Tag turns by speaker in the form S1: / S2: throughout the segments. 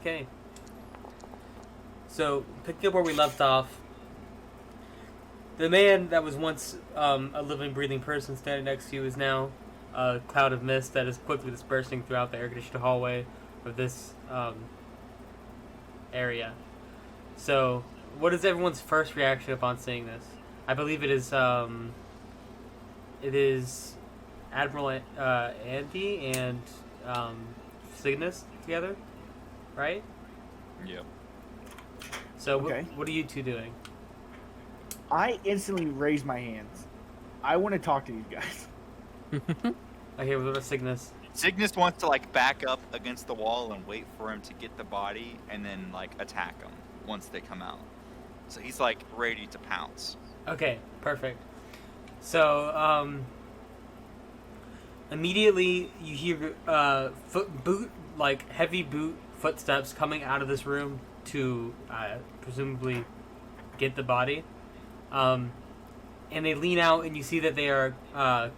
S1: Okay. So, picking up where we left off, the man that was once a living, breathing person standing next to you is now a cloud of mist that is quickly dispersing throughout the air-conditioned hallway of this area. So, what is everyone's first reaction upon seeing this? I believe it is Admiral Andy and Cygnus together, right?
S2: Yep.
S1: So,
S3: Okay.
S1: what are you two doing?
S3: I instantly raise my hands. I want to talk to these guys.
S1: Okay, what about Cygnus?
S2: Cygnus wants to like back up against the wall and wait for him to get the body and then like attack him once they come out. So he's like ready to pounce.
S1: Okay, perfect. So, immediately you hear heavy boot footsteps coming out of this room to presumably get the body. And they lean out, and you see that they are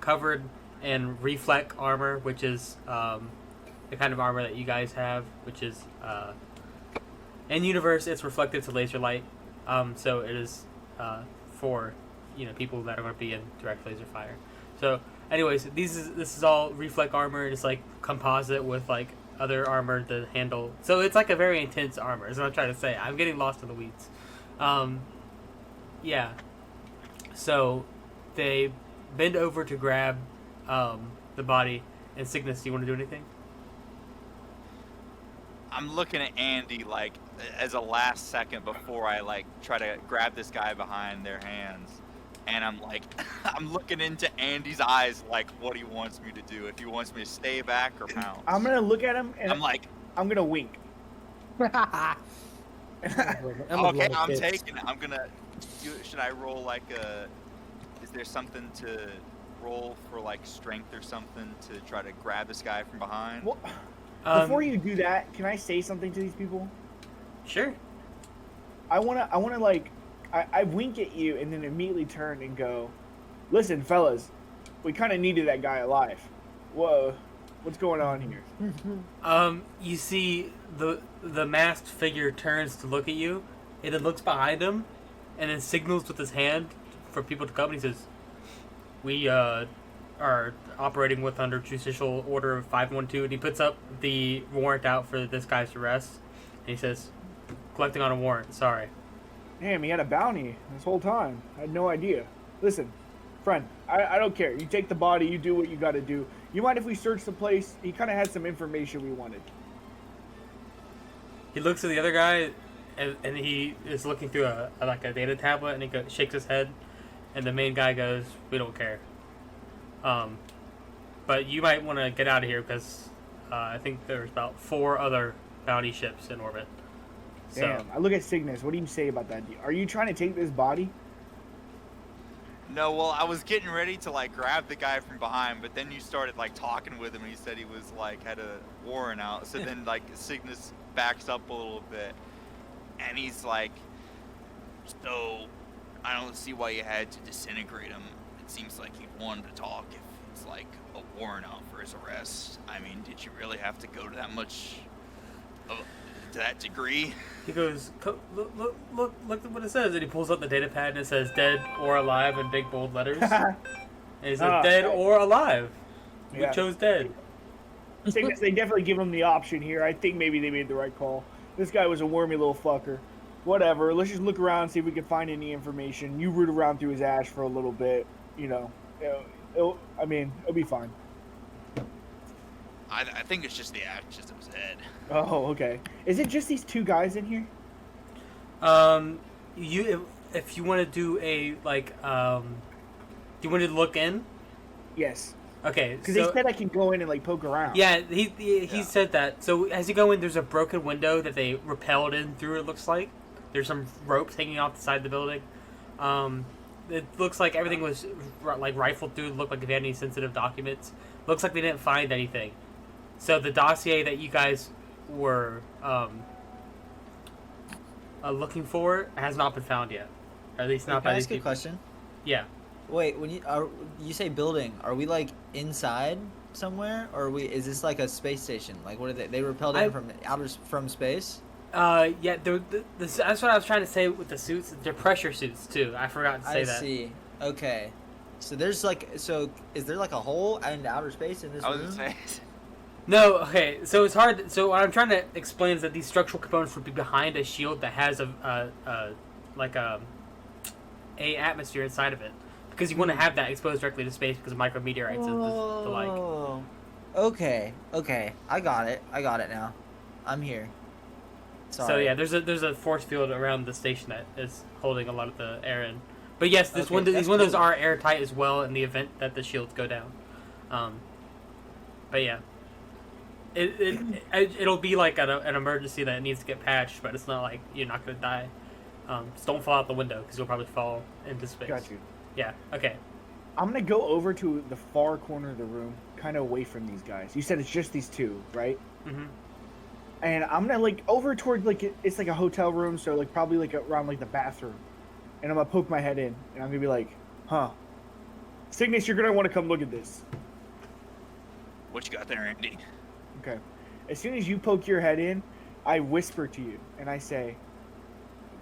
S1: covered in reflect armor, which is the kind of armor that you guys have, which is in universe it's reflective to laser light. So it is for people that are going to be in direct laser fire. So, anyways, this is all reflect armor. It's like composite with like other armor to handle. So it's like a very intense armor. Is what I'm trying to say. I'm getting lost in the weeds. Yeah. So they bend over to grab the body. And Cygnus, do you want to do anything?
S2: I'm looking at Andy like as a last second before I like try to grab this guy behind their hands. And I'm like, I'm looking into Andy's eyes like what he wants me to do. If he wants me to stay back or pounce.
S3: I'm going to look at him and
S2: I'm like,
S3: I'm going to wink.
S2: okay, I'm taking it. I'm gonna. Should I roll like a? Is there something to roll for like strength or something to try to grab this guy from behind?
S3: Well, before you do that, can I say something to these people?
S1: Sure.
S3: I wanna like, I wink at you and then immediately turn and go, listen, fellas, we kind of needed that guy alive. Whoa, what's going on here?
S1: You see the masked figure turns to look at you, and then looks behind him, and then signals with his hand for people to come. And he says, "We are operating with under judicial order of 512." And he puts up the warrant out for this guy's arrest. And he says, "Collecting on a warrant. Sorry."
S3: Damn, he had a bounty this whole time. I had no idea. Listen, friend, I don't care. You take the body, you do what you got to do. You mind if we search the place? He kind of had some information we wanted.
S1: He looks at the other guy, and he is looking through a data tablet, and he shakes his head, and the main guy goes, "We don't care." But you might want to get out of here because I think there's about 4 other bounty ships in orbit. So,
S3: Damn, I look at Cygnus. What do you say about that? Are you trying to take this body?
S2: No, well, I was getting ready to like grab the guy from behind, but then you started like talking with him, and he said he was like had a warrant out. So then like Cygnus backs up a little bit, and he's like, "So, I don't see why you had to disintegrate him. It seems like he wanted to talk if it's like a warrant out for his arrest. I mean, did you really have to go to that much, to that degree?"
S1: he goes, look at what it says. And he pulls up the data pad, and it says "dead or alive" in big bold letters. And he says, "Dead or alive." We
S3: Yeah.
S1: chose dead.
S3: Cygnus, they definitely give him the option here. I think maybe they made the right call. This guy was a wormy little fucker. Whatever. Let's just look around, see if we can find any information. You root around through his ash for a little bit. It'll be fine.
S2: I think it's just the ashes of his head.
S3: Oh, okay. Is it just these 2 guys in here?
S1: If you want to do a do you want to look in?
S3: Yes.
S1: Okay,
S3: Because they said I can go in and like poke around.
S1: Yeah, he said that. So as you go in, there's a broken window that they rappelled in through. It looks like there's some ropes hanging off the side of the building. It looks like everything was like rifled through. It looked like if they had any sensitive documents. Looks like they didn't find anything. So the dossier that you guys were looking for has not been found yet, or at least not by these
S4: people. Can I ask
S1: people.
S4: a question?
S1: Yeah.
S4: Wait, when you say building, are we like inside somewhere, or is this like a space station? Like, what are they? They repelled in from space.
S1: Yeah, that's what I was trying to say with the suits. They're pressure suits too. I forgot to say that.
S4: I see. Okay. So there's like, is there like a hole in outer space in this
S2: I was
S4: room?
S2: gonna say.
S1: No, okay. So it's hard. So what I'm trying to explain is that these structural components would be behind a shield that has a atmosphere inside of it, because you want to have that exposed directly to space because of micrometeorites and the like.
S4: Oh. Okay. I got it now. I'm here. Sorry.
S1: So yeah, there's a force field around the station that is holding a lot of the air in. But yes, these
S4: Okay,
S1: windows
S4: that's cool.
S1: are airtight as well in the event that the shields go down. But yeah, it'll be like an emergency that needs to get patched, but it's not like you're not gonna die. Just don't fall out the window because you'll probably fall into space.
S3: Got you.
S1: Yeah. Okay.
S3: I'm gonna go over to the far corner of the room, kind of away from these guys. You said it's just these two, right?
S1: Mm-hmm.
S3: And I'm gonna like over toward like it's like a hotel room, so like probably like around like the bathroom. And I'm gonna poke my head in, and I'm gonna be like, "Huh, Cygnus, you're gonna want to come look at this."
S2: What you got there, Andy?
S3: Okay. As soon as you poke your head in, I whisper to you, and I say,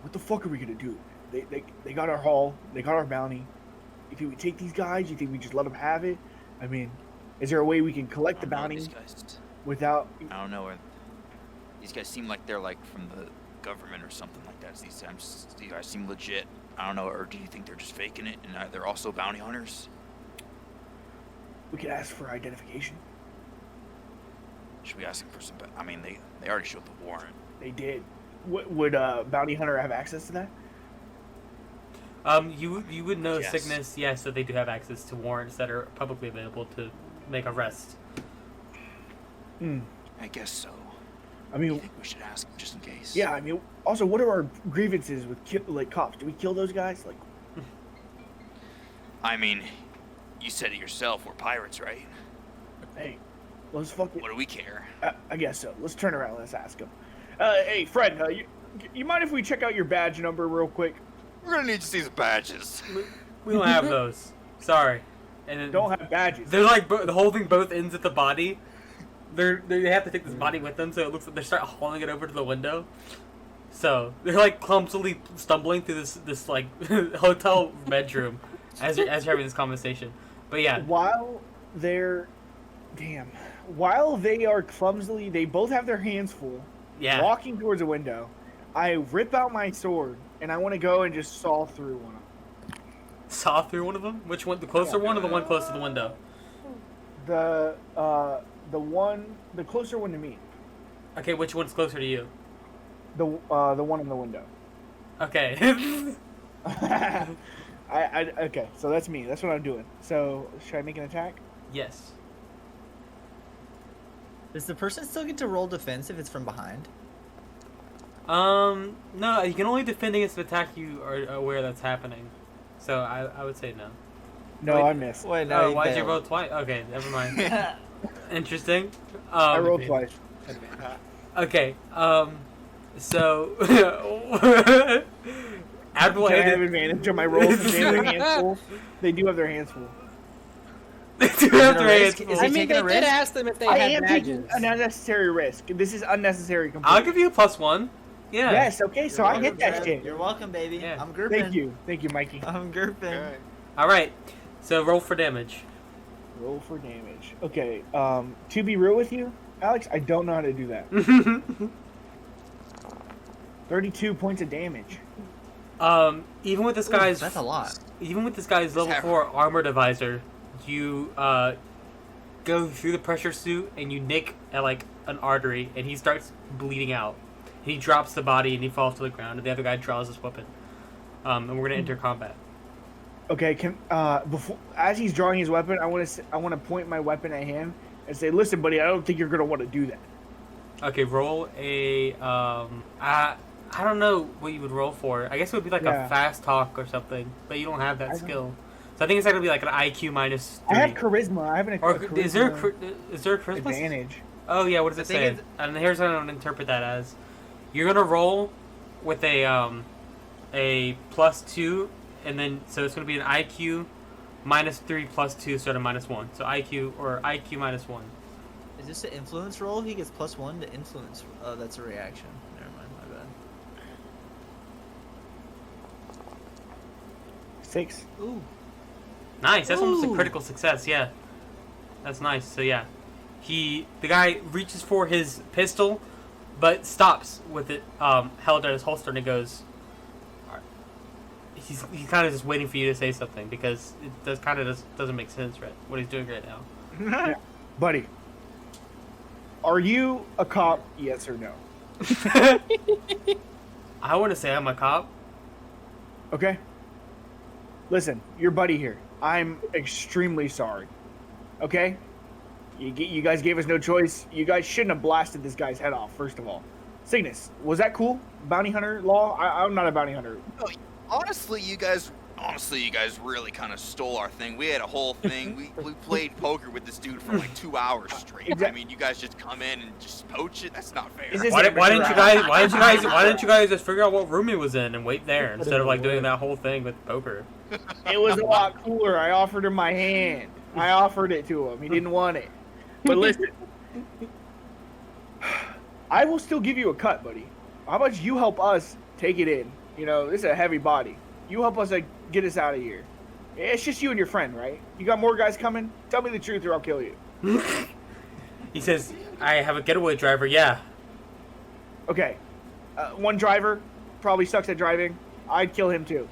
S3: "What the fuck are we gonna do? They got our haul, they got our bounty. If we take these guys, you think we just let them have it? I mean, is there a way we can collect the bounty
S2: These guys,
S3: without?"
S2: I don't know. These guys seem like they're like from the government or something like that. These guys seem legit. I don't know. Or do you think they're just faking it and they're also bounty hunters?
S3: We could ask for identification.
S2: Should we ask them for some? I mean, they already showed the warrant.
S3: They did. Would bounty hunter have access to that?
S1: You would know
S2: Yes.
S1: Cygnus. Yes, that they do have access to warrants that are publicly available to make arrests.
S3: Hmm.
S2: I guess so.
S3: I
S2: Do you
S3: mean,
S2: think we should ask them just in case?
S3: yeah. I mean, also, what are our grievances with like cops? Do we kill those guys? Like,
S2: I mean, you said it yourself. We're pirates, right?
S3: hey, let's fuck it.
S2: What do we care?
S3: I guess so. Let's turn around. Let's ask them. Hey, Fred, you mind if we check out your badge number real quick?
S2: We're gonna need to see the badges.
S1: We don't have those. Sorry. And then
S3: Don't have badges.
S1: they're like the holding both ends at the body. They have to take this body with them, so it looks like they start hauling it over to the window. So they're like clumsily stumbling through this like hotel bedroom as you're having this conversation. But yeah,
S3: While they're, while they are clumsily, they both have their hands full,
S1: yeah.
S3: walking towards a window. I rip out my sword and I want to go and just saw through one of them.
S1: Saw through one of them. Which one? The closer one or the one close to the window?
S3: The closer one to me.
S1: Okay, which one's closer to you?
S3: The one in the window.
S1: Okay.
S3: Okay, so that's me. That's what I'm doing. So should I make an attack?
S1: Yes.
S4: Does the person still get to roll defense if it's from behind?
S1: No, you can only defend against an attack you are aware that's happening. So I would say no.
S3: No,
S1: Wait,
S3: I missed.
S4: Wait,
S1: Oh, why'd you roll twice? Okay, never mind. Interesting.
S3: I rolled twice.
S1: Okay, so Admiral
S3: Can I have
S1: Hayden,
S3: advantage on my rolls? They have their hands full. They do have their hands full.
S1: they do have
S4: it a
S1: their
S4: risk?
S1: hands
S4: Is
S1: full.
S4: he
S5: I mean,
S4: taking
S5: they
S4: a
S5: did
S4: risk?
S5: ask them if they
S3: I
S5: had
S3: am
S5: badges.
S3: taking an unnecessary risk. This is unnecessary.
S1: I'll
S3: Completely.
S1: give you a +1. Yeah.
S3: Yes. Okay. So
S4: You're
S3: I hit
S4: welcome,
S3: that
S4: Fred.
S3: shit.
S4: You're welcome, baby.
S1: Yeah.
S4: I'm Gerpin.
S3: Thank you, Mikey.
S4: I'm Gerpin.
S2: Okay.
S1: All right. So roll for damage.
S3: Roll for damage. Okay. To be real with you, Alex, I don't know how to do that. 32 points of damage.
S1: Even with this
S4: Ooh,
S1: guy's
S4: that's a lot.
S1: Even with this guy's level 4 armor divisor, you go through the pressure suit and you nick at like an artery, and he starts bleeding out. He drops the body and he falls to the ground, and the other guy draws his weapon. And we're gonna enter combat.
S3: Okay. Can before as he's drawing his weapon, I want to point my weapon at him and say, "Listen, buddy, I don't think you're gonna want to do that."
S1: Okay, roll a I don't know what you would roll for. I guess it would be like
S3: Yeah.
S1: a fast talk or something, but you don't have
S3: I
S1: that
S3: don't-
S1: skill. So I think it's gonna be like an IQ minus 3.
S3: I have charisma. I have an
S1: Or
S3: charisma
S1: is there a charisma?
S3: advantage.
S1: Oh yeah, what does
S4: The
S1: it
S4: thing
S1: say?
S4: is-
S1: And here's what I'm gonna interpret that as: you're gonna roll with a +2, and then so it's gonna be an IQ -3 +2, so to -1. So IQ or IQ -1.
S4: Is this an influence roll? He gets +1 to influence. Oh, that's a reaction. Never mind, my bad.
S3: 6.
S4: Ooh.
S1: Nice. That's almost a
S4: Ooh.
S1: critical success. Yeah, that's nice. So yeah, the guy reaches for his pistol, but stops with it held at his holster, and he goes. He's kind of just waiting for you to say something because it doesn't make sense, right? What he's doing right now.
S3: Buddy, are you a cop? Yes or no?
S1: I want to say I'm a cop.
S3: Okay. Listen, your buddy here. I'm extremely sorry. Okay? You guys gave us no choice. You guys shouldn't have blasted this guy's head off, first of all. Cygnus, was that cool? Bounty hunter law? I'm not a bounty hunter.
S2: Honestly, you guys really kind of stole our thing. We had a whole thing. We played poker with this dude for like 2 hours straight. I mean, you guys just come in and just poach it. That's not fair.
S3: Is this-
S1: Why didn't you guys just figure out what room he was in and wait there instead of like doing that whole thing with poker?
S3: It was a lot cooler. I offered him my hand. I offered it to him. He didn't want it. But listen, I will still give you a cut, buddy. How about you help us take it in? You know, this is a heavy body. You help us like get us out of here. It's just you and your friend, right? You got more guys coming? Tell me the truth or I'll kill you.
S1: He says, "I have a getaway driver." Yeah.
S3: Okay. One driver probably sucks at driving. I'd kill him too.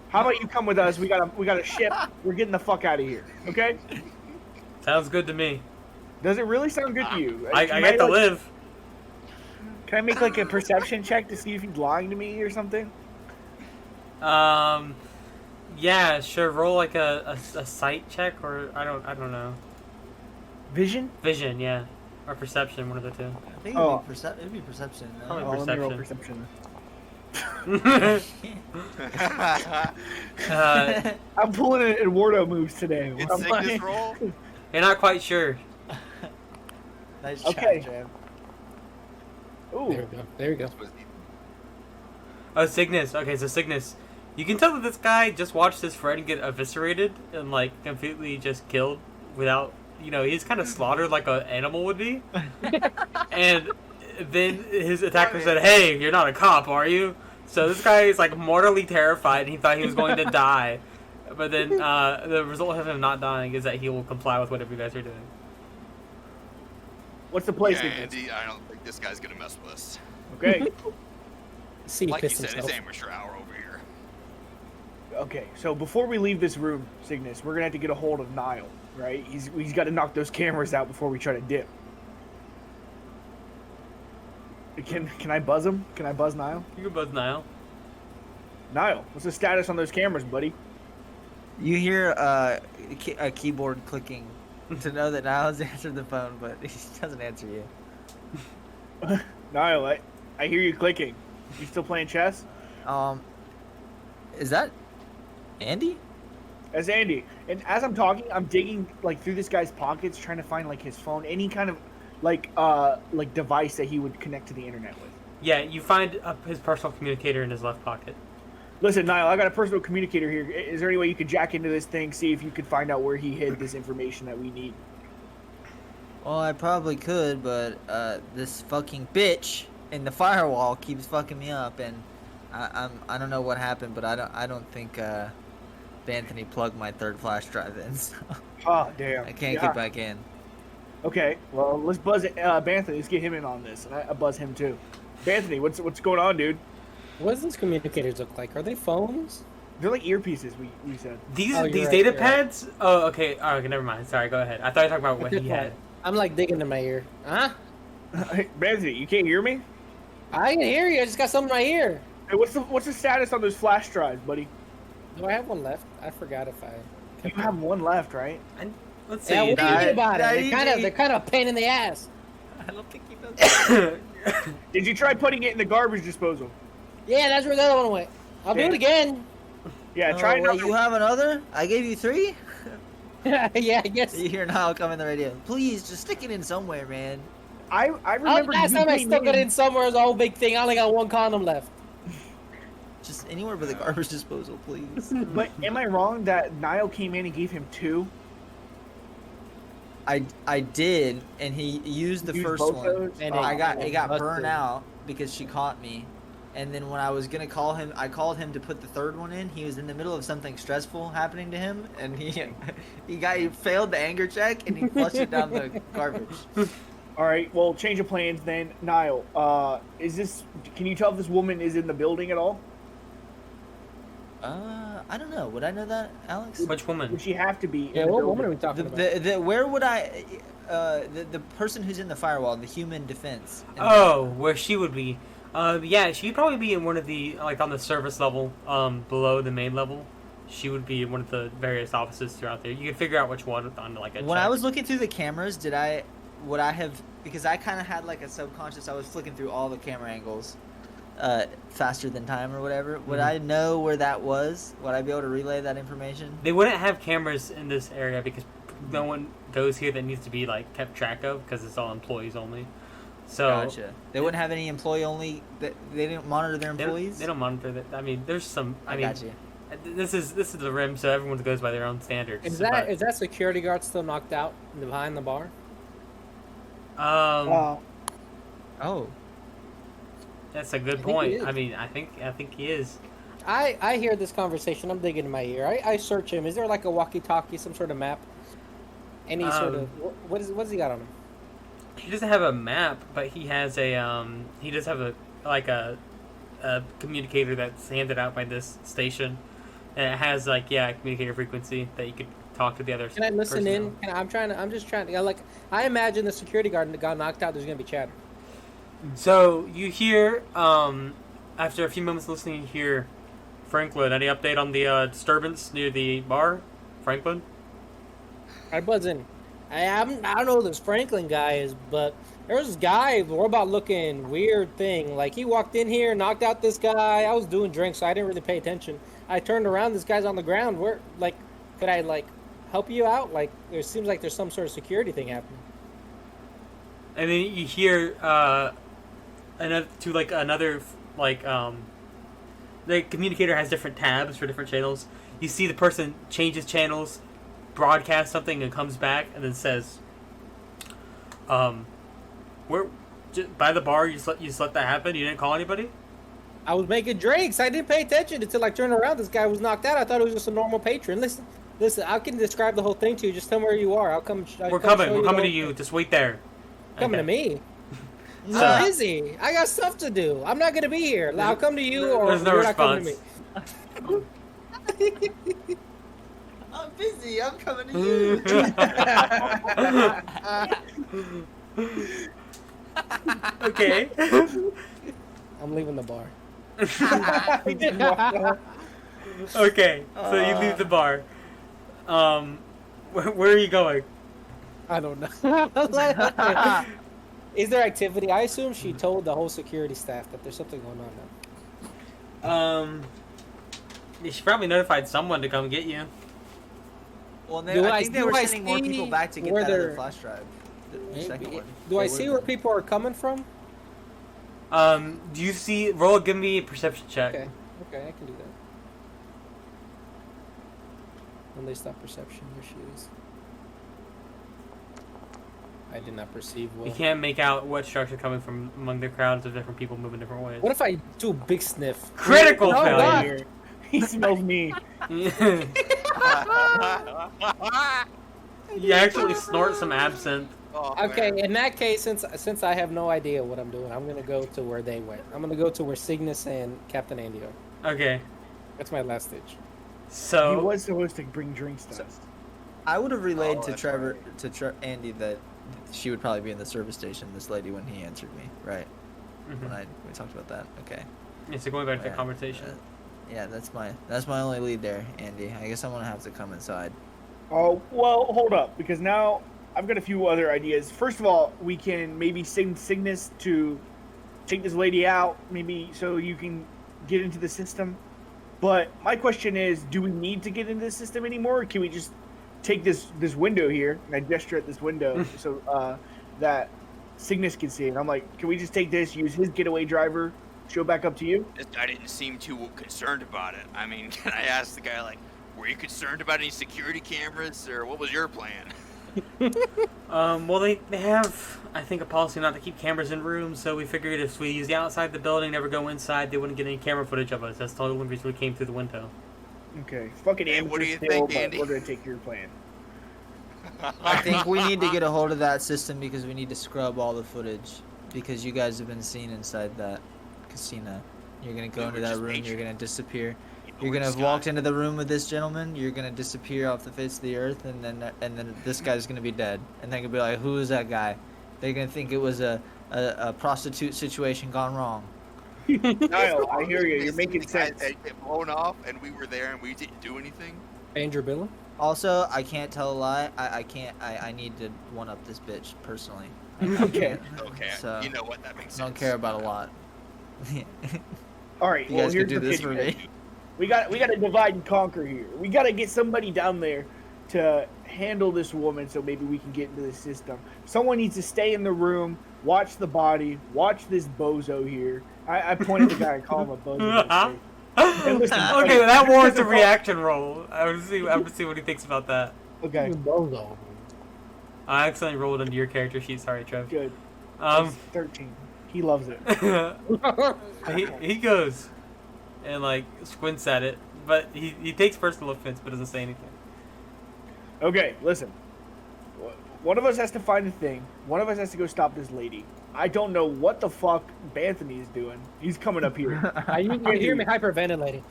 S3: How about you come with us? We got a ship. We're getting the fuck out of here. Okay?
S1: Sounds good to me.
S3: Does it really sound good to you?
S1: I
S3: Can
S1: get to
S3: like,
S1: live.
S3: Can I make like a perception check to see if he's lying to me or something?
S1: Yeah, sure. Roll like a sight check, or I don't know.
S3: Vision?
S1: Vision, yeah, or perception, one of the two.
S4: I think
S3: Oh.
S4: it'd be perception. No?
S1: Probably
S3: Oh, let me roll
S1: perception.
S3: perception.
S1: uh,
S3: I'm pulling an Eduardo moves today.
S2: It's
S3: I'm
S2: Cygnus
S3: like-
S2: roll.
S1: you're not quite sure.
S4: Nice
S3: Okay.
S4: chat, Jam.
S3: Ooh.
S5: There we go. There we go.
S1: Oh, Cygnus. Okay, so Cygnus, you can tell that this guy just watched his friend get eviscerated and like completely just killed without, he's kind of slaughtered like an animal would be. And then his attacker said, "Hey, you're not a cop, are you?" So this guy is like mortally terrified, and he thought he was going to die. But then the result of him not dying is that he will comply with whatever you guys are doing.
S3: What's the place?
S2: Yeah,
S3: Cygnus?
S2: Andy, I don't think this guy's gonna mess with us.
S3: Okay.
S5: See, he
S2: Like you
S5: pissed
S2: said,
S5: himself.
S2: it's amateur hour over here.
S3: Okay. So before we leave this room, Cygnus, we're gonna have to get a hold of Niall, right? He's got to knock those cameras out before we try to dip. Can I buzz him? Can I buzz Niall?
S1: You can buzz Niall.
S3: Niall, what's the status on those cameras, buddy?
S4: You hear a keyboard clicking to know that Niall's answered the phone, but he doesn't answer you.
S3: Niall, I hear you clicking. You still playing chess?
S4: Is that Andy?
S3: That's Andy. And as I'm talking, I'm digging like through this guy's pockets, trying to find like his phone, any kind of like device that he would connect to the internet with.
S1: Yeah, you find his personal communicator in his left pocket.
S3: Listen, Niall, I got a personal communicator here. Is there any way you could jack into this thing, see if you could find out where he hid this information that we need?
S4: Well, I probably could, but this fucking bitch in the firewall keeps fucking me up, and I don't know what happened, but I don't think Anthony plugged my third flash drive in, so
S3: Oh, damn.
S4: I can't
S3: Yeah.
S4: get back in.
S3: Okay, well, let's buzz Banthony. Let's get him in on this, and I buzz him too. Banthony, what's going on, dude?
S5: What does these communicators look like? Are they phones?
S3: They're like earpieces. We said.
S1: These
S5: Oh, you're
S1: these
S5: right,
S1: data
S5: you're right.
S1: pads? Oh, okay. Oh, okay, never mind. Sorry, go ahead. I thought you were talking about what he had.
S5: I'm like digging in my ear. Huh?
S3: Hey, Banthony, you can't hear me?
S5: I can hear you. I just got something in my ear.
S3: Hey, what's the status on those flash drives, buddy?
S5: Do I have one left? I forgot if I.
S3: You have one left, right?
S1: Let's see.
S5: Yeah, what do you
S4: Nah,
S5: mean about
S4: nah,
S5: it?
S4: you-
S5: They're kind of a pain in the ass.
S4: I don't think he does.
S3: Did you try putting it in the garbage disposal?
S5: Yeah, that's where the other one went. I'll do
S3: Yeah.
S5: it again.
S3: Yeah,
S4: Oh,
S3: try
S4: wait,
S3: another.
S4: you have another? I gave you 3?
S5: Yeah, I guess.
S4: You hear Niall come in the radio. Please, just stick it in somewhere, man.
S3: I remember
S5: Last
S3: you
S5: time I
S3: being
S5: stuck it
S3: in-
S5: in somewhere, it was a whole big thing. I only got one condom left.
S4: Just anywhere but the garbage disposal, please.
S3: But am I wrong that Niall came in and gave him 2?
S4: I did, and he used the
S3: Used
S4: first
S3: both
S4: one.
S3: those?
S5: And
S3: Oh,
S4: It got
S5: busted.
S4: burned out because she caught me. And then when I was gonna call him, I called him to put the third one in. He was in the middle of something stressful happening to him, and he failed the anger check, and he flushed it down the garbage.
S3: All right. Well, change of plans then. Niall, can you tell if this woman is in the building at all?
S4: I don't know. Would I know that, Alex?
S1: Which woman?
S3: Would she have to be
S5: Yeah,
S3: in the
S5: what
S3: building?
S5: woman are we talking about?
S4: Where would I? The person who's in the firewall, the human defense.
S1: Oh, where she would be. Yeah, she'd probably be in one of the, like, on the service level, below the main level. She would be in one of the various offices throughout there. You can figure out which one on, like, a
S4: When I
S1: check.
S4: was looking through the cameras, would I have, because I kind of had like a subconscious, I was flicking through all the camera angles faster than time or whatever. Would
S1: Mhm.
S4: I know where that was? Would I be able to relay that information?
S1: They wouldn't have cameras in this area because no one goes here that needs to be, like, kept track of because it's all employees only. So
S4: Gotcha. They wouldn't have any employee only. They didn't monitor their
S1: they
S4: employees.
S1: don't monitor that. I mean, there's some. I mean,
S4: got you.
S1: this is the rim, so everyone goes by their own standards.
S5: Is
S1: but,
S5: that security guard still knocked out behind the bar?
S4: Oh,
S1: That's a good
S5: I think he
S1: point.
S5: is.
S1: I mean, I think he is.
S5: I hear this conversation. I'm digging in my ear. I search him. Is there like a walkie-talkie, some sort of map? Any sort of what's he got on him?
S1: He doesn't have a map, but he has a he does have a communicator that's handed out by this station, and it has like a communicator frequency that you could talk to the other.
S5: Can I listen
S1: personnel.
S5: in? I'm just trying to like. I imagine the security guard that got knocked out. There's gonna be chatter.
S1: So you hear after a few moments listening, you hear Franklin. Any update on the disturbance near the bar, Franklin?
S5: I buzz in. I don't know who this Franklin guy is, but there was this guy, robot looking weird thing. Like he walked in here, knocked out this guy. I was doing drinks, so I didn't really pay attention. I turned around, this guy's on the ground. Where, like, could I like help you out? Like, there seems like there's some sort of security thing happening.
S1: And then you hear another the communicator has different tabs for different channels. You see the person changes channels, broadcasts something, and comes back and then says, "We're just by the bar. You just let that happen. You didn't call anybody."
S5: I was making drinks. I didn't pay attention until I turned around. This guy was knocked out. I thought it was just a normal patron. Listen. I can describe the whole thing to you. Just tell me where you are. I'll come.
S1: We're coming. We're coming to you. Just wait there.
S5: Coming to
S1: Okay.
S5: me.
S1: So-
S5: I'm busy. I got stuff to do. I'm not gonna be here. I'll come to you, or
S1: There's no
S5: you're not coming to me.
S1: response.
S4: I'm busy. I'm coming to you.
S1: Okay.
S5: I'm leaving the bar.
S3: He just walked out.
S1: Okay. So you leave the bar. Where are you going?
S5: I don't know. Is there activity? I assume she told the whole security staff that there's something going on now.
S1: You should probably notified someone to come get you.
S4: Well,
S5: Do
S4: I
S5: I-
S4: think they
S5: do
S4: were
S5: I
S4: sending more people
S5: see
S4: back to get
S5: where
S4: that other
S5: they're-
S4: flash drive. The second one.
S5: Do I
S4: They
S5: see
S4: would've
S5: where
S4: been.
S5: people are coming from?
S1: Do you see? Give me a perception check.
S5: Okay, I can do that. When they stop perception, there she is. I did not perceive well.
S1: You can't make out what structure coming from among the crowds of different people moving different ways.
S5: What if I do a big sniff?
S1: Critical
S5: Oh, God.
S1: failure.
S3: He smells me.
S1: You actually snort some absinthe.
S2: Oh,
S5: Okay,
S2: man.
S5: in that case, since I have no idea what I'm doing, I'm gonna go to where they went. I'm gonna go to where Cygnus and Captain Andy are.
S1: Okay,
S5: That's my last stage.
S3: He
S1: so
S3: was supposed to bring drinks to us.
S4: I would have relayed
S2: Oh,
S4: to
S2: that's
S4: Trevor, Andy, that she would probably be in the service station. This lady, when he answered me, right?
S1: mhm.
S4: We talked about that. Okay.
S1: Yeah, so going back to the
S4: Yeah,
S1: conversation.
S4: Yeah, that's my only lead there, Andy. I guess I'm gonna have to come inside.
S3: Oh, well, hold up, because now I've got a few other ideas. First of all, we can maybe send Cygnus to take this lady out, maybe so you can get into the system. But my question is, do we need to get into the system anymore, or can we just take this window here, and I gesture at this window so that Cygnus can see it. I'm like, can we just take this, use his getaway driver Show back up to you.
S2: This guy didn't seem too concerned about it. I mean, can I ask the guy, like, were you concerned about any security cameras, or what was your plan?
S1: Well, they have, I think, a policy not to keep cameras in rooms, so we figured if we use the outside of the building, never go inside, they wouldn't get any camera footage of us. That's the only reason we came through the window.
S3: Okay. Fucking
S2: Hey,
S3: amateur
S2: what do you
S3: still,
S2: think,
S3: but
S2: Andy?
S3: we're gonna take your plan.
S4: I think we need to get a hold of that system because we need to scrub all the footage because you guys have been seen inside that casino. You're gonna go
S2: We
S4: into
S2: were
S4: that
S2: just
S4: room.
S2: nature.
S4: You're gonna disappear.
S2: You know,
S4: You're
S2: we're
S4: gonna have
S2: just
S4: walked
S2: guys.
S4: into the room with this gentleman. You're gonna disappear off the face of the earth, and then this guy's gonna be dead. And they're gonna be like, "Who is that guy?" They're gonna think it was a prostitute situation gone wrong.
S3: Niall, I hear you. You're
S2: See
S3: making
S2: the guy
S3: sense.
S2: that get blown off, and we were there, and we didn't do anything.
S5: Andrew Billen.
S4: Also, I can't tell a lie. I can't. I need to one up this bitch personally.
S3: Okay.
S2: Okay,
S4: So,
S2: you know what? That makes sense.
S4: I don't care about a lot.
S3: All right.
S4: You
S3: well,
S4: guys
S3: here's
S4: could do
S3: the
S4: this
S3: pitch,
S4: for
S3: man.
S4: me.
S3: We got to divide and conquer here. We got to get somebody down there to handle this woman, so maybe we can get into the system. Someone needs to stay in the room, watch the body, watch this bozo here. I pointed at the guy and called him a bozo. Hey, listen, buddy,
S1: Okay, that warrants a
S3: because of-
S1: reaction roll. I would see what he thinks about that.
S3: Okay,
S5: Bozo.
S1: I accidentally rolled into your character sheet. Sorry, Trev.
S3: good.
S1: Um,
S3: That's 13. He loves it.
S1: he goes and like squints at it, but he takes personal offense, but doesn't say anything.
S3: Okay, listen. One of us has to find the thing. One of us has to go stop this lady. I don't know what the fuck Banthony is doing. He's coming up here.
S5: You can hear me hyperventilating.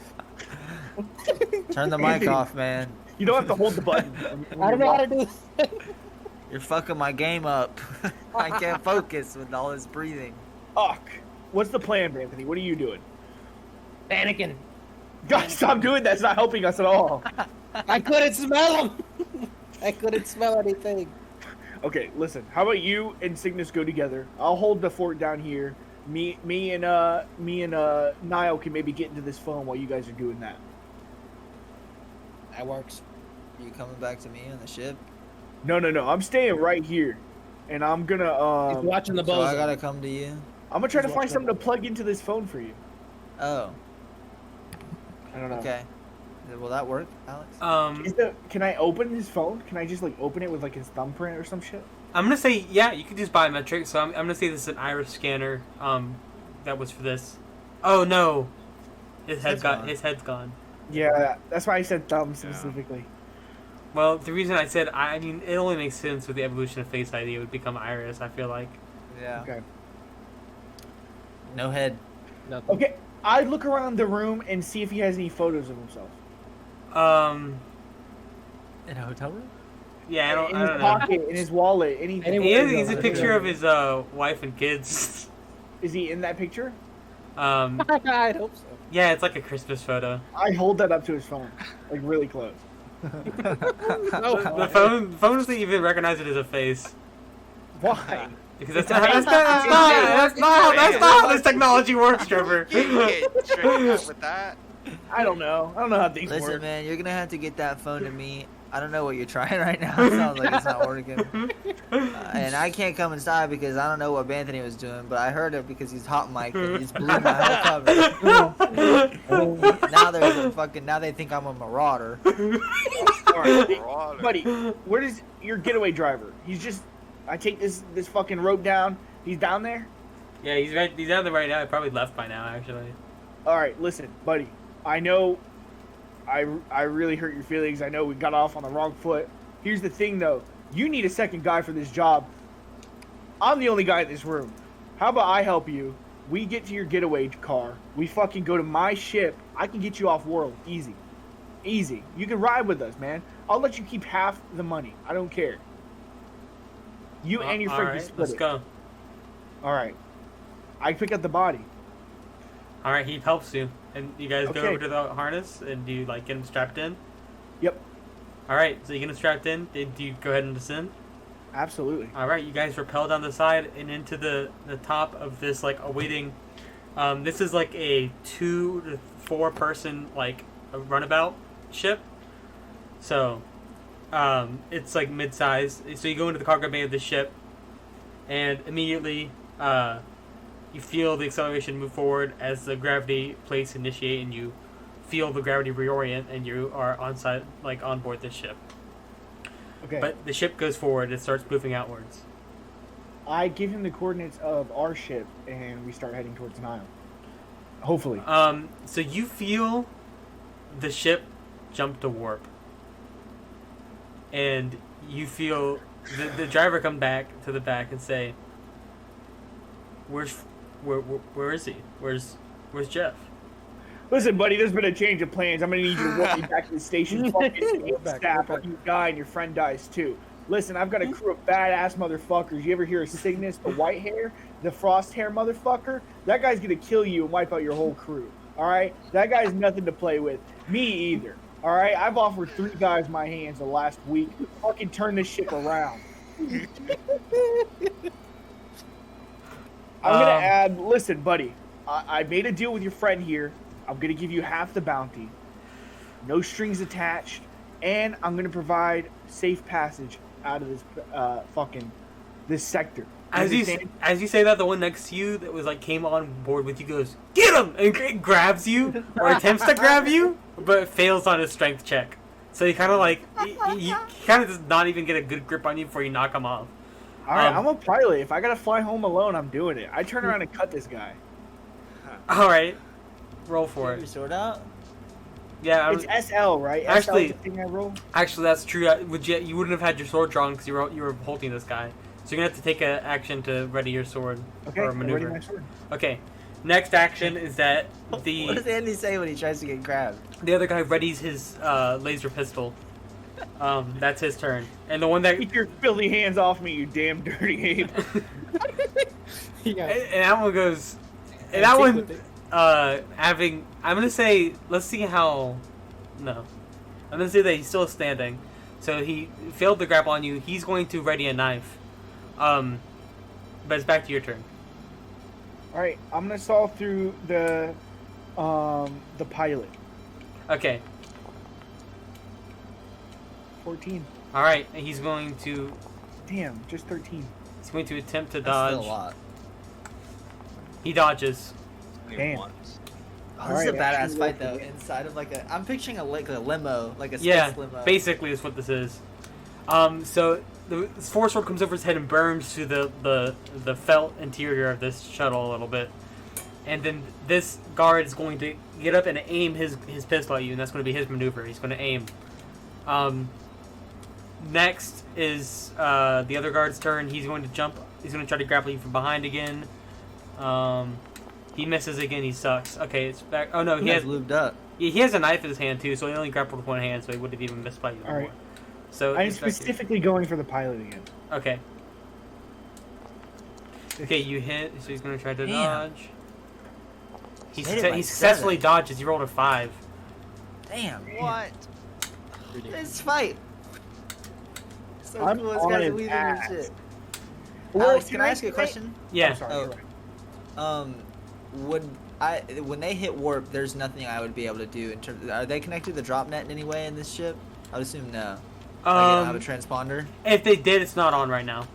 S4: Turn the mic off, man.
S3: You don't have to hold the button.
S5: I don't know how to do this.
S4: You're fucking my game up. I can't focus with all this breathing.
S3: Fuck. What's the plan, Banthony? What are you doing?
S5: Panicking.
S3: God, stop doing that. It's not helping us at all.
S5: I couldn't smell him. I couldn't smell anything.
S3: Okay, listen. How about you and Cygnus go together? I'll hold the fort down here. Me and Niall can maybe get into this phone while you guys are doing that.
S5: That works.
S4: You coming back to me on the ship?
S3: No. I'm staying right here, and I'm
S5: He's
S3: gonna
S5: watching the
S4: So I
S5: bozo.
S4: gotta come to you?
S3: I'm gonna try to
S5: He's
S3: find
S5: watching
S3: something to plug into this phone for you.
S4: Oh,
S3: I don't know.
S4: okay. Will that work, Alex?
S3: Can I open his phone? Can I just like open it with like his thumbprint or some shit?
S1: I'm gonna say yeah, you could use biometric. So I'm gonna say this is an iris scanner. That was for this. Oh no, his
S4: head's gone.
S1: his head's gone.
S3: Yeah, that's why I said thumb specifically.
S1: Well, the reason I said I mean it only makes sense with the evolution of Face ID. It would become iris. I feel like.
S4: Yeah.
S3: Okay.
S4: No head.
S5: Nothing.
S3: Okay, I look around the room and see if he has any photos of himself.
S4: In a hotel room?
S1: Yeah, I
S3: in
S1: don't
S3: his
S1: know.
S3: pocket, in his wallet, anything.
S1: He's a picture of his wife and kids.
S3: Is he in that picture?
S5: I hope so.
S1: Yeah, it's like a Christmas photo.
S3: I hold that up to his phone, like really close.
S1: The phone doesn't even recognize it as a face
S3: Why?
S1: because that's not how this technology works, Trevor.
S2: You can't get tricked out with that.
S3: I don't know. I don't know how things
S4: Listen,
S3: work.
S4: man, you're gonna have to get that phone to me. I don't know what you're trying right now. It sounds like it's not working. And I can't come inside because I don't know what Anthony was doing, but I heard it because he's hot mic and he just blew my whole cover. Now they think I'm a marauder.
S3: All right,
S2: Water.
S3: buddy, where does your getaway driver? He's just. I take this fucking rope down. He's down there.
S1: Yeah, he's out there right now. He probably left by now, actually.
S3: All right, listen, buddy. I know. I really hurt your feelings. I know we got off on the wrong foot. Here's the thing, though. You need a second guy for this job. I'm the only guy in this room. How about I help you? We get to your getaway car. We fucking go to my ship. I can get you off world. Easy. Easy. You can ride with us, man. I'll let you keep half the money. I don't care. You and your friend can
S1: Alright,
S3: split
S1: let's
S3: it.
S1: go.
S3: All right. I pick up the body.
S1: All right, he helps you, and you guys go
S3: Okay.
S1: over to the harness, and do you like get him strapped in?
S3: Yep.
S1: All right, so you get him strapped in. Do you go ahead and descend?
S3: Absolutely.
S1: All right, you guys rappel down the side and into the top of this like awaiting. This is like a 2 to 4 person like a runabout ship. So, it's like mid-size. So you go into the cargo bay of the ship, and immediately, You feel the acceleration move forward as the gravity plates initiate, and you feel the gravity reorient, and you are on board this ship.
S3: Okay.
S1: But the ship goes forward. It starts moving outwards.
S3: I give him the coordinates of our ship, and we start heading towards Nile. Hopefully.
S1: So you feel the ship jump to warp, and you feel the driver come back to the back and say, where is he? Where's Jeff?
S3: Listen, buddy, there's been a change of plans. I'm gonna need you to walk me back to the station. Fucking
S5: back,
S3: staff,
S5: go back.
S3: you die and your friend dies too. Listen, I've got a crew of badass motherfuckers. You ever hear of Cygnus, the white hair, the frost hair motherfucker? That guy's gonna kill you and wipe out your whole crew. All right, that guy's nothing to play with. Me either. All right, I've offered 3 guys my hands the last week. Fucking turn this ship around. I'm gonna add. Listen, buddy, I made a deal with your friend here. I'm gonna give you half the bounty, no strings attached, and I'm gonna provide safe passage out of this this sector.
S1: As you say that, the one next to you that was came on board with you goes, "Get him!" and grabs you or attempts to grab you, but fails on his strength check. So he kind of he kind of does not even get a good grip on you before you knock him off.
S3: All right, I'm a pilot. If I gotta fly home alone, I'm doing it. I turn around and cut this guy.
S1: All right, roll for
S4: Get your
S1: it.
S4: sword out.
S1: Yeah,
S3: It's SL, right?
S1: Actually-
S3: SL is the thing I roll.
S1: actually that's true. You wouldn't have had your sword drawn because you were holding this guy. So you're gonna have to take an action to ready your sword
S3: Okay,
S1: or
S3: I'm
S1: maneuver.
S3: ready my sword.
S1: Okay, next action is that
S4: What does Andy say when he tries to get grabbed?
S1: the other guy readies his laser pistol. That's his turn, and the one that
S3: Keep your filthy hands off me, you damn dirty ape.
S5: Yeah.
S1: and that one goes, and
S5: And
S1: that
S5: stick
S1: one
S5: with it.
S1: I'm gonna say let's see how. No, I'm gonna say that he's still standing, so he failed to grapple on you. He's going to ready a knife. But it's back to your turn.
S3: All right, I'm gonna saw through the pilot.
S1: Okay.
S3: 14.
S1: All right. And he's going to
S3: Damn, just 13.
S1: attempt to
S4: That's
S1: dodge.
S4: still a lot.
S1: He dodges.
S3: Damn.
S4: Oh, this
S3: Alright,
S4: is a badass
S3: actually
S4: fight
S3: roll
S4: though.
S3: for it.
S4: Inside of I'm picturing a limo, like a space
S1: Yeah,
S4: limo.
S1: basically is what this is. So the force sword comes over his head and burns through the felt interior of this shuttle a little bit, and then this guard is going to get up and aim his pistol at you, and that's going to be his maneuver. He's going to aim. Next is the other guard's turn. He's going to jump. He's going to try to grapple you from behind again. He misses again. He sucks. Okay, it's back. Oh no,
S4: He
S1: he has
S4: lubed up.
S1: he has a knife in his hand too, so he only grappled with one hand, so he wouldn't have even missed by you.
S3: All right.
S1: So
S3: I'm
S1: it's back to you.
S3: specifically going for the pilot again.
S1: Okay. Okay, you hit, so he's gonna try to
S4: Damn.
S1: dodge. He,
S4: Hit it by
S1: he successfully
S4: 7.
S1: dodges. He rolled a 5.
S4: Damn.
S2: What?
S4: This fight. So
S3: I'm
S4: cool. This
S3: on
S4: guy's
S3: his
S4: weaving
S3: ass.
S4: and shit.
S3: Well,
S4: Alex, can I ask you a question?
S1: Yeah.
S3: I'm sorry.
S4: Oh.
S3: you're right.
S4: When they hit warp, there's nothing I would be able to do in terms. Are they connected to the drop net in any way in this ship? I would assume no. Like, they don't have a transponder.
S1: If they did, it's not on right now.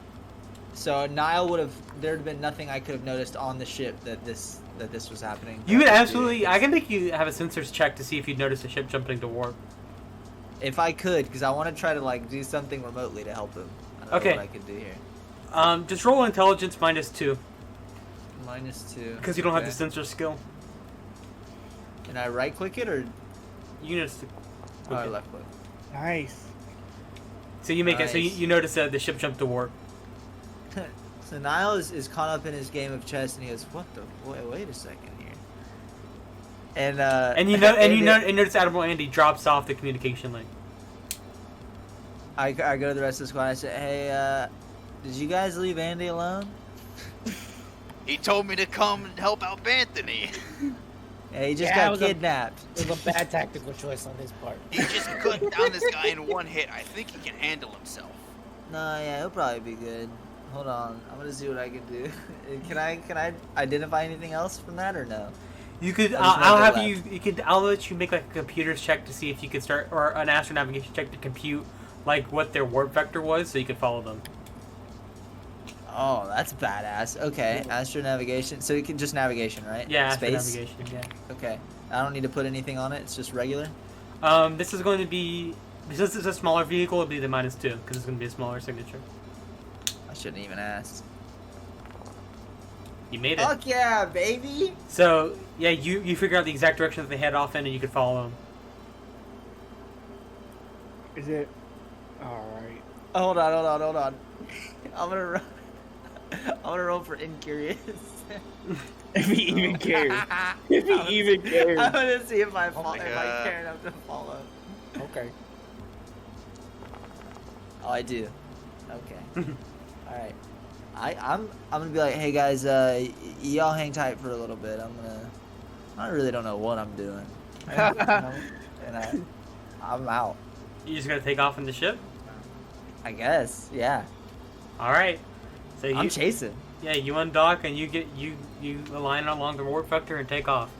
S4: So Nile would have. There'd been nothing I could have noticed on the ship that this was happening.
S1: You would
S4: That would
S1: absolutely.
S4: be-
S1: I can make you have a sensors check to see if you'd notice the ship jumping to warp.
S4: If I could, because I want to try to do something remotely to help him. I don't
S1: Okay.
S4: know what I could do here.
S1: Just roll intelligence -2
S4: -2.
S1: because you don't have
S4: Okay.
S1: the sensor skill.
S4: Can I right click it or
S1: You just. Okay.
S4: left click?
S3: Nice.
S1: So you make it. So
S4: Nice.
S1: you notice that the ship jumped to warp.
S4: So Nile is caught up in his game of chess, and he goes, "What the? Wait a second here." And
S1: And you know, and notice Admiral Andy drops off the communication link.
S4: I go to the rest of the squad. I say, "Hey, did you guys leave Andy alone?
S2: He told me to come and help out Anthony.
S4: Yeah, he just
S5: Yeah, it
S4: got
S5: was a-
S4: kidnapped."
S5: It was a bad tactical choice on his part.
S2: He just cut down this guy in one hit. I think he can handle himself.
S4: No, yeah, he'll probably be good. Hold on, I'm gonna see what I can do. Can I identify anything else from that or no?
S1: You could.
S4: I just
S1: I'll
S4: wanna
S1: have
S4: go
S1: you.
S4: left.
S1: You could. I'll let you make a computer's check to see if you could start, or an astronavigation check to compute what their warp vector was, so you could follow them.
S4: Oh, that's badass. Okay, astro navigation. So you can just navigation, right?
S1: Yeah, after
S4: Space.
S1: navigation. Yeah.
S4: Okay. I don't need to put anything on it. It's just regular.
S1: This is going to be, because it's a smaller vehicle, it'll be the -2 because it's going to be a smaller signature.
S4: I shouldn't even ask.
S1: You made it.
S4: Fuck yeah, baby!
S1: So yeah, you figure out the exact direction that they head off in, and you can follow them.
S3: Is it? All right.
S4: Hold on. I'm gonna roll for incurious.
S3: If he even cares. If he even cares.
S4: I'm gonna see if I
S2: my
S4: if I
S2: God.
S4: care enough to follow.
S5: Okay.
S4: Oh, I do. Okay. All right. I'm gonna be like, hey guys, y'all hang tight for a little bit. I really don't know what I'm doing. And I'm out.
S1: You just gonna take off in the ship.
S4: I guess. Yeah.
S1: All right. So
S4: I'm
S1: you
S4: chasing.
S1: yeah you undock and you align along the warp vector and take off.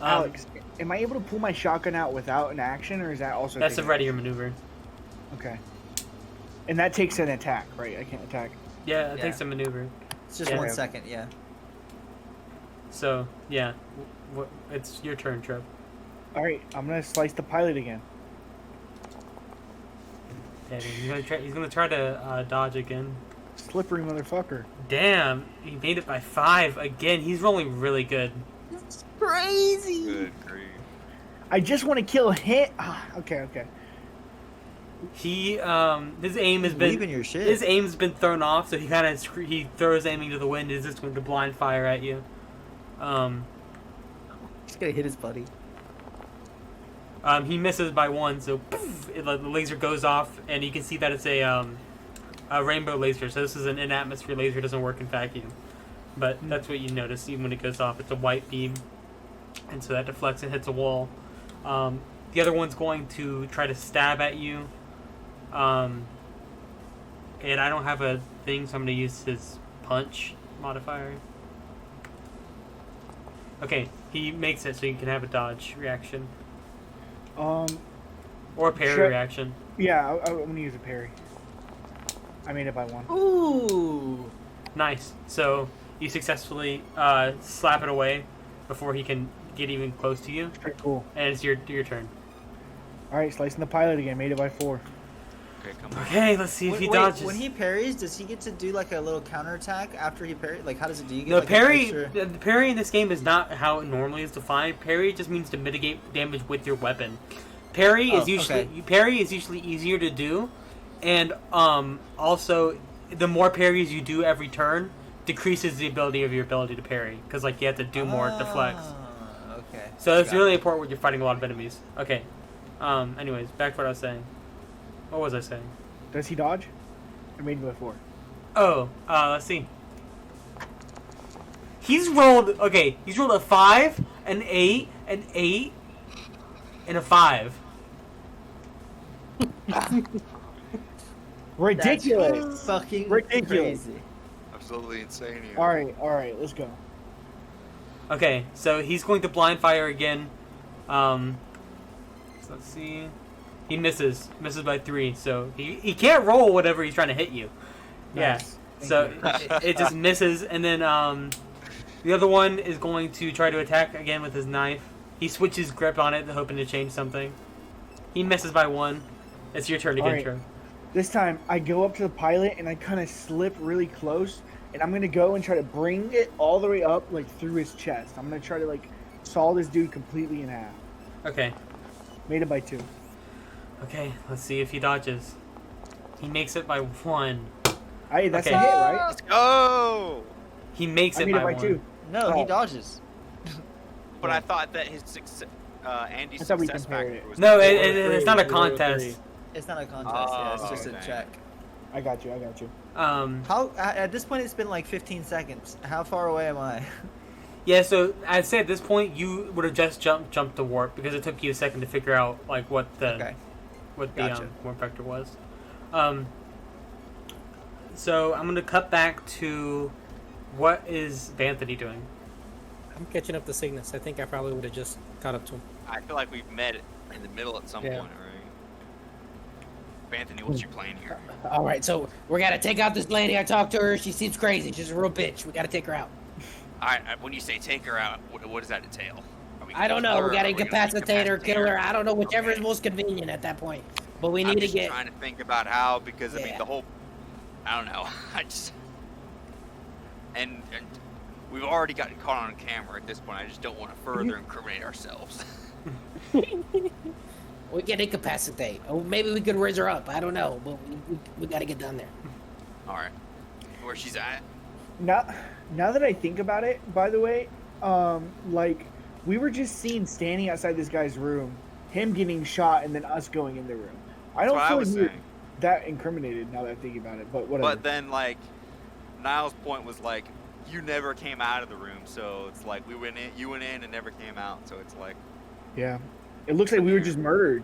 S3: Alex, am I able to pull my shotgun out without an action, or is that also?
S1: That's a
S3: taking-
S1: readier maneuver.
S3: Okay. And that takes an attack, right? I can't attack.
S1: Yeah, it
S4: Yeah.
S1: takes a maneuver.
S4: It's just
S1: Yeah.
S4: 1 second. Yeah.
S1: So yeah, it's your turn, Trip.
S3: All right, I'm gonna slice the pilot again.
S1: Yeah, he's gonna try to dodge again.
S3: Slippery motherfucker.
S1: Damn, he made it by 5 again. He's rolling really good.
S4: It's crazy.
S2: Good grief.
S3: I just want to kill him. Okay.
S1: He his aim has been
S4: Leaving your shit.
S1: his aim's been thrown off, so he throws aiming to the wind. Is just going to blind fire at you.
S4: He's gonna hit his buddy.
S1: He misses by 1, so poof, the laser goes off, and you can see that it's a rainbow laser. So this is an in-atmosphere laser, doesn't work in vacuum. But that's what you notice even when it goes off. It's a white beam, and so that deflects and hits a wall. The other one's going to try to stab at you. And I don't have a thing, so I'm going to use his punch modifier. Okay, he makes it, so you can have a dodge reaction. Or a parry
S3: Sure.
S1: reaction.
S3: Yeah, I'm gonna use a parry. I made it by 1.
S4: Ooh.
S1: Nice. So you successfully slap it away before he can get even close to you,
S3: Pretty cool.
S1: and it's your turn.
S3: All right, slicing the pilot again. Made it by 4.
S2: Okay, come on.
S1: Okay, let's see if he
S4: Wait,
S1: dodges.
S4: when he parries, does he get to do like a little counterattack after he parries? Like, how does it do? You get
S1: No,
S4: like
S1: parry.
S4: An extra...
S1: The parry in this game is not how it normally is defined. Parry just means to mitigate damage with your weapon. Parry
S4: Oh,
S1: is usually
S4: okay.
S1: parry is usually easier to do, and also the more parries you do every turn decreases the ability to parry because like you have to do more deflects.
S4: Okay.
S1: So it's
S4: Got
S1: really
S4: it.
S1: important when you're fighting a lot of enemies. Okay. Anyways, back to what I was saying. What was I saying?
S3: Does he dodge? I made it by 4.
S1: Oh, let's see. He's rolled a 5, an 8, an 8, and a 5.
S3: Ridiculous.
S4: That's fucking
S3: Ridiculous.
S4: crazy.
S2: Absolutely insane here.
S3: All right, let's go.
S1: Okay, so he's going to blind fire again. So let's see. He misses by 3, so he can't roll whatever he's trying to hit you. Yeah.
S3: Nice. Thank
S1: So
S3: you.
S1: it just misses, and then the other one is going to try to attack again with his knife. He switches grip on it, hoping to change something. He misses by 1. It's your turn again,
S3: Alright.
S1: Trev.
S3: This time, I go up to the pilot and I kind of slip really close, and I'm gonna go and try to bring it all the way up, like through his chest. I'm gonna try to like saw this dude completely in half.
S1: Okay.
S3: Made it by 2.
S1: Okay, let's see if he dodges. He makes it by 1.
S3: Hey, that's
S1: Okay.
S3: a hit, right?
S2: Let's go!
S1: He makes
S3: I
S1: it
S3: made
S1: by
S3: it by
S1: 1.
S3: 2.
S4: No, he
S3: Oh.
S4: dodges.
S2: But I thought that his Andy's
S3: I thought we
S2: success
S3: compared
S2: factor
S3: it.
S2: was
S1: No,
S2: four.
S1: it's not a
S5: Three, zero,
S1: contest.
S5: three.
S4: It's not a contest. Yeah, it's
S2: Oh,
S4: just a
S2: dang.
S4: check.
S3: I got you.
S4: How at this point it's been like 15 seconds. How far away am I?
S1: Yeah, so I'd say at this point you would have just jumped to warp because it took you a second to figure out like what the
S4: Okay.
S1: Gotcha. Warp vector was. So I'm gonna cut back to what is Anthony doing?
S5: I'm catching up to Cygnus. I think I probably would have just caught up to him.
S2: I feel like we've met in the middle at some
S5: Yeah.
S2: point, right? Anthony, what's your plan here?
S5: All right, so we gotta take out this lady. I talked to her. She seems crazy. She's a real bitch. We gotta take her out.
S2: All right, when you say take her out, what does that entail? Are we
S5: I don't
S2: gonna
S5: know.
S2: kill
S5: We
S2: her,
S5: gotta
S2: or are we gonna
S5: incapacitate her, kill her. I don't know, whichever is
S2: Okay.
S5: most convenient at that point. But we need
S2: I'm
S5: to
S2: just
S5: get.
S2: trying to think about how, because I mean
S5: Yeah.
S2: the whole, I don't know. I just and we've already gotten caught on camera at this point. I just don't want to further incriminate ourselves.
S5: We can incapacitate. Or maybe we could raise her up. I don't know, but we gotta get down there.
S2: All right, where she's at?
S3: Now that I think about it, by the way, like we were just seen standing outside this guy's room, him getting shot, and then us going in the room. I
S2: That's
S3: don't
S2: what I
S3: feel
S2: was
S3: like we were
S2: saying.
S3: that incriminated now that I'm thinking about it, but whatever.
S2: But then like, Niles' point was like, you never came out of the room, so it's like we went in, you went in, and never came out. So it's like,
S3: Yeah, it looks like we were just murdered.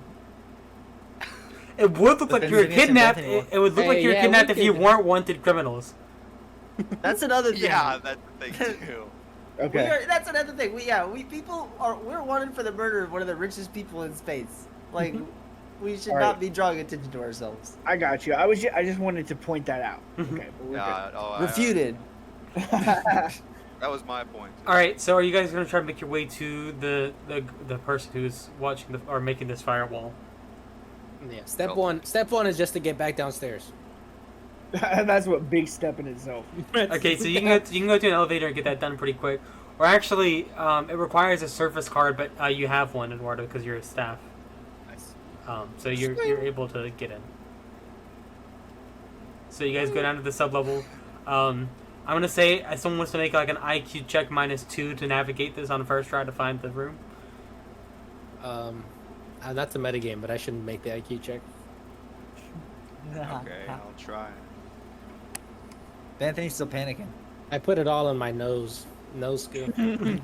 S1: It would look
S4: But
S1: like you were
S4: then Jimmy
S1: kidnapped.
S4: and Bethany
S1: It would look like
S5: Hey,
S1: you were
S5: yeah,
S1: kidnapped
S5: we
S1: if you
S5: could-
S1: weren't wanted criminals.
S4: That's another thing.
S2: yeah, that's the thing too.
S3: Okay.
S4: That's another thing. We're wanted for the murder of one of the richest people in space. Like, we should
S3: All
S4: not
S3: right.
S4: be drawing attention to ourselves.
S3: I got you. I just wanted to point that out. Okay, but we're
S2: Yeah,
S4: Refuted.
S3: good.
S2: that was my point.
S1: All right, so are you guys gonna try to make your way to the person who's watching or making this firewall?
S5: Yeah. Step
S2: Oh.
S5: one. Step one is just to get back downstairs.
S3: That's what big step in itself.
S1: Okay, so you can go to an elevator and get that done pretty quick. Or actually, it requires a surface card, but you have one in order because you're a staff.
S2: Nice.
S1: So you're able to get in. So you guys go down to the sublevel. I'm gonna say someone wants to make like an IQ check -2 to navigate this on the first try to find the room.
S5: That's a metagame, but I shouldn't make the IQ check.
S2: Okay, I'll try.
S4: Anthony's still panicking.
S5: I put it all in my nose skill.
S4: Can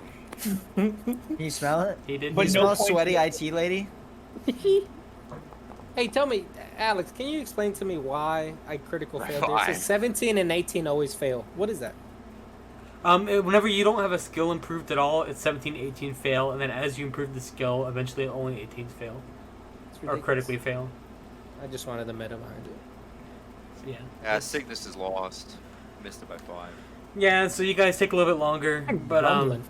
S4: you smell it?
S1: He did.
S3: But
S4: You
S3: no
S4: smell
S3: points
S4: sweaty
S3: yet.
S4: IT lady?
S5: Hey, tell me, Alex, can you explain to me why I critical failed there? It
S2: Why?
S5: says 17 and 18 always fail. What is that?
S1: Whenever you don't have a skill improved at all, it's 17, 18 fail, and then as you improve the skill, eventually only 18s fail
S5: It's
S1: or
S5: ridiculous.
S1: critically fail.
S5: I just wanted the meta behind it.
S1: So, yeah.
S2: Yeah, Cygnus is lost. Missed it by 5.
S1: Yeah, so you guys take a little bit longer, but
S5: Rumbling.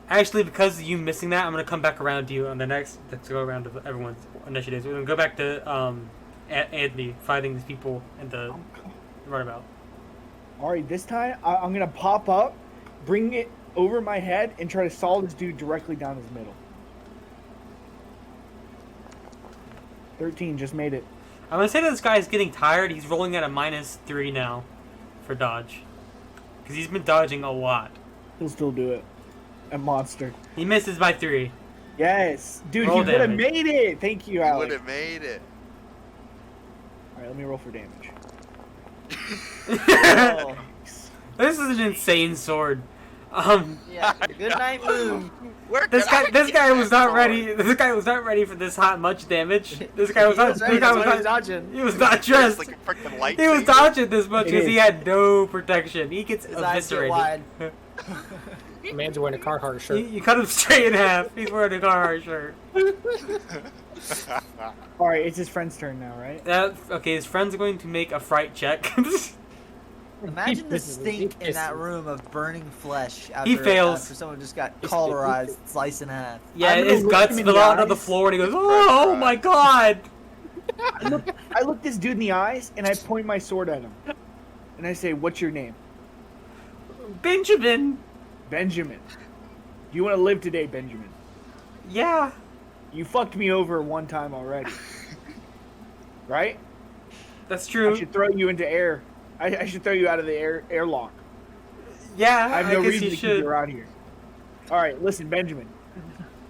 S1: actually because of you missing that, I'm gonna come back around to you on the next. Let's go around to everyone's initiatives. We're gonna go back to Anthony fighting these people in the runabout.
S3: All right, this time I'm gonna pop up, bring it over my head, and try to saw this dude directly down his middle. 13 just made it.
S1: I'm gonna say that this guy is getting tired. He's rolling at a -3 now for dodge because he's been dodging a lot.
S3: He'll still do it. A monster.
S1: He misses by 3.
S3: Yes, dude,
S1: Roll
S3: he would have
S1: damage.
S3: made it. Thank you,
S2: Would
S3: Alex.
S2: have made it.
S3: All right, let me roll for damage.
S4: Oh,
S1: This is an insane sword.
S4: yeah. Good night, Moon.
S2: Where
S1: This
S2: did I
S1: guy
S2: get
S1: was
S2: that
S1: not
S2: sword?
S1: ready. This guy was not ready for this hot much damage. This guy was
S4: He
S1: not.
S4: was
S1: This
S4: ready,
S1: guy
S4: that's
S1: was
S4: why he was
S1: not.
S4: dodging.
S1: He was not
S2: It's
S1: dressed.
S2: like a freaking light.
S1: He was dodging this much
S3: It
S1: because he
S3: is.
S1: had no protection. He gets
S4: His eyes get
S1: eviscerated.
S4: wide.
S5: The man's wearing a Carhartt shirt.
S1: You cut him straight in half. He's wearing a Carhartt shirt.
S3: All right, it's his friend's turn now, right?
S1: Okay, his friend's going to make a fright check.
S4: Imagine the
S5: This is
S4: stink in that
S5: ridiculous.
S4: room of burning flesh after,
S1: He fails.
S4: after someone just got cauterized, sliced in half.
S1: Yeah,
S3: I'm gonna
S1: his
S3: look
S1: guts
S3: him in
S1: spill
S3: the
S1: out on the
S3: eyes.
S1: floor, and he goes, "Oh my god!"
S3: I look this dude in the eyes and I point my sword at him, and I say, "What's your name?"
S1: Benjamin.
S3: Benjamin. Do you want to live today, Benjamin?
S1: Yeah.
S3: You fucked me over one time already, right?
S1: That's
S3: I
S1: true.
S3: should throw you into air. I should throw you out of the airlock.
S1: Yeah,
S3: I have no
S1: guess
S3: reason
S1: you
S3: to keep
S1: should.
S3: you around here. All right, listen, Benjamin.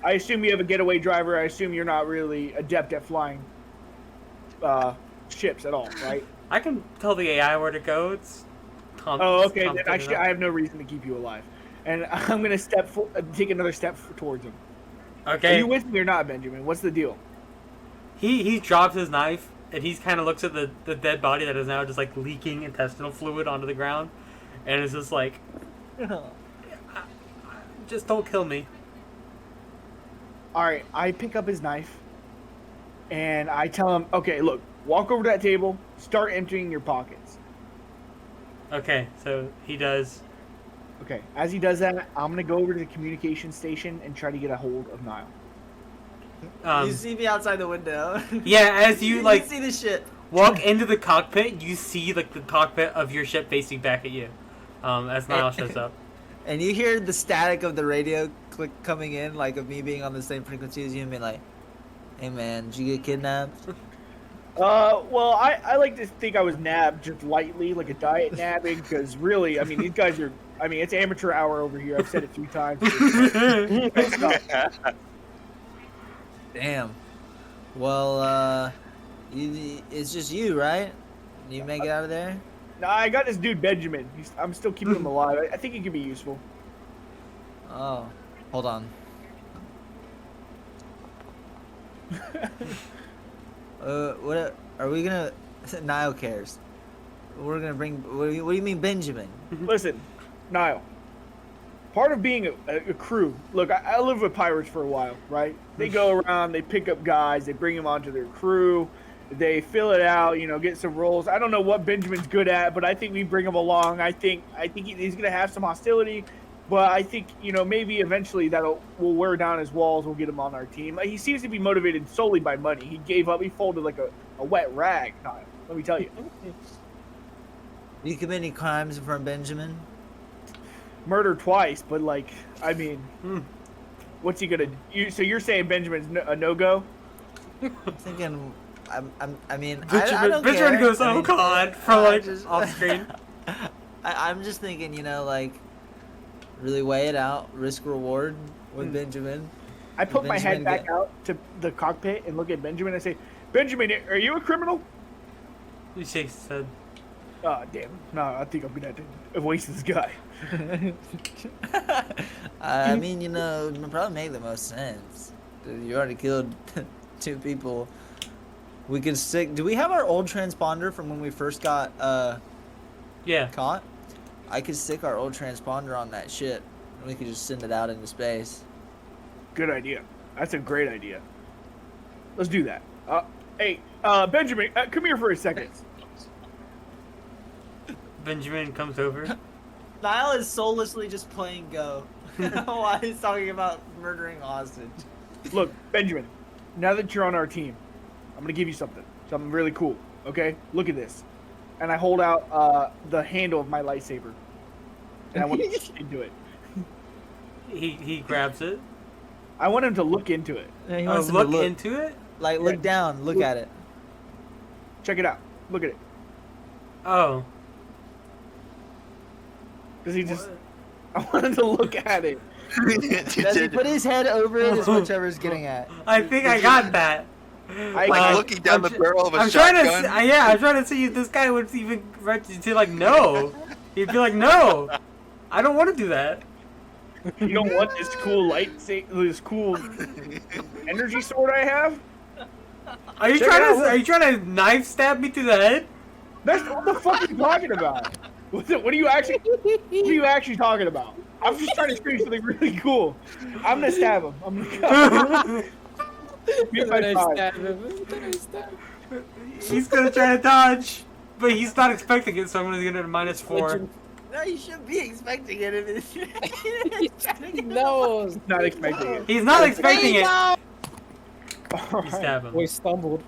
S3: I assume you have a getaway driver. I assume you're not really adept at flying ships at all, right?
S1: I can tell the AI where to go. It's
S3: Oh, okay. Then
S1: complicated
S3: I have no reason to keep you alive, and I'm gonna take another step towards him.
S1: enough.
S3: Are
S1: Okay.
S3: you with me or not, Benjamin? What's the deal?
S1: He drops his knife and he kind of looks at the dead body that is now just like leaking intestinal fluid onto the ground, and it's just like, just don't kill me.
S3: All right, I pick up his knife, and I tell him, okay, look, Walk over to that table. Start emptying your pockets.
S1: Okay, so he does.
S3: Okay. As he does that, I'm gonna go over to the communication station and try to get a hold of Niall.
S4: You see me outside the window.
S1: Yeah, as you like
S4: see the shit.
S1: walk into the cockpit, you see like the cockpit of your ship facing back at you. As Niall shows up.
S4: And you hear the static of the radio click coming in, like of me being on the same frequency as you, and being like, "Hey man, did you get kidnapped?"
S3: Well, I like to think I was nabbed just lightly, like a diet nabbing, because really, I mean, these guys are. I mean, it's amateur hour over here. I've said it 3 times. It's not-
S4: Damn. Well, it's just you, right? You make it out of there?
S3: No, I got this dude Benjamin. I'm still keeping him alive. I think he could be useful.
S4: Oh, hold on. What are we gonna? Niall cares. We're gonna bring. What do you mean, Benjamin?
S3: Listen, Niall. Part of being a crew. Look, I lived with pirates for a while, right? They go around, they pick up guys, they bring them onto their crew, they fill it out, get some roles. I don't know what Benjamin's good at, but I think we bring him along. I think he's gonna have some hostility, but I think maybe eventually will wear down his walls. We'll get him on our team. Like, he seems to be motivated solely by money. He gave up. He folded like a wet rag. Niall, let me tell you.
S4: You commit any crimes from Benjamin?
S3: Murder twice, but I mean, what's he gonna do? So you're saying Benjamin's a no-go?
S4: I'm thinking. I mean,
S1: Benjamin,
S4: I don't
S1: Benjamin
S4: care.
S1: goes,
S4: I
S1: "Oh
S4: mean,
S1: God," from like
S4: just-
S1: off screen.
S4: I'm just thinking, really weigh it out, risk reward with Benjamin.
S3: I put my head
S4: Benjamin
S3: back out to the cockpit and look at Benjamin and say, "Benjamin, are you a criminal?"
S1: He shakes his head.
S3: Oh, damn. No, I think I'm gonna have to waste this guy.
S4: I mean, it would probably make the most sense. You already killed 2 people. We could stick. Do we have our old transponder from when we first got
S1: Yeah.
S4: caught? I could stick our old transponder on that ship, and we could just send it out into space.
S3: Good idea. That's a great idea. Let's do that. Hey, Benjamin, come here for a second.
S1: Benjamin comes over.
S4: Niall is soullessly just playing Go while he's talking about murdering hostage.
S3: Look, Benjamin, now that you're on our team, I'm gonna give you something really cool. Okay, look at this. And I hold out the handle of my lightsaber, and I want him to look into it.
S1: He grabs it.
S3: I want him to look into it.
S4: He wants him to
S1: Look
S4: look
S1: into it.
S4: like look down, look at it.
S3: Check it out. Look at it.
S1: Oh.
S3: Does he just? I want him to look at it.
S4: Does he put his head over it? Is what Trevor's getting at.
S1: I think I got that.
S2: Like looking down the barrel of a
S1: I'm
S2: shotgun.
S1: trying to, I'm trying to see if this guy would even to like no. He'd be like, no, I don't want to do that.
S3: You don't want this cool this cool energy sword I have?
S1: Are you
S3: Check it out,
S1: are you trying to knife stab me through the head?
S3: That's what the fuck are you talking about? What are you actually talking about? I'm just trying to show you something really cool. I'm gonna stab him. I'm gonna Give me my five.
S1: He's gonna try to dodge, but he's not expecting it, so I'm gonna get it a -4.
S4: No, you shouldn't be expecting it.
S5: No,
S3: Not expecting it.
S1: He's not expecting it.
S3: All
S1: You
S3: right.
S1: stab him.
S5: we stumbled.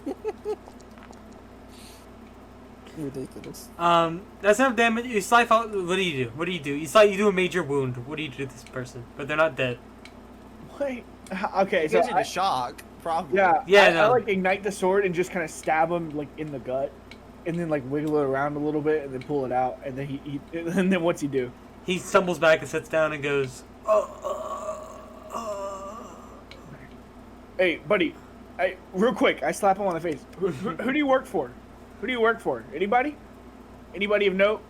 S5: Ridiculous.
S1: That's enough damage. You slice out. What do you do? What do you do? You do a major wound. What do you do to this person? But they're not dead.
S3: Wait. Okay,
S4: He
S3: so
S4: goes into shock, probably.
S1: Yeah,
S3: I
S1: no.
S3: like ignite the sword and just kind of stab him like in the gut, and then like wiggle it around a little bit and then pull it out, and then and then what's he do?
S1: He stumbles back and sits down and goes,
S3: Hey, buddy, real quick, I slap him on the face. Who do you work for? Who do you work for? Anybody? Anybody of note?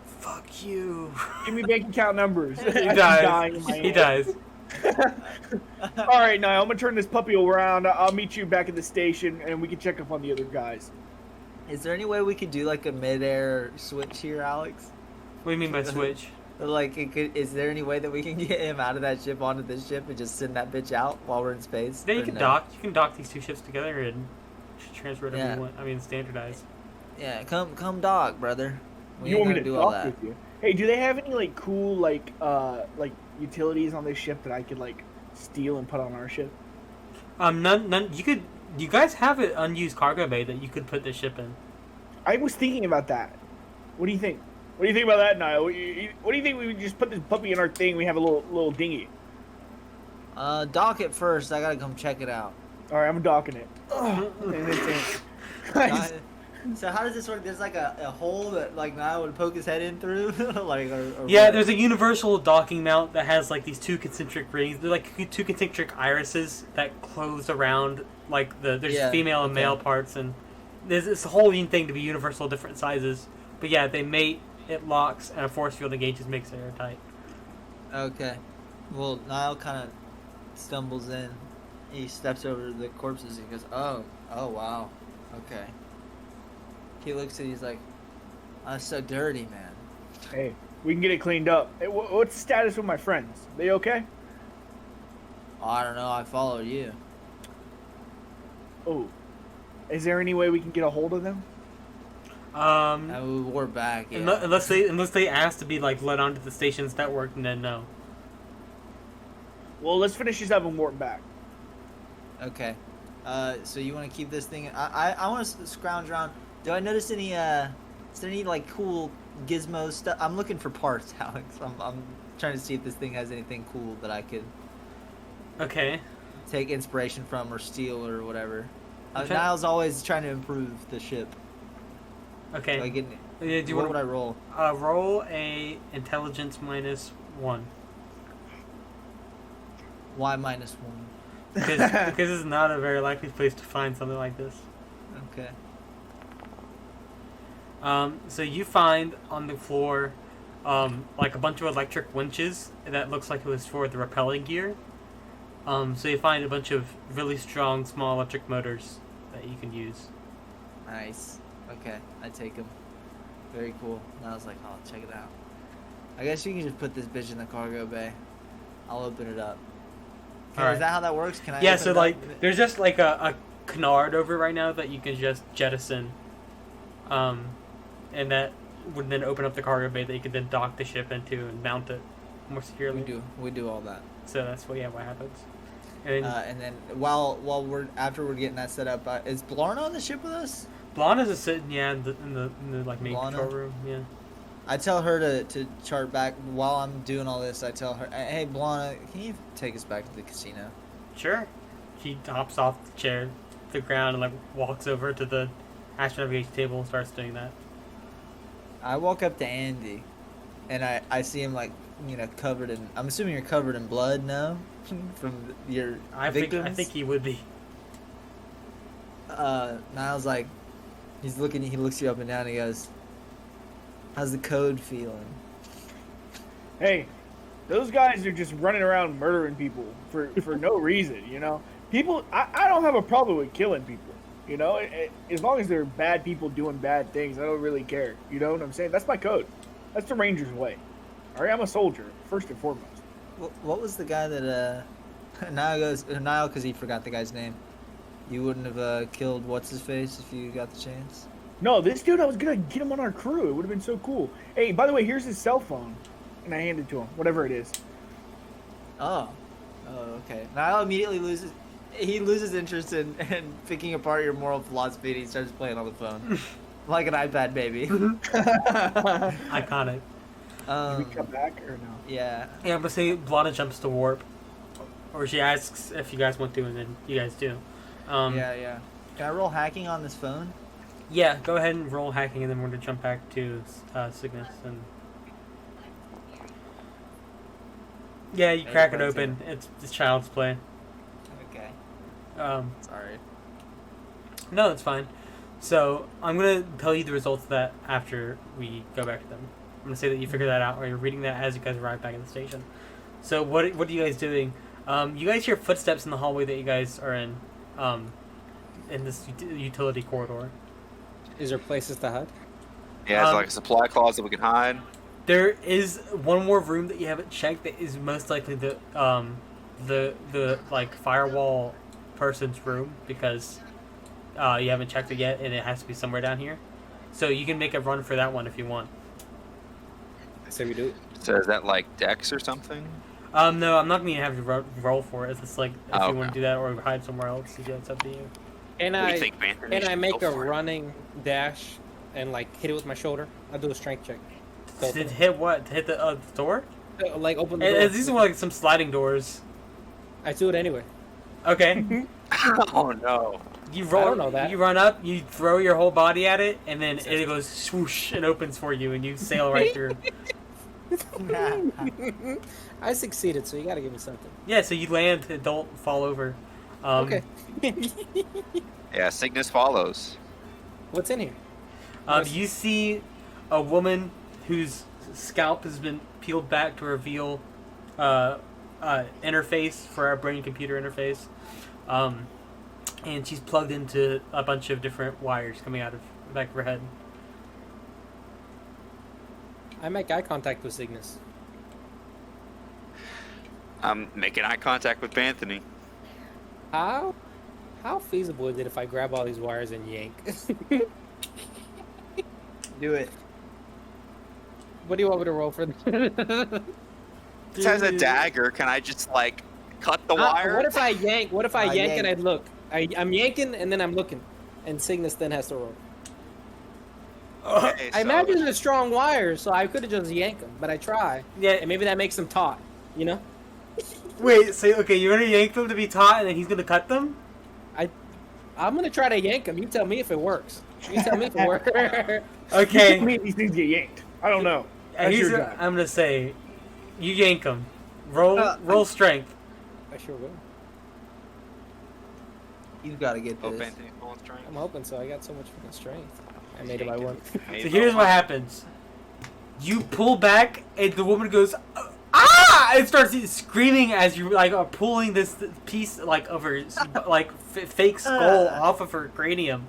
S1: "Fuck you."
S3: Give me bank account numbers.
S1: He
S3: As he's
S1: dies.
S3: dying in my
S1: He
S3: hand.
S1: dies.
S3: All right, Niall, I'm gonna turn this puppy around. I'll meet you back at the station, and we can check up on the other guys.
S4: Is there any way we could do like a mid-air switch here, Alex?
S1: What do you mean by switch?
S4: Like, is there any way that we can get him out of that ship onto this ship and just send that bitch out while we're in space?
S1: Yeah, you
S4: Or
S1: can
S4: no?
S1: dock. You can dock these 2 ships together and transfer whatever
S4: Yeah.
S1: you want. I mean, standardize.
S4: Yeah, come dock, brother. We
S3: You
S4: ain't
S3: want me
S4: gotta
S3: to
S4: do all
S3: talk
S4: that.
S3: with you? Hey, do they have any like cool like utilities on this ship that I could like steal and put on our ship?
S1: None. You guys have an unused cargo bay that you could put the ship in.
S3: I was thinking about that. What do you think? What do you think about that, Niall? What do you think we would just put this puppy in our thing? We have a little dinghy.
S4: Dock it first. I gotta come check it out.
S3: All right, I'm docking it. Ugh, and it's in. Guys,
S4: So how does this work? There's like a hole that like Niall would poke his head in through, like or
S1: Yeah,
S4: what?
S1: there's a universal docking mount that has like these two concentric rings. They're like two concentric irises that close around like there's
S4: Yeah,
S1: female and
S4: okay.
S1: male parts, and there's this whole thing to be universal, different sizes. But yeah, they mate, it locks, and a force field engages, makes it airtight.
S4: Okay. Well, Niall kind of stumbles in. He steps over the corpses and goes, "Oh wow, okay." He looks at. He's like, "That's so dirty, man."
S3: hey, we can get it cleaned up. Hey, what's the status with my friends? They okay?
S4: Oh, I don't know. I follow you.
S3: Oh, is there any way we can get a hold of them?
S4: And we're back. Yeah.
S1: Unless they ask to be like let onto the station's network, and then no.
S3: Well, let's finish this up and warp back.
S4: Okay. So you want to keep this thing? I want to scrounge around. Do I notice any? Is there any like cool gizmo stuff? I'm looking for parts, Alex. I'm trying to see if this thing has anything cool that I could
S1: Okay.
S4: take inspiration from or steal or whatever.
S1: Okay.
S4: Niall's always trying to improve the ship.
S1: Okay.
S4: Like,
S1: Do you
S4: what
S1: want
S4: would I roll?
S1: roll a intelligence -1
S4: Y minus one.
S1: because it's not a very likely place to find something like this.
S4: Okay.
S1: So you find on the floor, like a bunch of electric winches that looks like it was for the rappelling gear. So you find a bunch of really strong small electric motors that you can use.
S4: Nice. Okay, I take them. Very cool. And I was like, oh, check it out. I guess you can just put this bitch in the cargo bay. I'll open it up. Okay,
S1: Alright.
S4: Is that how that works? Can I?
S1: Yeah,
S4: open
S1: so
S4: it up?
S1: like there's just like a canard over right now that you can just jettison, and that would then open up the cargo bay that you could then dock the ship into and mount it more securely.
S4: we do all that.
S1: So that's what happens. And
S4: And then while we're getting that set up, is Blarna on the ship with us?
S1: Blonda's is sitting in the like main
S4: Blana?
S1: control room. Yeah.
S4: I tell her to chart back while I'm doing all this. I tell her, hey Blarna, can you take us back to the casino?
S1: Sure. She hops off the chair, the ground, and like walks over to the astronavigation table and starts doing that.
S4: I walk up to Andy, and I see him like covered in. I'm assuming you're covered in blood now from your
S1: I
S4: victims.
S1: think he would be.
S4: Niall's like, he looks you up and down. And he goes, "How's the code feeling?"
S3: Hey, those guys are just running around murdering people for no reason, you know? People, I don't have a problem with killing people, you know? As long as they're bad people doing bad things, I don't really care. You know what I'm saying? That's my code. That's the Ranger's way. All right, I'm a soldier, first and foremost.
S4: What was the guy that Niall because he forgot the guy's name. You wouldn't have killed what's his face if you got the chance.
S3: No, this dude, I was going to get him on our crew. It would have been so cool. Hey, by the way, here's his cell phone. And I hand it to him, whatever it is.
S4: Oh, okay. Niall immediately loses interest in picking apart your moral philosophy, and he starts playing on the phone like an iPad baby.
S1: Iconic.
S3: Did we come back or no?
S4: Yeah.
S1: Yeah, but say Blana jumps to warp, or she asks if you guys want to, and then you guys do.
S4: Yeah. Can I roll hacking on this phone?
S1: Yeah, go ahead and roll hacking, and then we're gonna jump back to Cygnus and. Yeah, you crack it open. It's child's play.
S4: Okay.
S1: Sorry. No, it's fine. So I'm gonna tell you the results of that after we go back to them. I'm gonna say that you figure that out, or you're reading that as you guys arrive back at the station. So what are you guys doing? You guys hear footsteps in the hallway that you guys are in this utility corridor.
S5: Is there places to hide?
S2: Yeah, it's like a supply closet we can hide.
S1: There is one more room that you haven't checked that is most likely the like firewall person's room, because you haven't checked it yet, and it has to be somewhere down here. So you can make a run for that one if you want.
S5: I say we do it.
S2: So is that like Dex or something?
S1: No, I'm not going to have you roll for it. It's just like if
S2: Oh,
S1: you want
S2: okay.
S1: to do that or hide somewhere else, it's up to you.
S5: And
S2: What do you
S5: I
S2: think, Panther?
S5: and
S2: You
S5: I
S2: should
S5: make
S2: go
S5: a
S2: for it.
S5: running dash and like hit it with my shoulder. I do a strength check. To
S1: To
S5: open
S1: hit what? To hit the door?
S5: it. Like open the door.
S1: These are like some sliding doors.
S5: I do it anyway.
S1: Okay.
S2: Oh no.
S1: You roll.
S5: don't know that.
S1: You run up. You throw your whole body at it, and then it goes swoosh and opens for you, and you sail right through.
S5: I succeeded, so you gotta give me something.
S1: Yeah. So you land. And don't fall over.
S5: Okay.
S2: Yeah, Cygnus follows.
S5: What's in here?
S1: You see a woman whose scalp has been peeled back to reveal interface for our brain-computer interface, and she's plugged into a bunch of different wires coming out of the back of her head.
S5: I make eye contact with Cygnus.
S2: I'm making eye contact with Anthony.
S5: How feasible is it if I grab all these wires and yank?
S4: Do it.
S5: What do you want me to roll for?
S2: This has a dagger. Can I just like cut the wire?
S5: What if I yank? What if I yank and I
S4: yank.
S5: look? I'm yanking and then I'm looking, and Cygnus then has to roll.
S2: Okay,
S5: I
S2: so-
S5: imagine it's a strong wire, so I could have just yanked them, but I try,
S1: Yeah.
S5: and maybe that makes them taut. You know?
S1: Wait. So okay, you're gonna yank them to be taut, and then he's gonna cut them.
S5: I'm gonna try to yank them. You tell me if it works. You tell me if it works.
S1: Okay.
S3: I mean, these things get yanked. I don't know. That's
S1: He's,
S3: your job.
S1: I'm gonna say, you yank them. Roll strength.
S5: I sure will.
S4: You've got to get
S2: Oh,
S4: this.
S2: Anthony pulling strength.
S5: I'm hoping so. I got so much fucking strength. I made it by one.
S1: So here's what happens. You pull back, and the woman goes, ah! And starts screaming as you like are pulling this piece like of her like fake skull off of her cranium,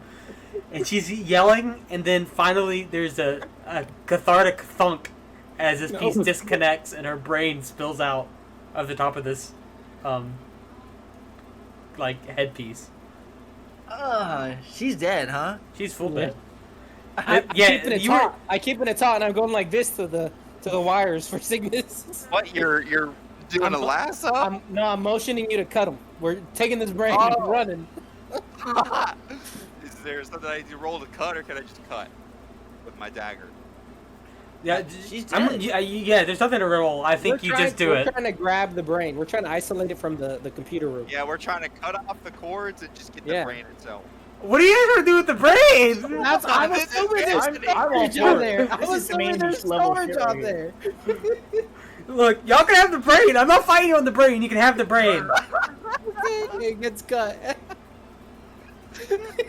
S1: and she's yelling. And then finally, there's a cathartic thunk as this piece
S5: No.
S1: disconnects and her brain spills out of the top of this, like headpiece.
S4: She's dead, huh?
S1: She's full
S5: Yeah.
S1: dead.
S5: I'm
S1: Yeah,
S5: keeping it
S1: you were-
S5: taut. I keeping it taut, and I'm going like this to the wires for Cygnus.
S2: What? You're doing
S5: I'm-
S2: a lasso?
S5: I'm motioning you to cut them. We're taking this brain
S2: Oh.
S5: and running.
S2: Is there something I need to roll to cut, or can I just cut with my dagger?
S1: Yeah,
S4: She's
S1: I'm,
S4: dead.
S1: yeah, there's nothing to roll. I think you just do
S5: We're
S1: it.
S5: trying to grab the brain. We're trying to isolate it from the computer room.
S2: Yeah, we're trying to cut off the cords and just get the
S5: Yeah.
S2: brain itself.
S1: What are you guys gonna do with the brain?
S5: I'm
S2: This is
S5: assuming there's
S2: Anthony.
S3: I'm all
S5: storage
S3: for
S5: out
S3: it.
S5: there.
S3: This
S5: I'm
S3: is some
S5: assuming
S3: Andy
S5: there's
S3: level
S5: storage
S3: shit
S5: out
S3: right
S5: there.
S1: Look, y'all can have the brain. I'm not fighting you on the brain. You can have the brain.
S5: It gets cut.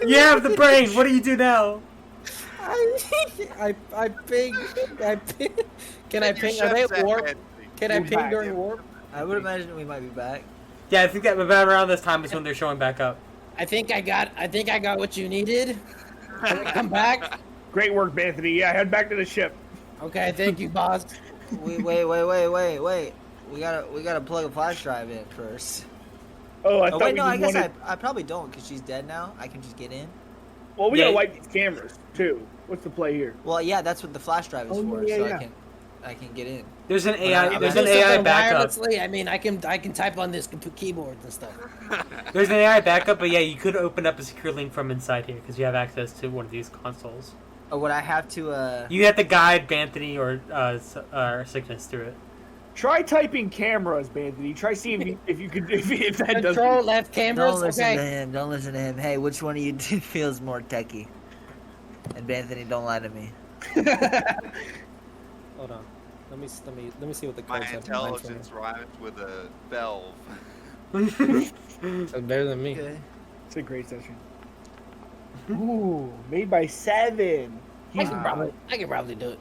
S1: You have the brain. What do you do now?
S5: I ping. Can I
S2: Get your
S5: ping? Are they
S2: chef's
S5: at warp?
S2: Anthony.
S5: Can I
S3: We're
S5: ping
S3: back,
S5: during
S3: yeah.
S5: warp?
S4: I would imagine we might be back.
S1: Yeah, I think that about around this time is when they're showing back up.
S5: I think I got what you needed. Can we come back?
S3: Great work, Anthony. Yeah, head back to the ship.
S5: Okay, thank you, boss.
S4: Wait. We gotta plug a flash drive in first.
S3: Oh, I
S4: Oh
S3: thought
S4: wait,
S3: we
S4: no, I
S3: just
S4: guess
S3: wanted...
S4: I probably don't because she's dead now. I can just get in.
S3: Well, we
S1: Yeah.
S3: gotta wipe these cameras, too. What's the play here?
S4: Well, yeah, that's what the flash drive is
S3: Oh,
S4: for,
S3: yeah,
S4: so
S3: yeah.
S4: I can get in.
S1: There's an
S4: I-
S1: AI.
S4: I'm
S1: There's
S4: gonna
S1: an
S5: Do
S1: AI
S5: something
S1: backup.
S5: wirelessly. I mean, I can type on this keyboard and stuff.
S1: There's an AI backup, but yeah, you could open up a secure link from inside here because you have access to one of these consoles.
S4: Oh, would I have to?
S1: You have to guide Banthony or Sickness through it.
S3: Try typing cameras, Anthony. Try seeing if you could if that doesn't.
S5: Control left
S4: Don't
S5: cameras.
S4: listen to
S5: Okay.
S4: him. Don't listen to him. Hey, which one of you two feels more techie? And Anthony, don't lie to me.
S5: Hold on. Let me see what the
S2: My
S5: code says.
S2: intelligence rhymes with a valve.
S5: That's better than me.
S4: Okay.
S3: It's a great session. Ooh, made by 7.
S5: I can probably do it.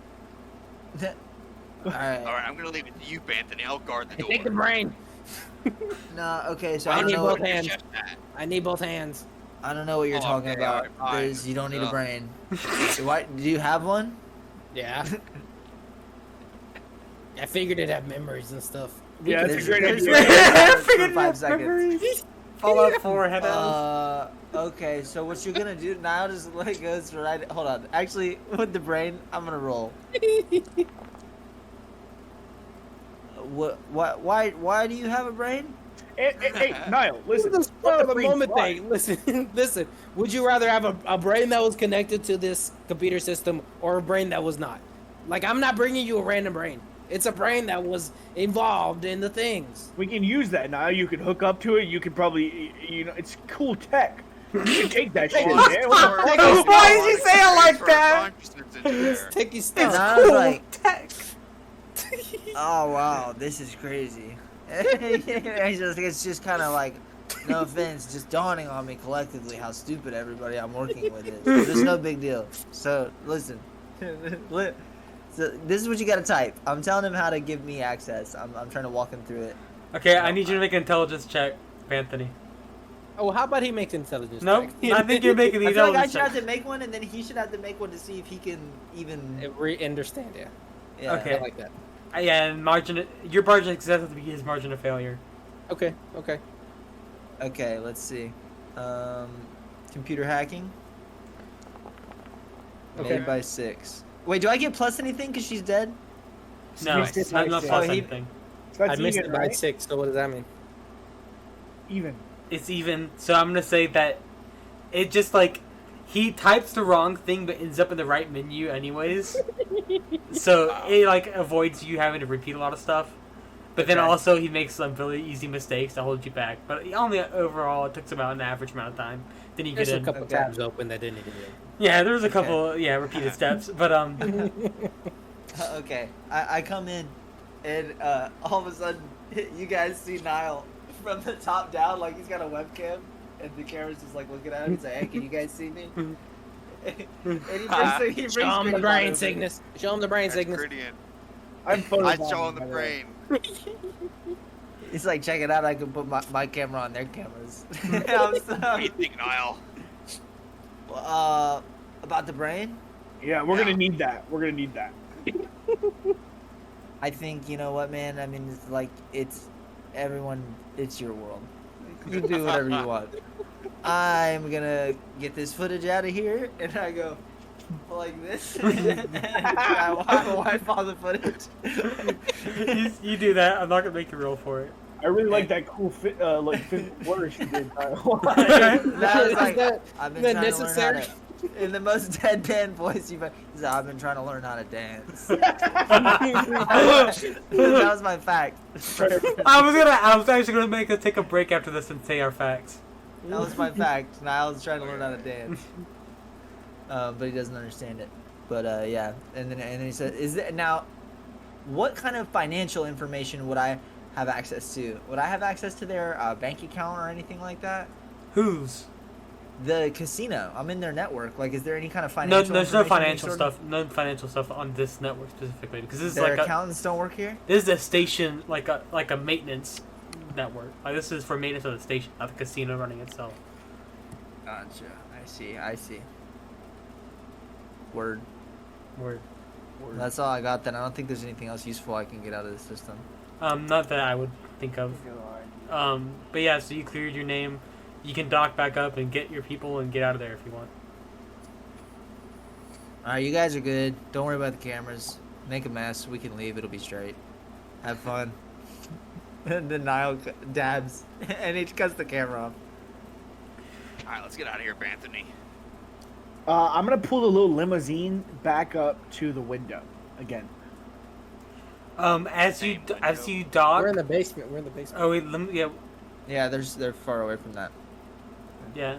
S4: All right.
S2: All right, I'm gonna leave it to you, Anthony. I'll guard the door.
S5: Take the brain.
S4: No. Okay. So
S5: I
S4: I don't
S5: need
S4: know.
S5: both
S4: What,
S5: hands.
S2: Chef's hat.
S5: I need both hands.
S4: I don't know what you're
S2: Oh,
S4: talking
S2: okay,
S4: about.
S2: alright, fine.
S4: There's, you don't need a
S2: Ugh.
S4: brain. Why? Do you have one?
S5: Yeah. I figured it'd have memories and stuff.
S3: Yeah, that's a great
S4: There's-
S3: idea.
S4: there's-
S1: I
S4: for
S1: figured it
S4: 5
S1: out
S4: seconds.
S1: memories. Fallout 4 head
S4: Okay, so what you're gonna do now? Just let it go right. Hold on. Actually, with the brain, I'm gonna roll. What? Why do you have a brain?
S3: Hey, Niall, listen.
S5: This
S3: let
S5: of the
S3: brain
S5: moment
S3: fly.
S5: thing. Listen, listen. Would you rather have a brain that was connected to this computer system or a brain that was not? Like, I'm not bringing you a random brain. It's a brain that was involved in the things.
S3: We can use that now. You can hook up to it. You could probably, it's cool tech. You can take that shit, man. What the fuck?
S1: Why did you say it like that?
S5: Take your
S4: And
S5: stuff.
S4: I was like,
S1: tech.
S4: oh wow, this is crazy. It's just kind of like, no offense, just dawning on me collectively how stupid everybody I'm working with is. It's no big deal. So listen, so this is what you gotta type. I'm telling him how to give me access. I'm trying to walk him through it.
S1: Okay, I need you to make an intelligence check, Anthony.
S5: Oh, how about he makes intelligence
S1: Nope,
S5: check?
S1: I think you're making the
S4: I feel like I
S1: intelligence
S4: should have
S1: check.
S4: to make one, and then he should have to make one to see if he can even.
S5: Understand, yeah.
S4: Yeah.
S1: Okay.
S5: I like that.
S1: Yeah, and your margin of success has to be his margin of failure.
S5: Okay, okay.
S4: Okay, let's see. Computer hacking.
S5: Okay.
S4: Made by 6. Wait, do I get plus anything because she's dead?
S1: No,
S3: He's just
S1: not
S3: like
S1: plus
S4: six.
S1: anything.
S3: That's
S5: I missed
S3: even,
S5: it by
S3: right?
S5: 6, so what does that mean?
S3: Even.
S1: It's even. So I'm gonna say that it just like he types the wrong thing but ends up in the right menu anyways. So it like avoids you having to repeat a lot of stuff. But then
S3: Okay.
S1: also he makes some really easy mistakes that hold you back. But only overall it took about an average amount of time. Then you
S5: There's
S1: get
S5: a
S1: in.
S5: couple
S4: Okay.
S5: tabs open that didn't need to be open.
S1: Yeah, there's a couple repeated steps. But
S4: Okay, I come in, and all of a sudden, you guys see Niall from the top down, like he's got a webcam, and the camera's just like looking at him. He's like, "Hey, can you guys see me?" and he brings
S5: Show him the
S4: Green
S5: brain
S4: over.
S5: sickness. Show him the brain sickness.
S3: I'm
S2: I show him the brain.
S4: He's like, "Check it out! I can put my camera on their cameras." I'm
S2: What do you think, Niall?
S4: about the brain.
S3: Yeah, we're
S2: Yeah.
S3: gonna need that. We're gonna need that.
S4: I think you know what, man. I mean, it's like it's everyone. It's your world. You do whatever you want. I'm gonna get this footage out of here, and I go like this. and I wipe all the footage.
S1: you do that. I'm not gonna make you roll for it.
S3: I really like that cool flourish you did.
S4: That was like,
S5: Is that-
S4: I've been
S5: is that
S4: trying to
S5: necessary?
S4: learn how to. In the most deadpan voice you've ever. He's like, I've been trying to learn how to dance. That was my fact.
S1: I was actually gonna take a break after this and say our facts.
S4: That was my fact. Now I was trying to learn how to dance. But he doesn't understand it. But yeah, and then he said, "Is it now? What kind of financial information would I have access to? Would I have access to their bank account or anything like that?
S1: Whose?
S4: The casino. I'm in their network. Like, is there any kind of
S1: No,
S4: financial?
S1: there's no
S4: information,
S1: financial
S4: any sort
S1: stuff. No financial stuff on this network specifically because this
S4: of-
S1: is
S4: Their
S1: like
S4: accountants don't work here.
S1: this is a station like a maintenance network. Like this is for maintenance of the station, not the casino running itself.
S4: Gotcha. I see. Word.
S1: Word.
S4: That's all I got. Then I don't think there's anything else useful I can get out of the system.
S1: Not that I would think of. But yeah, so you cleared your name. You can dock back up and get your people and get out of there if you want.
S4: All right, you guys are good. Don't worry about the cameras. Make a mess. We can leave. It'll be straight. Have fun. And then Niall dabs, and he cuts the camera off.
S2: All right, let's get out of here, Anthony.
S3: I'm gonna pull the little limousine back up to the window again.
S1: As
S2: Same
S1: you dock.
S5: We're in the basement. We're in the basement.
S1: Oh wait, yeah,
S4: Yeah, they're far away from that.
S1: yeah.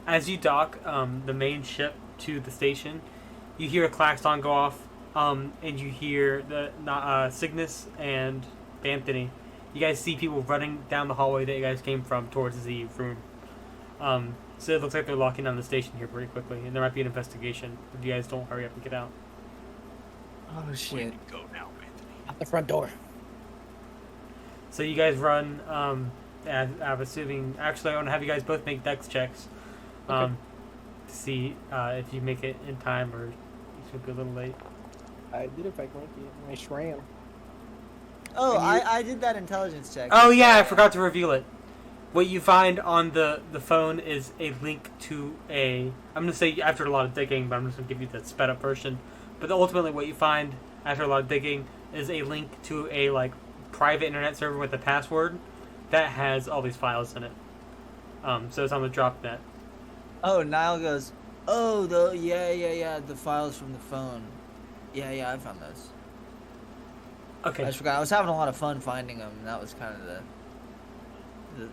S1: As you dock the main ship to the station, you hear a klaxon go off, and you hear the Cygnus and Anthony. You guys see people running down the hallway that you guys came from towards the room. So it looks like they're locking down the station here pretty quickly, and there might be an investigation if you guys don't hurry up and get out.
S4: Oh
S2: Where
S4: shit!
S2: do you go now, Anthony?
S5: Out the front door.
S1: So you guys run. I'm assuming. Actually, I want to have you guys both make dex checks, to see if you make it in time or you should be a little late.
S5: I did it, I shram.
S4: Oh, I did that intelligence check.
S1: Oh yeah, I forgot to reveal it. what you find on the phone is a link to a. I'm gonna say after a lot of digging, but I'm just gonna give you the sped up version. But ultimately, what you find after a lot of digging is a link to a like private internet server with a password that has all these files in it. So it's on the dropnet.
S4: Oh, Niall goes, oh, yeah, the files from the phone. Yeah, I found those.
S1: Okay.
S4: I just forgot. I was having a lot of fun finding them, and that was kind of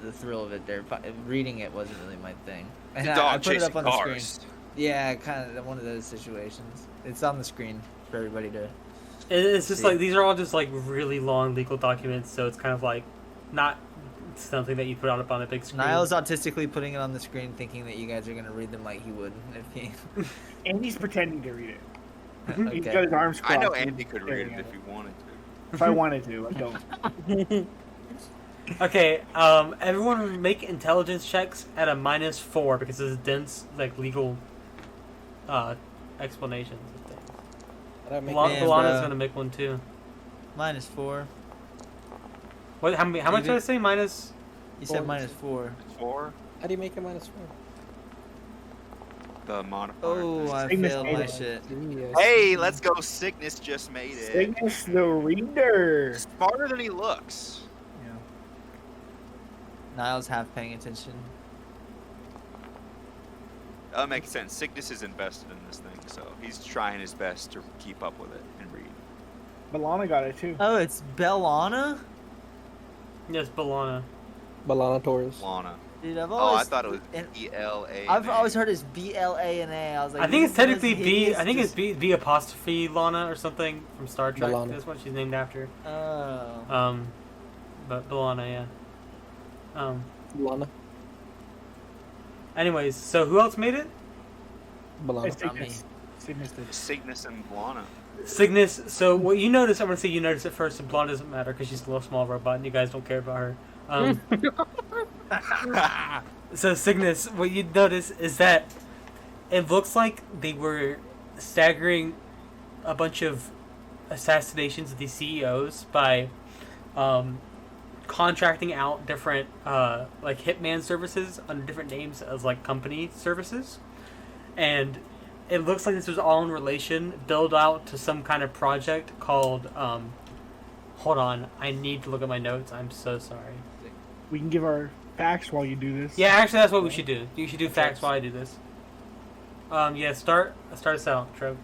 S4: the thrill of it there. Reading it wasn't really my thing. And
S2: The
S4: I
S2: dog
S4: put it up
S2: chasing
S4: on the
S2: cars.
S4: screen. Yeah, kind of one of those situations. It's on the screen for everybody to...
S1: It's just
S4: See.
S1: like these are all just like really long legal documents, so it's kind of like not something that you put up on a big screen.
S4: Niall's autistically putting it on the screen, thinking that you guys are gonna read them like he would if he...
S3: And he's pretending to read it. He's got
S4: Okay.
S3: his arms crossed.
S2: I know
S3: and
S2: Andy could read
S3: staring
S2: it
S3: at
S2: if he wanted to.
S3: If I wanted to, I don't.
S1: Okay, everyone make intelligence checks at a -4 because this is dense, like legal explanations.
S5: That make
S4: Man,
S1: Balana's
S4: bro.
S1: gonna make one too.
S4: -4.
S1: What? How much did I say? Minus.
S4: You said
S5: Four.
S4: -4.
S2: 4,
S5: How do you make it -4?
S2: the modifier.
S4: Oh, I
S3: Cygnus
S4: failed
S3: made
S4: my
S3: it.
S4: shit.
S2: Hey, let's go. Cygnus just made it.
S3: Cygnus the Reader.
S2: Smarter than he looks.
S3: Yeah.
S4: Niall's half paying attention.
S2: That makes sense. Cygnus is invested in this thing, so he's trying his best to keep up with it and read.
S3: Balana got it too.
S4: Oh, it's Bellana?
S1: Yes, Balana.
S5: Balana Torres.
S2: Lana.
S4: Dude, I've
S2: Oh,
S4: always...
S2: I thought it was
S4: and
S2: E-L-A.
S4: I've always heard it's B-L-A-N-A. I was like...
S1: I think it's
S4: this is
S1: technically B.
S4: hideous,
S1: I think it's
S4: just-
S1: B apostrophe Lana or something from Star Trek.
S5: B'Elanna.
S1: That's what she's named after.
S4: Oh.
S1: But Balana, yeah.
S5: Balana.
S1: Anyways, so who else made it?
S5: Balana.
S3: It's
S4: not me.
S3: Cygnus did.
S2: Cygnus and Lana.
S1: Cygnus. So what you notice, I'm gonna say you notice it first, and Blonde doesn't matter because she's a little small robot, and you guys don't care about her. So Cygnus, what you notice is that it looks like they were staggering a bunch of assassinations of these CEOs by contracting out different like hitman services under different names as like company services, and it looks like this was all in relation, build out to some kind of project called hold on, I need to look at my notes. I'm so sorry.
S3: We can give our facts while you do this.
S1: Yeah, actually, that's what we should do. You should do facts while I do this. Yeah, start us out, Trev.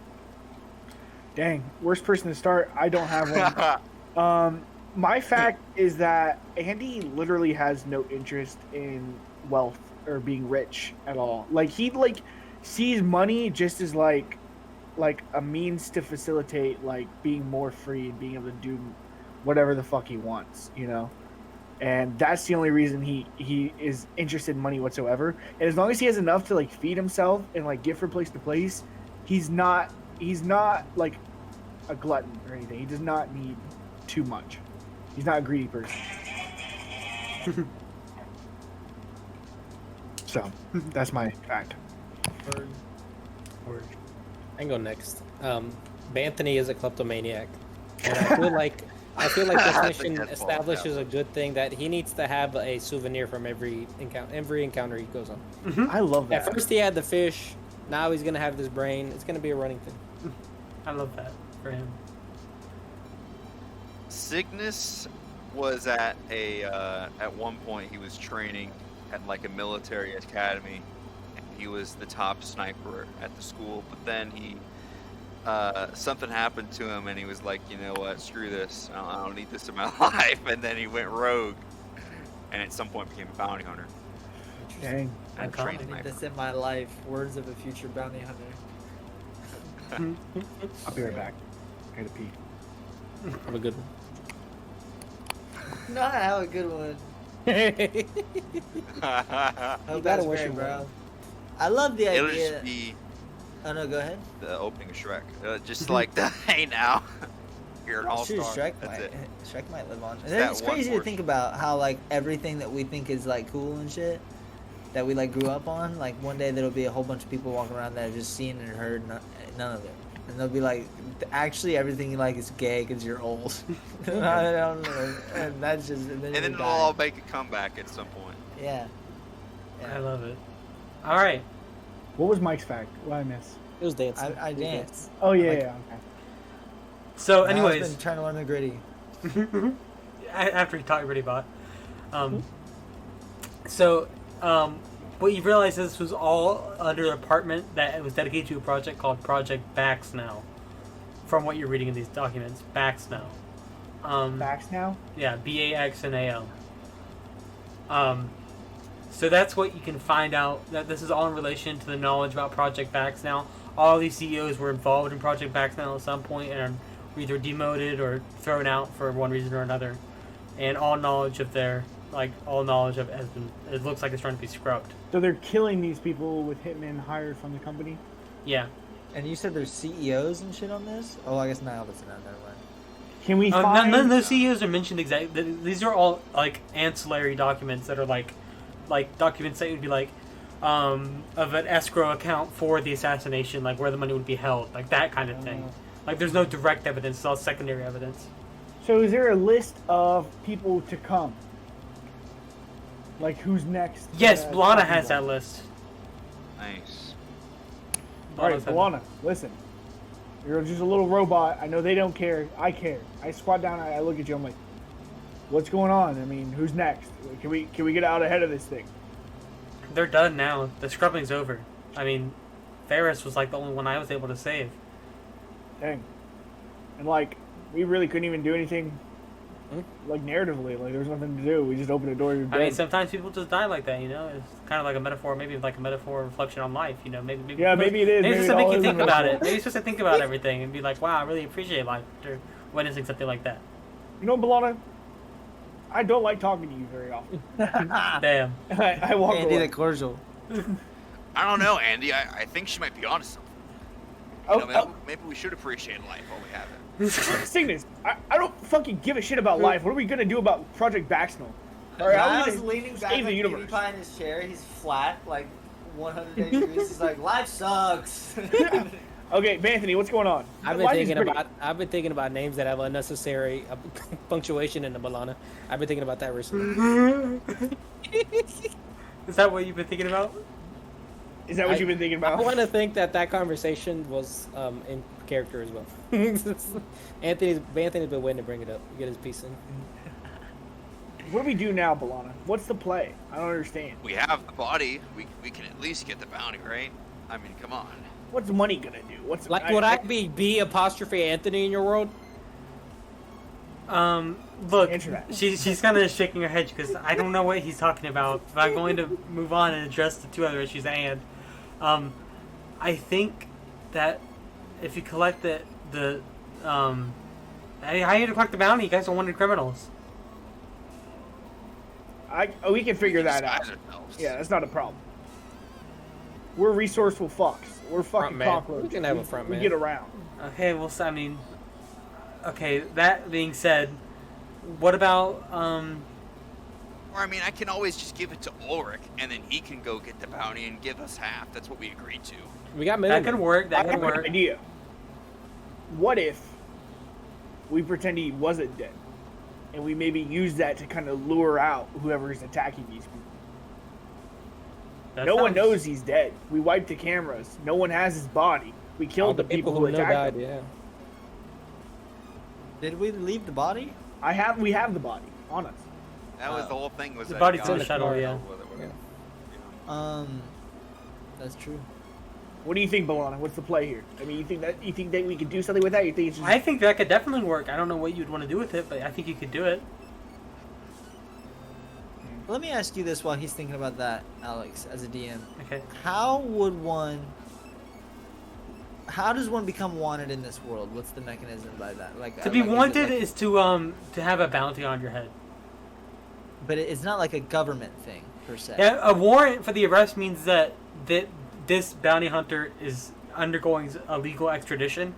S3: Dang, worst person to start. I don't have one. My fact is that Andy literally has no interest in wealth or being rich at all. Like he sees money just as like a means to facilitate like being more free and being able to do whatever the fuck he wants, you know. And that's the only reason he is interested in money whatsoever. And as long as he has enough to like feed himself and like get from place to place, he's not like a glutton or anything. He does not need too much. He's not a greedy person. So that's my fact.
S1: Word.
S5: I can go next. Banthony is a kleptomaniac, and I feel like this
S2: I
S5: mission
S2: think that's
S5: establishes a good thing that he needs to have a souvenir from every encounter he goes on.
S3: I love that.
S5: At first he had the fish, now he's gonna have this brain. It's gonna be a running thing.
S1: I love that for him.
S2: Cygnus was at one point he was training at like a military academy. He was the top sniper at the school, but then he something happened to him and he was like, you know what, screw this, I don't need this in my life, and then he went rogue and at some point became a bounty hunter
S3: Dang.
S2: and
S1: Iconic.
S4: I
S2: trained
S4: need
S2: sniper.
S4: this in my life. Words of a future bounty hunter.
S3: I'll be right back. I gotta pee.
S5: Have a good one.
S4: No, I have a good one. Hope
S5: gotta
S4: that's
S5: wish
S4: great,
S5: him
S4: bro.
S5: well.
S4: I love the
S2: It'll
S4: idea.
S2: just be
S4: Oh no, go ahead.
S2: the opening of Shrek, just like hey now, you're an all-star.
S4: Shoot, Shrek
S2: That's
S4: might.
S2: it.
S4: Shrek might live on.
S2: Just that
S4: It's
S2: one
S4: crazy to
S2: portion.
S4: think about how like everything that we think is like cool and shit that we like grew up on. Like one day there'll be a whole bunch of people walking around that have just seen and heard none of it, and they'll be like, actually everything you like is gay because you're old. I don't know, and that's just. And then
S2: And then
S4: we
S2: it'll
S4: die.
S2: all make a comeback at some point.
S4: Yeah.
S1: I love it. All right.
S3: What was Mike's fact? What did I miss?
S5: It was dancing.
S4: I
S5: It was
S4: dance.
S3: Oh yeah,
S4: Like-
S3: yeah. Okay.
S1: So,
S4: My
S1: anyways,
S4: husband trying to learn the gritty.
S1: after he taught everybody bot. So, what you realize is this was all under an apartment that was dedicated to a project called Project Baxnow. From what you're reading in these documents, Baxnow.
S3: Facts now.
S1: Yeah, BAXNAO. So that's what you can find out. That this is all in relation to the knowledge about Project Baxnow. All these CEOs were involved in Project Baxnow at some point and were either demoted or thrown out for one reason or another. And all knowledge of it has been. It looks like it's trying to be scrubbed.
S3: So they're killing these people with hitmen hired from the company.
S1: Yeah.
S4: And you said there's CEOs and shit on this? Oh, I guess now that's another one.
S3: Can we
S1: None
S3: find?
S1: of those CEOs are mentioned exactly. These are all like ancillary documents that are like documents that would be like of an escrow account for the assassination, like where the money would be held, like that kind of thing. Like there's no direct evidence; it's all secondary evidence.
S3: So is there a list of people to come? Like who's next?
S1: Yes, Blana
S3: talking
S1: has
S3: about?
S1: that list.
S2: Nice.
S3: All right,
S1: Blana's had-
S3: Blana, listen. You're just a little robot. I know they don't care. I care. I squat down. I look at you. I'm like, what's going on? I mean, who's next? Can we get out ahead of this thing?
S1: They're done now. The scrubbing's over. I mean, Ferris was like the only one I was able to save.
S3: Dang. And like, we really couldn't even do anything. Like narratively, like there's nothing to do. We just open the door. You're
S1: I mean,
S3: dead.
S1: sometimes people just die like that, you know. It's kind of like a metaphor, maybe like a metaphor reflection on life, you know. Maybe
S3: Yeah, maybe it is.
S1: Maybe it's
S3: Maybe
S1: just to
S3: it
S1: make
S3: all
S1: you
S3: is
S1: think
S3: a
S1: about it.
S3: metaphor.
S1: Maybe it's just to think about everything and be like, wow, I really appreciate life after witnessing something like that.
S3: You know, Blana, I don't like talking to you very often.
S1: Damn.
S3: I walk
S4: Andy
S3: away.
S4: the cordial.
S2: I don't know, Andy. I think she might be onto something.
S3: Oh,
S2: You know, maybe we should appreciate life while we have it.
S3: Cygnus, I don't fucking give a shit about life. What are we gonna do about Project Baxnell? All right, I'm
S4: Niles
S3: gonna
S4: leaning back
S3: save the
S4: like
S3: universe.
S4: PewDiePie in his chair. He's flat, like 180 degrees. He's like, life sucks.
S3: Okay, Anthony, what's going on?
S5: I've been
S3: Life is
S5: thinking
S3: great.
S5: I've been thinking about names that have unnecessary punctuation in the Balana. I've been thinking about that recently.
S1: Is that what you've been thinking about?
S3: Is that what you've been thinking
S5: I
S3: about?
S5: want to think that conversation was in character as well. Anthony's been waiting to bring it up, get his piece in.
S3: What do we do now, Balana? What's the play? I don't understand.
S2: We have the body. We can at least get the bounty, right? I mean, come on.
S3: What's money gonna do? What's
S5: Like, would I be B apostrophe Anthony in your world?
S1: Look,
S3: Answer that.
S1: she's kind of shaking her head because I don't know what he's talking about. But I'm going to move on and address the two other issues at hand. I think that if you collect how you to collect the bounty? You guys are wanted criminals.
S3: we can figure that out.
S2: Disguise ourselves.
S3: Yeah, that's not a problem. We're resourceful fucks. We're fucking
S5: man.
S3: cockroaches.
S5: We can have a front
S3: we
S5: man.
S3: get around.
S1: Okay, well, I mean, okay. That being said, what about
S2: Or I mean, I can always just give it to Ulrich, and then he can go get the bounty and give us half. That's what we agreed to.
S5: We got
S1: that
S5: middlemen.
S1: could work.
S3: I
S1: That could
S3: have an
S1: work.
S3: idea. What if we pretend he wasn't dead, and we maybe use that to kind of lure out whoever is attacking these people?
S1: That
S3: No one
S1: sounds-
S3: knows he's dead. We wiped the cameras. No one has his body. We
S5: All
S3: killed
S5: the
S3: the people
S5: who
S3: who
S5: know
S3: attacked
S5: died,
S3: him.
S5: yeah.
S4: Did we leave the body?
S3: We have the body on us.
S2: That was the whole thing. Was
S1: The
S2: that
S1: body's
S2: he
S1: in the
S2: got
S1: shuttle,
S2: it,
S1: yeah.
S2: whatever.
S4: That's true.
S3: What do you think, Balana? What's the play here? I mean, you think that we could do something with that? You think it's just
S1: I think that could definitely work. I don't know what you'd want to do with it, but I think you could do it.
S4: Let me ask you this while he's thinking about that, Alex, as a DM.
S1: Okay.
S4: How does one become wanted in this world? What's the mechanism by that? Like
S1: To be
S4: like, is it
S1: wanted
S4: like-
S1: is to have a bounty on your head.
S4: but it's not like a government thing per se.
S1: Yeah, a warrant for the arrest means that this bounty hunter is undergoing a legal extradition,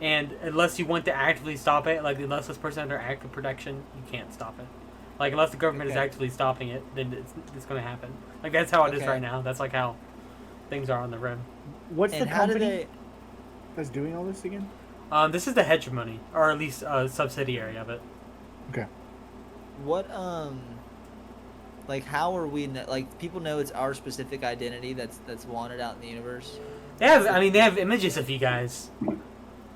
S1: and unless you want to actively stop it, like unless this person under active protection, you can't stop it. Like unless the government is
S4: Okay.
S1: actively stopping it, then it's going to happen. Like that's how it is
S4: Okay.
S1: right now. That's like how things are on the rim.
S3: what's
S4: And
S3: the
S4: how do
S3: company
S4: they?
S3: that's doing all this again?
S1: This is the hedge money, or at least a subsidiary of it.
S3: Okay.
S4: What Like, how are we like people know it's our specific identity that's wanted out in the universe?
S1: They have images of you guys.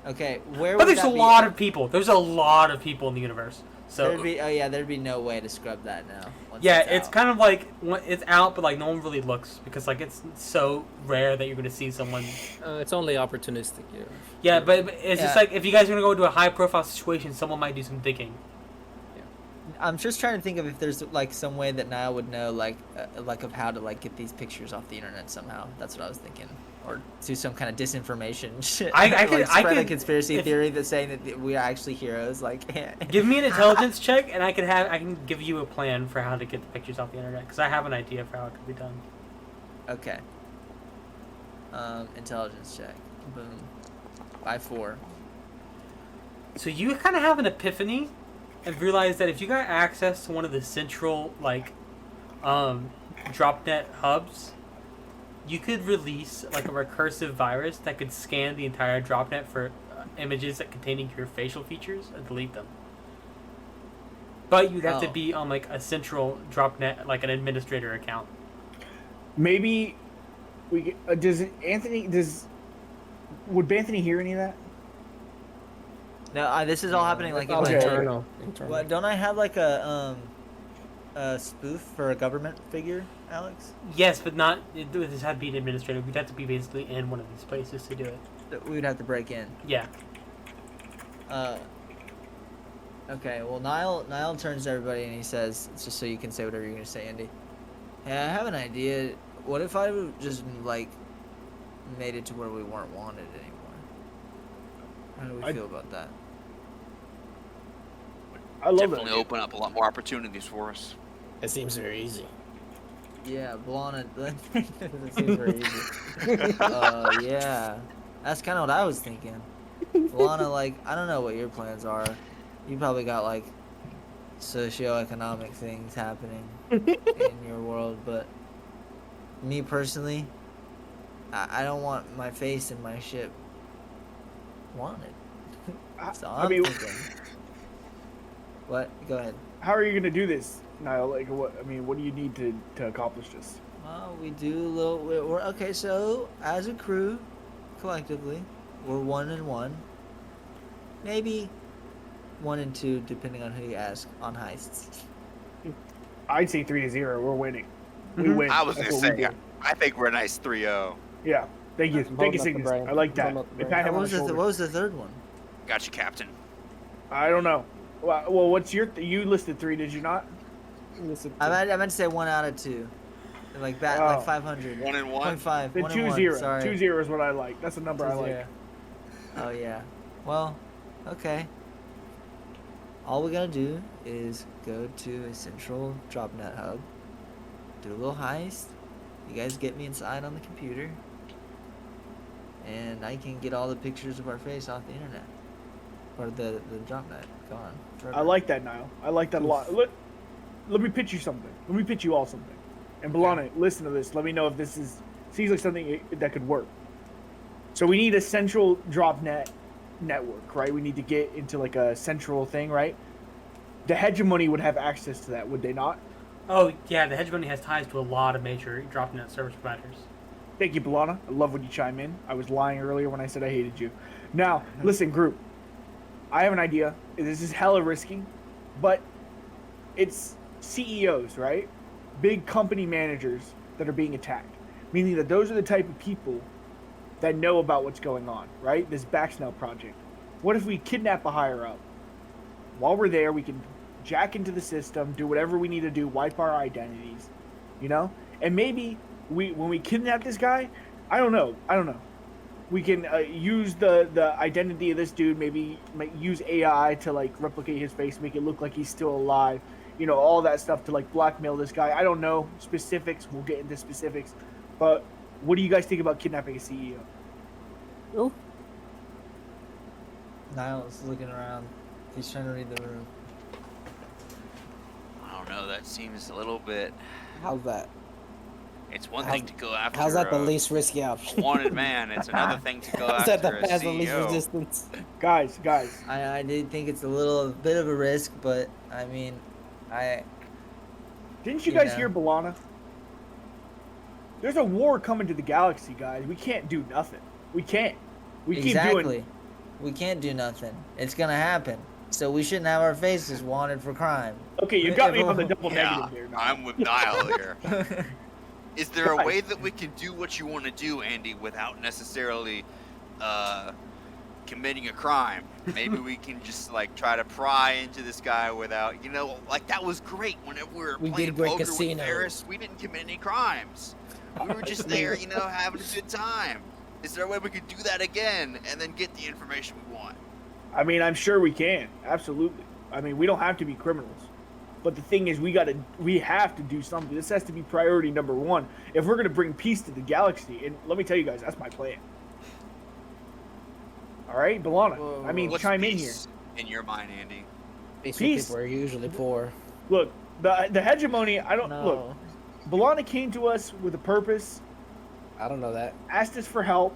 S4: Okay, where?
S1: But
S4: would
S1: there's a
S4: that be?
S1: lot of people. There's a lot of people in the universe. So
S4: there'd be no way to scrub that now. once
S1: yeah,
S4: it's
S1: it's
S4: out.
S1: kind of like it's out, but like no one really looks because like it's so rare that you're gonna see someone.
S5: It's only opportunistic. Yeah.
S1: Yeah, but it's just
S4: Yeah.
S1: like if you guys are gonna go into a high profile situation, someone might do some thinking.
S4: I'm just trying to think of if there's like some way that Niall would know like of how to like get these pictures off the internet somehow. That's what I was thinking, or do some kind of disinformation shit.
S1: I could-
S4: like
S1: I
S4: spread a
S1: could-
S4: conspiracy
S1: if-
S4: theory that's saying that we are actually heroes. Like,
S1: Give me an intelligence check, and I can give you a plan for how to get the pictures off the internet because I have an idea for how it could be done.
S4: Okay. Intelligence check. Boom. By 4.
S1: So you kind of have an epiphany and realize that if you got access to one of the central like dropnet hubs, you could release like a recursive virus that could scan the entire dropnet for images that containing your facial features and delete them. But you'd have to
S4: Oh.
S1: be on like a central dropnet, like an administrator account.
S3: Maybe we would Anthony hear any of that?
S4: No, this is all happening like in
S3: Okay.
S4: my head.
S5: Internal.
S4: What, don't I have like a spoof for a government figure, Alex?
S1: Yes, but not. This had to be an administrator. We'd have to be basically in one of these places to do it.
S4: That we would have to break in.
S1: Yeah.
S4: Okay, well, Niall turns to everybody and he says, it's just so you can say whatever you're gonna say, Andy. Hey, I have an idea. What if I would just like made it to where we weren't wanted anymore? How do we feel about that?
S3: I love
S6: Definitely
S3: that.
S6: open up a lot more opportunities for us.
S5: It seems very easy.
S4: Yeah, Blana. That seems very easy. Yeah, that's kind of what I was thinking. Blana, like, I don't know what your plans are. You probably got like socioeconomic things happening in your world, but me personally, I don't want my face in my ship wanted. So
S3: I
S4: I'm
S3: mean,
S4: thinking. What? Go ahead.
S3: how are you gonna do this, Niall? Like, what? I mean, what do you need to accomplish this?
S4: Well, we do a little. We're okay. So as a crew, collectively, we're 1 and 1. Maybe 1 and 2, depending on who you ask, on heists.
S3: I'd say 3-0. We're winning. We
S1: Mhm.
S3: win.
S2: I was
S3: That's
S2: gonna
S3: what we
S2: say,
S3: do.
S2: I think we're a nice 3-0.
S3: Yeah. Thank you.
S5: Holding
S3: Thank you,
S5: up the
S3: Cygnus.
S5: brain.
S3: I like that.
S5: Holding up the
S3: They
S5: brain.
S3: pat him
S4: What
S3: on
S4: was
S3: the
S4: the
S3: shoulder.
S4: What was the third one?
S2: Got you, Captain.
S3: I don't know. Well, what's your? You listed 3, did you not?
S4: I meant to say 1 out of 2. Like
S3: Oh.
S4: like 500.
S2: 1 and 1.
S4: 0.5.
S3: Then
S4: 1 and 1.
S3: 2-0.
S4: Sorry.
S3: 2-0 is what I like. That's the number I like.
S4: 2-0. Oh yeah. Well, okay. All we gotta do is go to a central dropnet hub, do a little heist. You guys get me inside on the computer, and I can get all the pictures of our face off the internet, or the dropnet gone. Forever.
S3: I like that, Niall. I like that a lot. Let me pitch you something. Let me pitch you all something. And Balana, listen to this. Let me know if this seems like something that could work. So we need a central dropnet network, right? We need to get into like a central thing, right? The hegemony would have access to that, would they not?
S1: Oh yeah, the hegemony has ties to a lot of major dropnet service providers.
S3: Thank you, Balana. I love when you chime in. I was lying earlier when I said I hated you. Now, listen, group. I have an idea. This is hella risky, but it's CEOs, right? Big company managers that are being attacked. Meaning that those are the type of people that know about what's going on, right? This Baxnell project. What if we kidnap a higher up? While we're there, we can jack into the system, do whatever we need to do, wipe our identities, you know? And maybe when we kidnap this guy, I don't know. We can use the identity of this dude, maybe use AI to like replicate his face, make it look like he's still alive, you know, all that stuff to like blackmail this guy. I don't know specifics. We'll get into specifics. But what do you guys think about kidnapping a CEO?
S5: Oh,
S4: Niles is looking around. He's trying to read the room.
S6: I don't know. That seems a little bit.
S5: how's that?
S6: It's one
S5: How's-
S6: thing to go after.
S5: How's that the
S6: a
S5: least risky option?
S6: wanted man. It's another thing to go
S5: How's that
S6: after
S5: the
S6: a
S5: has the least
S6: CEO.
S5: resistance?
S3: Guys,
S4: I did think it's a bit of a risk, but I mean,
S3: Didn't you
S4: You
S3: guys
S4: know.
S3: hear Balana? There's a war coming to the galaxy, guys. We can't do nothing. We can't. We keep
S4: Exactly.
S3: doing.
S4: We can't do nothing. It's gonna happen. So we shouldn't have our faces wanted for crime.
S3: Okay, you got me on the
S4: Everyone-
S3: double
S6: Yeah,
S3: negative there. Now.
S6: I'm with Niall here. Is there a
S3: Guys.
S6: way that we can do what you want to do, Andy, without necessarily committing a crime? Maybe we can just like try to pry into this guy without, like that was great. Whenever we were
S5: We
S6: playing
S5: did great
S6: poker with
S5: casinos.
S6: Ferris, we didn't commit any crimes. We were just there, having a good time. Is there a way we could do that again and then get the information we want?
S3: I mean, I'm sure we can. Absolutely. I mean, we don't have to be criminals. But the thing is, we have to do something. This has to be priority number one if we're gonna bring peace to the galaxy. And let me tell you guys, that's my plan. All right, Balana. I mean,
S6: What's
S3: chime in here.
S6: peace in your mind, Andy?
S5: Peaceful
S3: Peace.
S5: people are usually poor.
S3: Look, the hegemony. I don't
S4: No.
S3: look. Balana came to us with a purpose,
S5: I don't know that.
S3: asked us for help.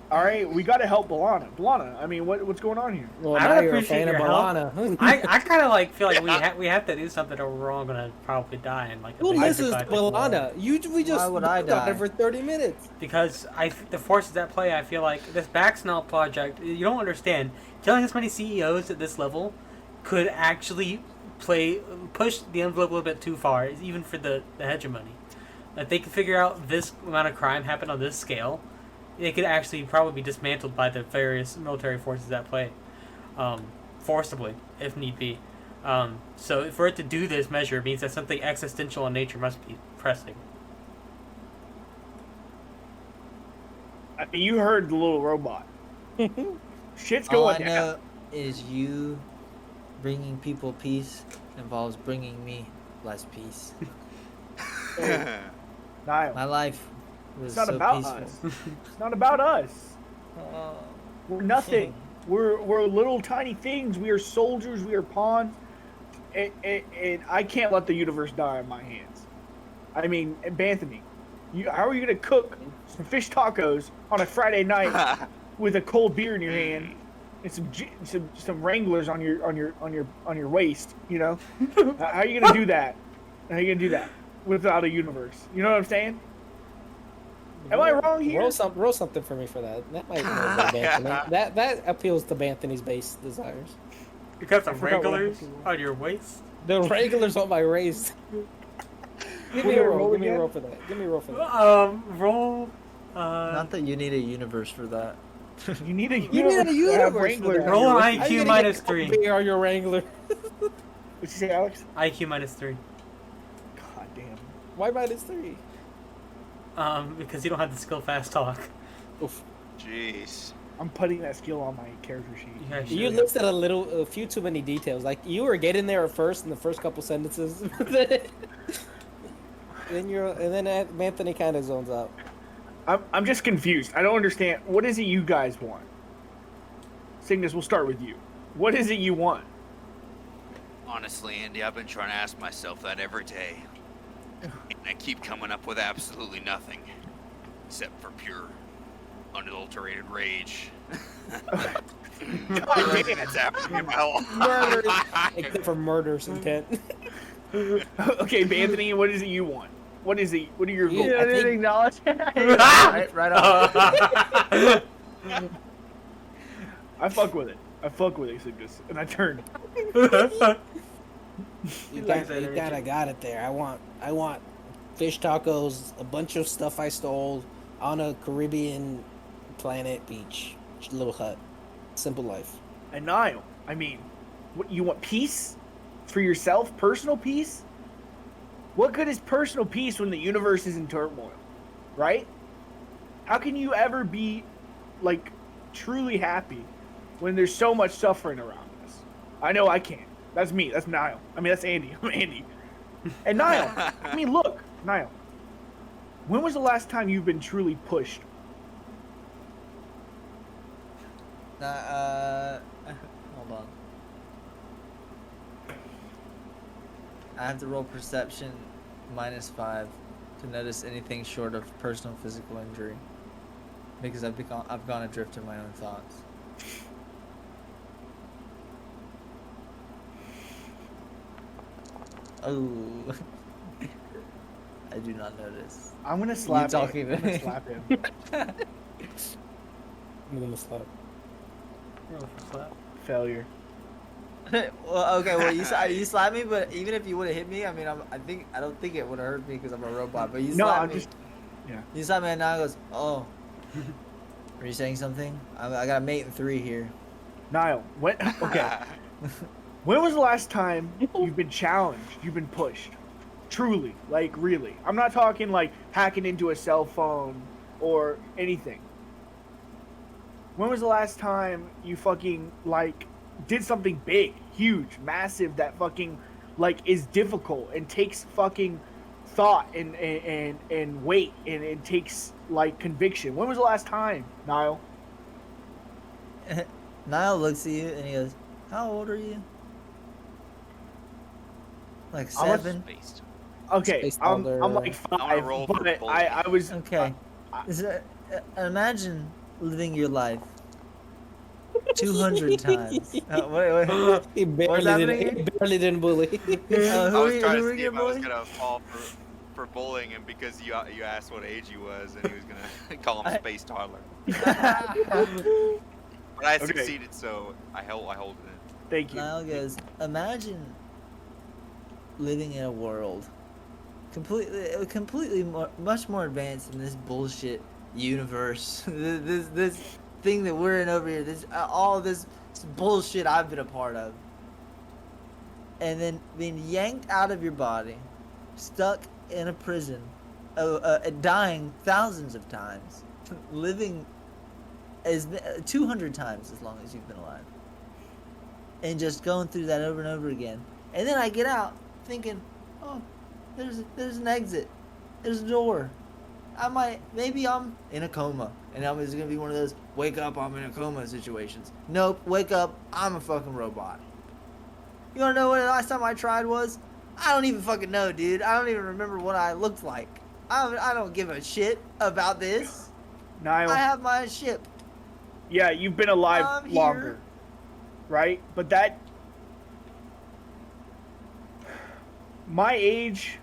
S3: All right, we got to help Balana. Balana, I mean, what's going on here?
S5: Well,
S1: I
S5: now
S1: would
S5: you're a
S1: appreciate
S5: fan of
S1: your help.
S5: Balana.
S1: I kind of like feel like we have to do something or we're all gonna probably die in like a
S5: Who
S1: big
S5: listens to
S1: psychotic war.
S5: Balana? We just
S4: Why would I
S5: talked about
S4: die?
S5: it for 30 minutes.
S1: Because the forces at play, I feel like this Baxnell project, you don't understand. Killing this many CEOs at this level could actually push the envelope a little bit too far, even for the hegemony. If they could figure out this amount of crime happened on this scale, it could actually probably be dismantled by the various military forces at play, forcibly, if need be. So for it to do this measure means that something existential in nature must be pressing.
S3: I mean, you heard the little robot. Shit's
S4: All I
S3: going down.
S4: know is you bringing people peace involves bringing me less peace.
S3: Niall,
S4: My life was
S3: it's not
S4: so
S3: about
S4: peaceful.
S3: us. It's not about us.
S4: Oh.
S3: We're nothing. We're little tiny things. We are soldiers. We are pawns. And I can't let the universe die in my hands. I mean, Banthony, how are you gonna cook some fish tacos on a Friday night with a cold beer in your hand and some Wranglers on your waist? You know, how are you gonna do that? How are you gonna do that without a universe? You know what I'm saying? Am I wrong here?
S5: Roll something for me for that. That might motivate Banthony. That appeals to Banthony's base desires.
S1: You got some
S3: I forgot what I'm
S1: regulars
S3: looking for.
S1: on your waist?
S5: The regulars on my race. Give me
S3: Will
S5: a
S3: you
S5: roll.
S3: roll
S5: Give me a
S3: again?
S5: roll for that. Give me a roll for that.
S1: Roll.
S4: Not that you need a universe for that.
S3: You need a
S5: You
S3: universe.
S5: need a
S3: to have
S5: universe for
S3: Wranglers
S5: that.
S3: on
S1: Roll
S3: your
S1: an
S3: waist.
S5: How you
S1: IQ
S5: gonna
S1: minus
S5: get
S1: 3.
S5: Beer on your Wrangler.
S3: What'd you say, Alex?
S1: IQ minus 3.
S3: God damn.
S5: Why minus 3?
S1: Because you don't have the skill fast talk.
S5: Oof.
S6: Jeez.
S3: I'm putting that skill on my character sheet.
S1: Yeah,
S5: You
S1: sure.
S5: listed a few too many details. Like you were getting there at first in the first couple sentences. then Anthony kind of zones out.
S3: I'm just confused. I don't understand. What is it you guys want? Cygnus, we'll start with you. What is it you want?
S6: Honestly, Andy, I've been trying to ask myself that every day. And I keep coming up with absolutely nothing. Except for pure, unadulterated rage. That's happening in my life.
S5: Murder, except for murder's intent.
S3: Okay, Anthony, what is it you want? What is it? What are your
S5: Yeah,
S3: goals?
S5: I think-
S3: acknowledge.
S4: right off.
S3: I fuck with it. I fuck with it, Cygnus, and I turn.
S5: You
S1: likes that
S5: kind of
S1: energy.
S5: got it there. I want fish tacos, a bunch of stuff I stole on a Caribbean planet beach, just a little hut, simple life.
S3: And Niall, I mean, what you want? Peace for yourself, personal peace. What good is personal peace when the universe is in turmoil, right? How can you ever be, like, truly happy when there's so much suffering around us? I know I can't. That's me. That's Niall. I mean, that's Andy. I'm Andy. And Niall, I mean, look, Niall. When was the last time you've been truly pushed?
S4: Hold on. I have to roll perception -5 to notice anything short of personal physical injury, because I've gone adrift in my own thoughts. Oh, I do not notice.
S3: I'm gonna slap him.
S4: talking to
S3: I'm gonna
S4: me.
S3: slap him.
S5: I'm gonna slap.
S1: Roll for slap.
S3: Failure.
S4: Well, okay. Well, you slapped me, but even if you would have hit me, I mean, I don't think it would have hurt me because I'm a robot. But you
S3: No,
S4: slapped
S3: I'm
S4: me.
S3: just. Yeah.
S4: You slapped me, and now I goes, oh. Are you saying something? I got a mate in 3 here.
S3: Niall, when? Okay. When was the last time you've been challenged? You've been pushed? Truly, like really. I'm not talking like hacking into a cell phone or anything. When was the last time you fucking like did something big, huge, massive that fucking like is difficult and takes fucking thought and weight and it takes like conviction? When was the last time, Niall?
S4: Niall looks at you and he goes, how old are you? Like
S3: I was-
S4: 7?
S6: Based.
S3: Okay,
S5: Space
S3: I'm
S5: Elder.
S3: like
S2: I'm gonna
S3: 5,
S2: roll for
S3: but
S2: bullying.
S3: I was
S4: Okay. Imagine living your life 200 times. Wait.
S5: He barely
S4: happening
S5: didn't.
S4: here?
S5: He barely didn't bully.
S4: Who
S2: I was
S4: are
S2: trying
S4: you
S2: to see
S4: your
S2: if I was
S4: boy?
S2: gonna fall for bullying him because you asked what age he was and he was gonna call him Space Toddler. But I
S3: Okay.
S2: succeeded, so I hold it in.
S3: thank you.
S4: Niall goes, imagine living in a world completely much more advanced than this bullshit universe. this thing that we're in over here. All this bullshit I've been a part of. And then being yanked out of your body, stuck in a prison, dying thousands of times, living 200 times as long as you've been alive, and just going through that over and over again. And then I get out thinking, oh, there's an exit, there's a door. Maybe I'm in a coma, and it's gonna be one of those wake up, I'm in a coma situations. Nope, wake up, I'm a fucking robot. You wanna know what the last time I tried was? I don't even fucking know, dude. I don't even remember what I looked like. I don't give a shit about this.
S3: Niall,
S4: I have my ship.
S3: yeah, you've been alive
S4: I'm
S3: longer,
S4: here.
S3: right? But my age,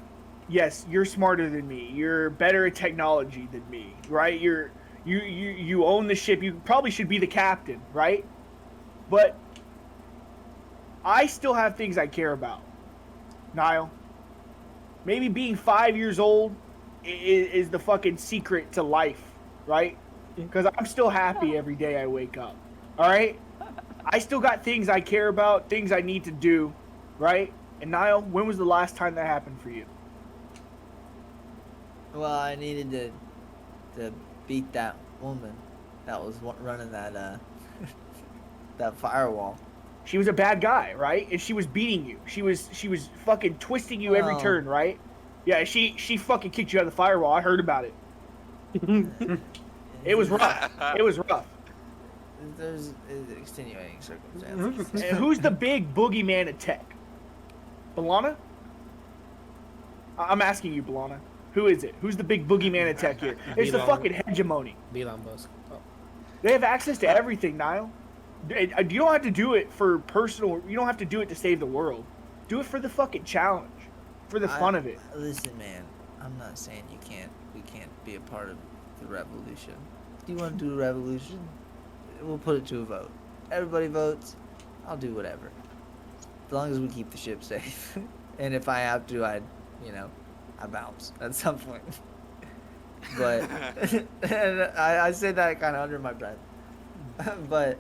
S3: yes, you're smarter than me. You're better at technology than me, right? You own the ship. You probably should be the captain, right? But I still have things I care about, Niall. Maybe being 5 years old is the fucking secret to life, right? Because I'm still happy every day I wake up, all right? I still got things I care about, things I need to do, right? And Niall, when was the last time that happened for you?
S4: Well, I needed to beat that woman that was running that that firewall.
S3: She was a bad guy, right? And she was beating you. She was fucking twisting you every
S4: Well-
S3: turn, right? Yeah, she fucking kicked you out of the firewall. I heard about it. It was rough. It was rough.
S4: There's extenuating circumstances.
S3: And who's the big boogeyman at Tech? Balana? I'm asking you, Balana. Who is it? Who's the big boogeyman at Tech here? It's the
S5: Elon.
S3: fucking hegemony.
S5: Elon Musk. Oh.
S3: They have access to everything, Niall. You don't have to do it for personal. You don't have to do it to save the world. Do it for the fucking challenge, for the fun of it.
S4: Listen, man, I'm not saying we can't be a part of the revolution. Do you want to do a revolution? We'll put it to a vote. Everybody votes. I'll do whatever, as long as we keep the ship safe. And if I have to, I bounce at some point. But and I say that kind of under my breath. But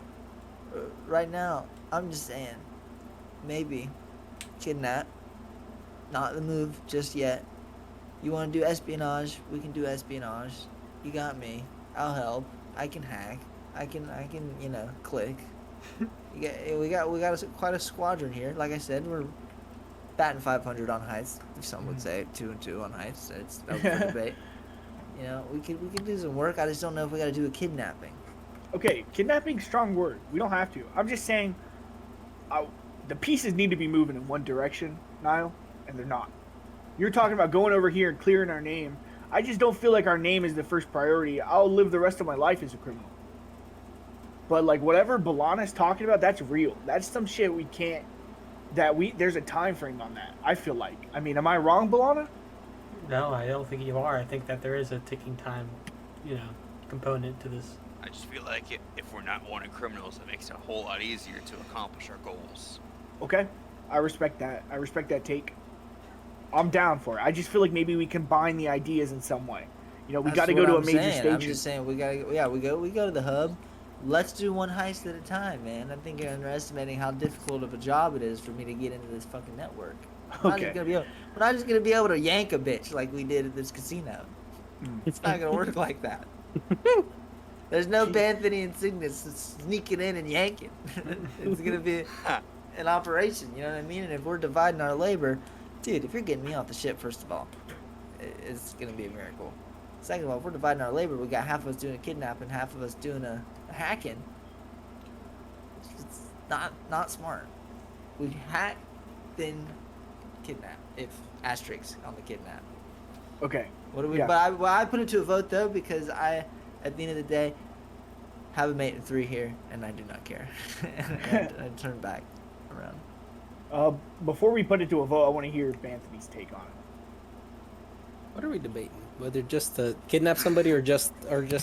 S4: right now, I'm just saying, maybe kidnap. Not the move just yet. You want to do espionage? We can do espionage. You got me. I'll help. I can hack. I can click. We got quite a squadron here. Like I said, we're batting 500 on heights. Some would say 2 and 2 on heights. It's up for debate. We could do some work. I just don't know if we got to do a kidnapping.
S3: Okay, kidnapping, strong word. We don't have to. I'm just saying, the pieces need to be moving in one direction, Niall, and they're not. You're talking about going over here and clearing our name. I just don't feel like our name is the first priority. I'll live the rest of my life as a criminal. But like whatever Balana's talking about, that's real. That's some shit we can't. There's a time frame on that. I feel like. I mean, am I wrong, Balana?
S1: No, I don't think you are. I think that there is a ticking time, component to this.
S6: I just feel like if we're not wanted criminals, it makes it a whole lot easier to accomplish our goals.
S3: Okay, I respect that. I respect that take. I'm down for it. I just feel like maybe we combine the ideas in some way. We
S4: That's
S3: got to go
S4: what
S3: to a
S4: I'm
S3: major
S4: saying.
S3: station.
S4: I'm just saying we go to the hub. Let's do one heist at a time, man. I think you're underestimating how difficult of a job it is for me to get into this fucking network. We're not just gonna be able to yank a bitch like we did at this casino. It's not gonna work like that. There's no Anthony and Cygnus sneaking in and yanking. It's gonna be an operation, you know what I mean? And if we're dividing our labor, dude, if you're getting me off the ship, first of all, it's gonna be a miracle. Second of all, if we're dividing our labor, we got half of us doing a kidnapping, half of us doing a hacking. It's not smart. We hack, then kidnap. If asterisk on the kidnap.
S3: Okay.
S4: What do we?
S3: Yeah.
S4: But I put it to a vote though because I, at the end of the day, have a mate in 3 here, and I do not care. and I turn back around.
S3: Before we put it to a vote, I want to hear Anthony's take on it.
S5: What are we debating? Whether just to kidnap somebody or just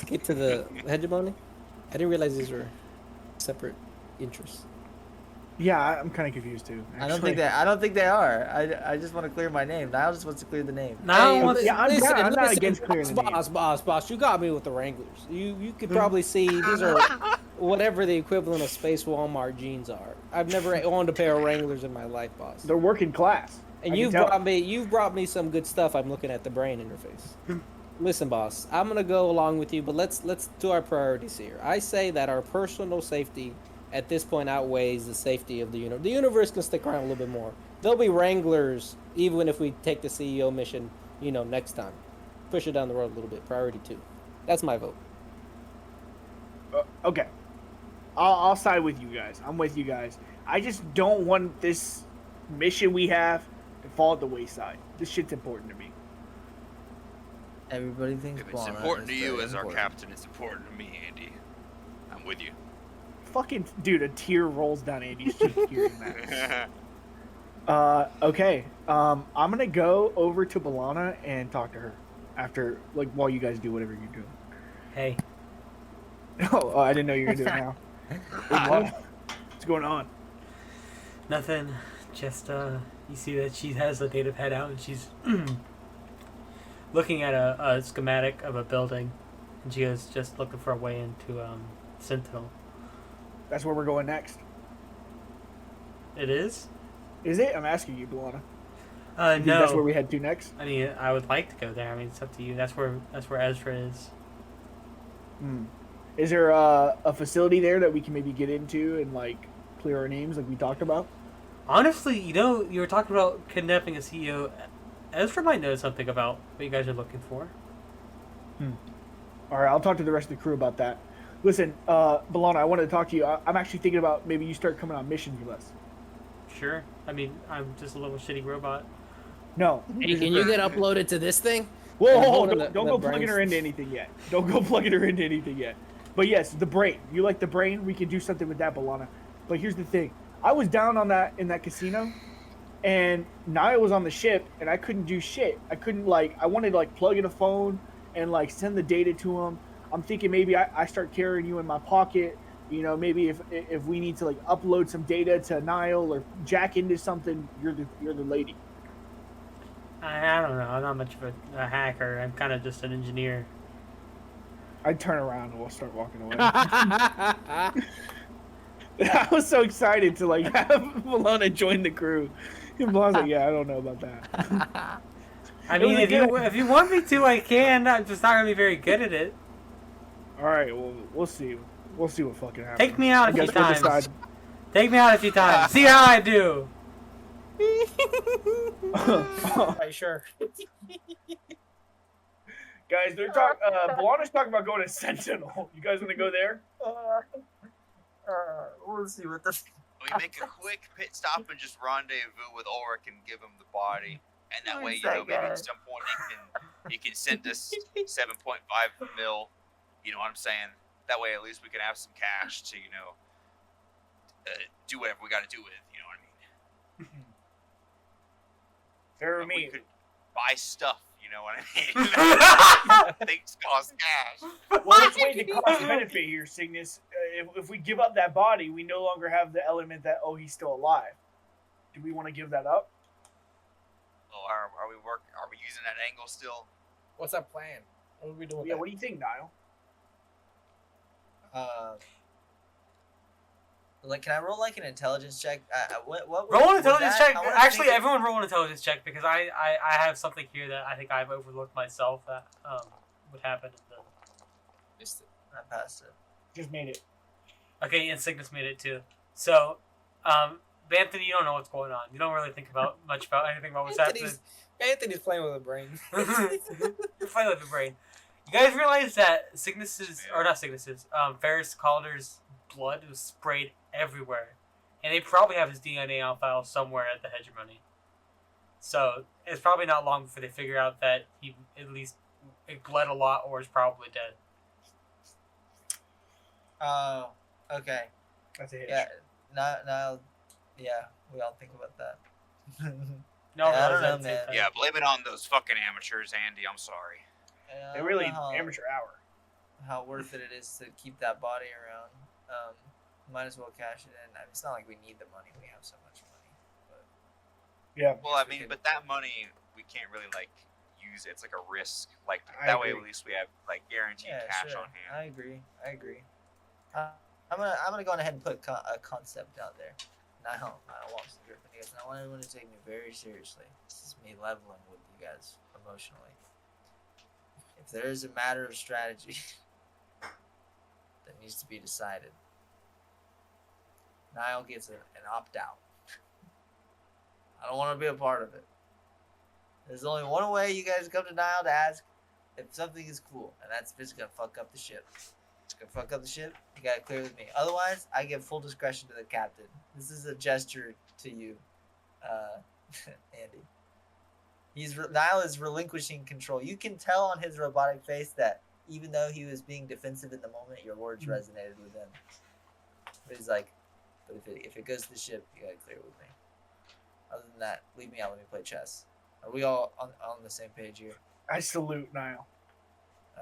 S5: get to the hegemony? I didn't realize these were separate interests.
S3: Yeah, I'm kind of confused too.
S4: I don't think they are. I just want to clear my name. Niall just wants to clear the name.
S1: Now,
S3: Yeah, I'm not against clearing the name.
S5: Boss, you got me with the Wranglers. You could probably see these are whatever the equivalent of Space Walmart jeans are. I've never owned a pair of Wranglers in my life, boss.
S3: They're working class.
S5: And you've brought me some good stuff. I'm looking at the brain interface. Listen, boss, I'm gonna go along with you, but let's do our priorities here. I say that our personal safety at this point outweighs the safety of the universe. The universe can stick around a little bit more. There'll be Wranglers even if we take the CEO mission, next time. Push it down the road a little bit. Priority 2. That's my vote.
S3: Okay. I'll side with you guys. I'm with you guys. I just don't want this mission we have to fall at the wayside. This shit's important to me.
S4: Everybody thinks
S6: If it's
S4: Blana
S6: important
S4: is
S6: to you
S4: very
S6: as our
S4: important.
S6: captain, it's important to me, Andy. I'm with you.
S3: Fucking dude, a tear rolls down Andy's cheek hearing that. Okay. I'm gonna go over to Balana and talk to her after, while you guys do whatever you're doing.
S1: hey,
S3: Oh, I didn't know you were doing it now. Balana, what's going on?
S1: nothing. Just you see that she has the data pad out and she's looking at a schematic of a building, and she is just looking for a way into Sentinel.
S3: That's where we're going next.
S1: It is?
S3: Is it? I'm asking you, Balana. You think
S1: No.
S3: that's where we head to next?
S1: I mean, I would like to go there. I mean, it's up to you. That's where Ezra is.
S3: Hmm. Is there a facility there that we can maybe get into and clear our names like we talked about?
S1: Honestly, you were talking about kidnapping a CEO. Ezra might know something about what you guys are looking for.
S3: All right, I'll talk to the rest of the crew about that. Listen, Balana, I wanted to talk to you. I'm actually thinking about maybe you start coming on missions with us.
S1: Sure. I mean, I'm just a little shitty robot.
S3: No.
S5: Hey, can you get uploaded to this thing?
S3: Whoa,
S5: I'm
S3: whoa,
S5: holding
S3: don't
S5: the
S3: go plugging her into anything yet. Don't go plugging her into anything yet. But yes, the brain. You like the brain? We can do something with that, Balana. But here's the thing. I was down on that in that casino, and Naya was on the ship, and I couldn't do shit. I couldn't I wanted to plug in a phone and send the data to him. I'm thinking maybe I start carrying you in my pocket. Maybe if we need to upload some data to Nile or jack into something, you're the lady.
S1: I don't know. I'm not much of a hacker. I'm kind of just an engineer.
S3: I'd turn around and we'll start walking away. I was so excited to have Balana join the crew. And Balana's like, yeah, I don't know about that.
S1: I
S3: It was
S1: mean,
S3: a
S1: if you want me to, I can. I'm just not gonna be very good at it.
S3: All right, well, we'll see. We'll see what fucking happens.
S1: Take me out a
S3: I
S1: few
S3: guess we'll
S1: times.
S3: decide.
S1: Take me out a few times. See how I do.
S5: Right, sure.
S3: Guys, they're talking. Balana's talking about going to Sentinel. You guys want to go there?
S4: We'll see what the.
S6: We make a quick pit stop and just rendezvous with Ulrich and give him the body, and that way,
S4: Who's that
S6: maybe
S4: guy?
S6: at some point he can send us 7.5 mil. You know what I'm saying? That way, at least we can have some cash to do whatever we got to do with. You know what I mean?
S3: Fair
S6: But we
S3: me.
S6: could buy stuff. know what I mean? Things cost cash.
S3: Well, let's weigh the cost benefit here, Cygnus. If we give up that body, we no longer have the element that he's still alive. Do we want to give that up?
S6: Oh, are we using that angle still?
S5: What's our plan? What are we doing?
S3: Yeah. What do you think, Niall?
S4: Like, can I roll like an intelligence check? What
S1: Roll an
S4: would
S1: intelligence
S4: that-
S1: check.
S4: I wanna
S1: Actually,
S4: think-
S1: everyone roll an intelligence check because I have something here that I think I've overlooked myself that would happen.
S4: I passed it.
S3: Just made it.
S1: Okay, and Cygnus made it too. So, Anthony, you don't know what's going on. You don't really think much about anything about what's happening.
S5: Anthony's playing with a brain.
S1: You're playing with the brain. You guys realize that Ferris Calder's blood was sprayed everywhere, and they probably have his DNA on file somewhere at the hegemony. So it's probably not long before they figure out that he at least bled a lot or is probably dead.
S4: Oh, okay.
S3: That's a hitch.
S4: Yeah. Now, yeah, we all think about that.
S1: No,
S4: Yeah, I don't
S1: that's
S4: know,
S1: it.
S4: man.
S6: Yeah, blame it on those fucking amateurs, Andy. I'm sorry.
S4: Yeah, I
S3: They
S4: don't
S3: really
S4: know
S3: amateur hour.
S4: how worth it is to keep that body around. Might as well cash it in. I mean, it's not like we need the money. We have so much money. But
S3: Yeah.
S6: Well, I
S4: we
S6: mean,
S4: could-
S6: but that money we can't really like use. It's like a risk. Like
S3: I
S6: that way,
S3: agree.
S6: at least we have like guaranteed
S4: yeah,
S6: cash
S4: sure.
S6: on hand.
S4: I agree. I'm gonna go ahead and put a concept out there. Now walks the group, and he goes, "I want everyone to take me very seriously. This is me leveling with you guys emotionally. If there is a matter of strategy that needs to be decided, Niall gets an opt out. I don't want to be a part of it. There's only one way you guys come to Niall to ask if something is cool, and that's if it's gonna fuck up the ship. It's gonna fuck up the ship. You gotta clear with me. Otherwise, I give full discretion to the captain. This is a gesture to you, Andy. Niall is relinquishing control. You can tell on his robotic face that even though he was being defensive in the moment, your words resonated with him. But he's like, but if it goes to the ship, you gotta clear it with me. Other than that, leave me out. Let me play chess. Are we all on the same page here?
S3: I salute Niall.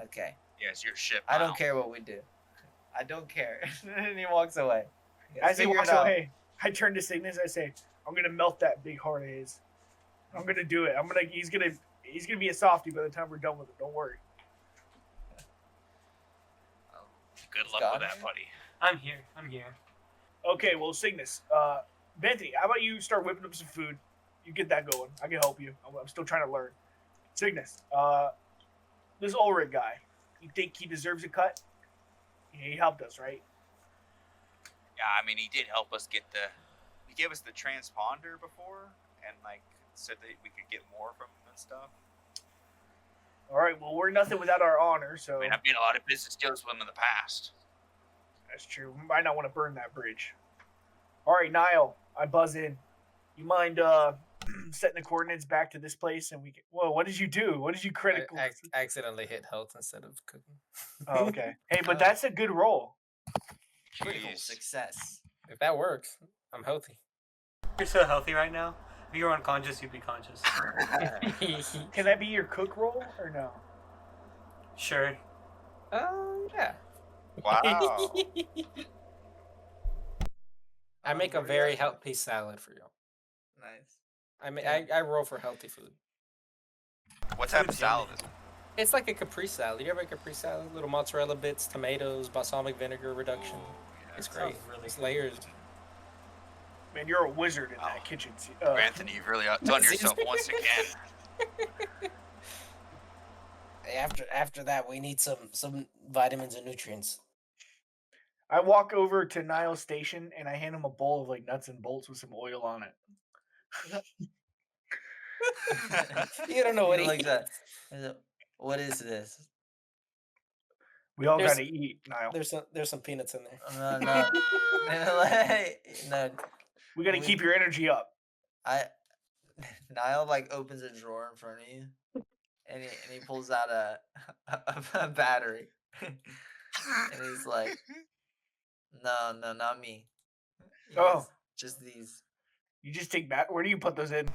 S4: Okay.
S6: Yeah, it's your ship.
S4: I don't
S6: now.
S4: care what we do. I don't care. And he walks away.
S3: As he
S4: Figure it
S3: walks
S4: out.
S3: away, I turn to Cygnus. I say, "I'm gonna melt that big heart of his. I'm gonna do it. He's gonna be a softie by the time we're done with it. Don't worry."
S6: Good
S4: It's
S6: luck
S4: gone
S6: with that,
S4: here?
S6: buddy.
S1: I'm here.
S3: Okay, well, Cygnus, Anthony, how about you start whipping up some food? You get that going. I can help you. I'm still trying to learn. Cygnus, this Ulrich guy, you think he deserves a cut? He helped us, right?
S6: Yeah, I mean, he did help us get he gave us the transponder before, and like said that we could get more from him and stuff.
S3: All right, well, we're nothing without our honor, so
S6: I mean, I've made a lot of business deals with him in the past.
S3: that's true. We might not want to burn that bridge. All right, Niall, I buzz in. You mind setting the coordinates back to this place, and we can... Whoa, what did you do? What did you critical?
S5: accidentally hit health instead of cooking.
S3: Oh, okay. Hey, but that's a good roll.
S4: Critical
S6: Jeez.
S4: success.
S5: If that works, I'm healthy.
S1: You're so healthy right now. If you were unconscious, you'd be conscious.
S3: Can that be your cook roll or no?
S1: Sure.
S5: Yeah.
S2: Wow.
S5: I make a very healthy salad for you.
S4: Nice.
S5: I roll for healthy food.
S6: What type of salad is it?
S5: It's like a Capri salad. You ever make a Capri salad? Little mozzarella bits, tomatoes, balsamic vinegar reduction.
S6: Ooh, yeah.
S5: It's great.
S1: Sounds really
S5: It's
S1: good.
S5: layers.
S3: Man, you're a wizard in
S6: Oh.
S3: that kitchen.
S6: Anthony, you've really outdone yourself once again.
S5: After that, we need some vitamins and nutrients.
S3: I walk over to Niall's station and I hand him a bowl of like nuts and bolts with some oil on it.
S5: You don't know what
S4: He
S5: he
S4: looks at- he's like, what is this?
S3: We all
S5: There's-
S3: gotta eat, Niall.
S5: There's some peanuts in there.
S4: No. No.
S3: We gotta keep your energy up.
S4: Niall like opens a drawer in front of you, and he pulls out a battery, and he's like, "No, not me. He
S3: Oh.
S4: goes, just these."
S3: You just take back. Where do you put those in?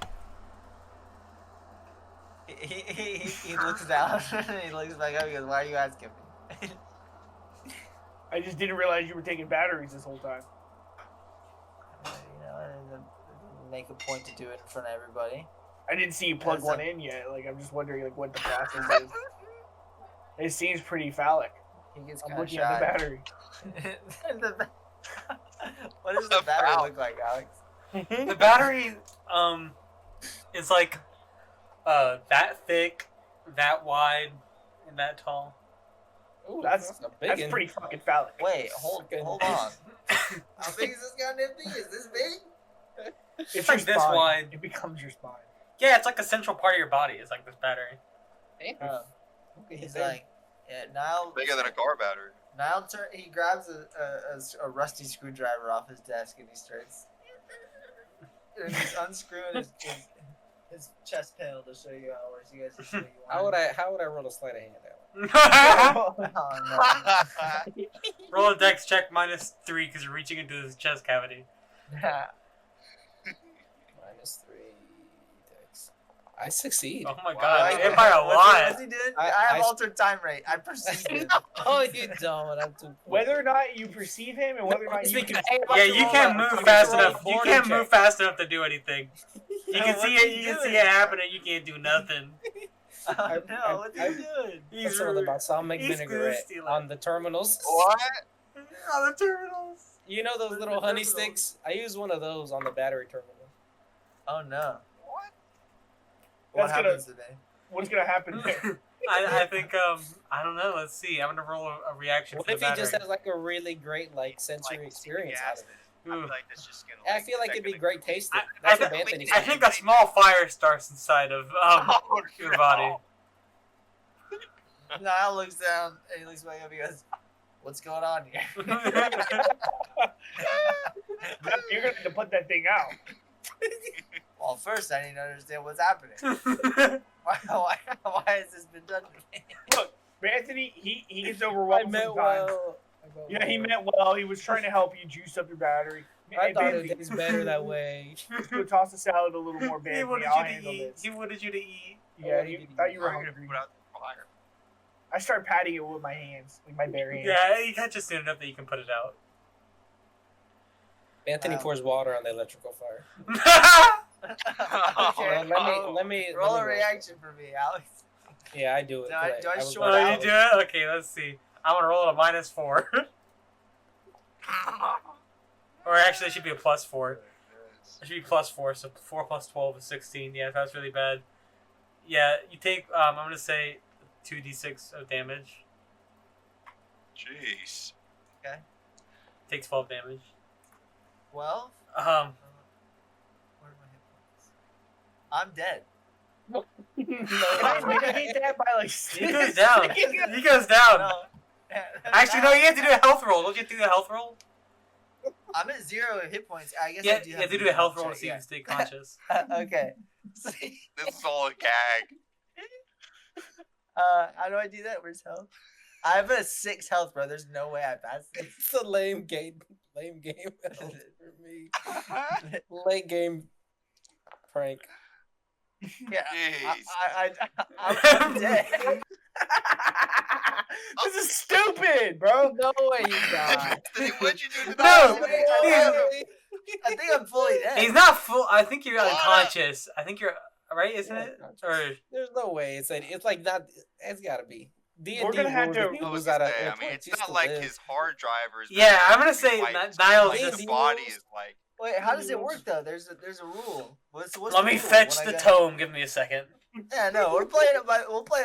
S4: He looks down. He looks back up. He goes, "Why are you asking me?"
S3: I just didn't realize you were taking batteries this whole time.
S4: You know, I didn't make a point to do it in front of everybody.
S3: I didn't see you plug
S4: As
S3: one
S4: a-
S3: in yet. Like, I'm just wondering like what the process is. It seems pretty phallic.
S4: He gets
S3: I'm
S4: kind of
S3: looking at the
S4: shy.
S3: battery.
S4: What does the battery look like, Alex?
S1: The battery is like that thick, that wide, and that tall.
S5: Ooh,
S3: That's
S5: a big
S3: That's
S5: one.
S3: pretty fucking phallic.
S4: Wait, hold
S5: Fucking-
S4: on. How big is this goddamn thing? Is this big?
S3: It's
S1: like
S3: your
S1: this
S3: spine.
S1: wide.
S3: It becomes your spine.
S1: Yeah, it's like the central part of your body. It's like this battery.
S5: Damn. Okay,
S4: He's
S5: big.
S4: like, yeah, Niall.
S2: Bigger than a car battery.
S4: Niall he grabs a rusty screwdriver off his desk and he starts. And he's unscrewing his chest panel to show you how it works. You guys can show you.
S5: How would I roll a sleight of hand that
S4: Oh, no.
S1: Roll a dex check -3 because you're reaching into his chest cavity.
S5: -3 dex. I succeed.
S1: Oh my
S2: Wow.
S1: god,
S2: Like,
S1: you hit by a
S4: What's
S1: lot.
S4: he doing?
S5: I-
S4: I have
S5: I-
S4: altered time rate. I perceive it.
S5: Oh, you don't. I'm too.
S3: Whether or not you perceive him and whether or not
S5: It's
S3: you
S5: because-
S3: can...
S1: Yeah, you can't move fast enough. You can't move fast enough to do anything. You can see it. You can see it happening. You can't do nothing.
S4: Oh, no, what's he
S5: I-
S4: doing?
S5: That's all about balsamic
S1: he's
S5: vinaigrette
S1: stealing.
S5: on the terminals.
S2: What?
S1: On the terminals.
S5: You know those
S4: The
S5: little honey
S4: terminals.
S5: sticks? I use one of those on the battery terminal.
S4: Oh no.
S2: What?
S4: What
S3: That's gonna-
S4: happens today?
S3: What's gonna happen there?
S1: I think I don't know. Let's see. I'm gonna roll a reaction
S5: What
S1: for
S5: if
S1: the
S5: he
S1: battery.
S5: just has like a really great like sensory experience out of it?
S2: I feel
S1: Ooh.
S2: like that's just gonna.
S5: I feel like it'd be great tasting.
S1: I
S5: That's
S1: th-
S5: what Anthony
S1: I
S5: said.
S1: think a small fire starts inside of
S2: Oh,
S1: your
S2: no.
S1: body.
S4: Niall looks down and he looks back up. He goes, "What's going on here?"
S3: You're gonna have to put that thing out.
S4: Well, first I need to understand what's happening. Why has this been done to me?
S3: Anthony, he gets
S5: I
S3: overwhelmed
S5: meant
S3: sometimes.
S5: well.
S3: Yeah, he meant well. He was trying to help you juice up your battery.
S5: I
S3: Hey,
S5: thought
S3: Bambi,
S5: it tastes better that way.
S3: just go toss the salad a little more,
S1: He
S3: Bambi.
S1: wanted
S3: I'll
S1: you to
S3: handle
S1: eat.
S3: this.
S1: He wanted you to eat.
S3: Yeah, he thought you were
S2: I'm gonna
S3: hungry.
S2: put out the fire.
S3: I start patting it with my hands, like my bare hands.
S1: Yeah, you catch it soon enough that you can put it out.
S5: Anthony
S4: Wow.
S5: pours water on the electrical fire.
S4: Okay.
S5: Let me
S4: Roll a
S5: roll.
S4: reaction for me, Alex.
S5: Yeah, I do it.
S4: Do I-
S5: 'cause
S4: do I
S5: was
S4: short
S1: Oh,
S5: about
S1: you
S5: to-
S1: do it? Okay, let's see. I'm gonna roll it a -4. Or actually, it should be a +4. It should be +4, so 4 plus 12 is 16. Yeah, that's really bad. Yeah, you take, I'm gonna say 2d6 of damage.
S2: Jeez.
S1: Takes 12 damage.
S4: 12?
S1: Um,
S4: Where are my hit points? I'm dead.
S3: Can I mitigate that by like
S1: he goes down. He goes down.
S4: No.
S1: Actually, no, you have to do a health roll. Don't you have to do a health roll?
S4: I'm at 0 hit points. I guess
S1: Yeah,
S4: I do
S1: you have to do a health roll to see if
S4: check,
S1: you stay conscious.
S4: yeah. Okay.
S2: This is all a gag.
S4: How do I do that? Where's health? I have a 6 health, bro. There's no way I pass this.
S5: It's a lame game for me. Late game prank.
S4: Yeah.
S2: Jeez.
S4: I'm dead.
S3: This is stupid, bro.
S5: No way you die.
S2: What'd you do to
S1: No,
S2: that?
S4: I think I'm fully dead.
S1: He's not full. I think you're
S2: What?
S1: unconscious. I think you're right, isn't it? Or
S5: There's no way. It's like not. It's gotta be. D&D
S3: We're gonna have
S5: rules
S3: to-
S5: if
S2: I
S5: you
S2: was
S5: lose out
S2: gonna
S5: of
S2: say,
S5: hit
S2: I mean,
S5: points,
S2: it's
S5: you
S2: not
S5: still
S2: like
S5: live.
S2: his hard drivers.
S1: Yeah, I'm gonna say Niall
S2: like
S1: just-
S2: his body is like.
S4: Wait, how does it work though? There's a rule. What's
S1: let
S4: the
S1: me
S4: rule?
S1: fetch
S4: When I
S1: the
S4: go-
S1: tome. Give me a second.
S4: Yeah, no, we'll play it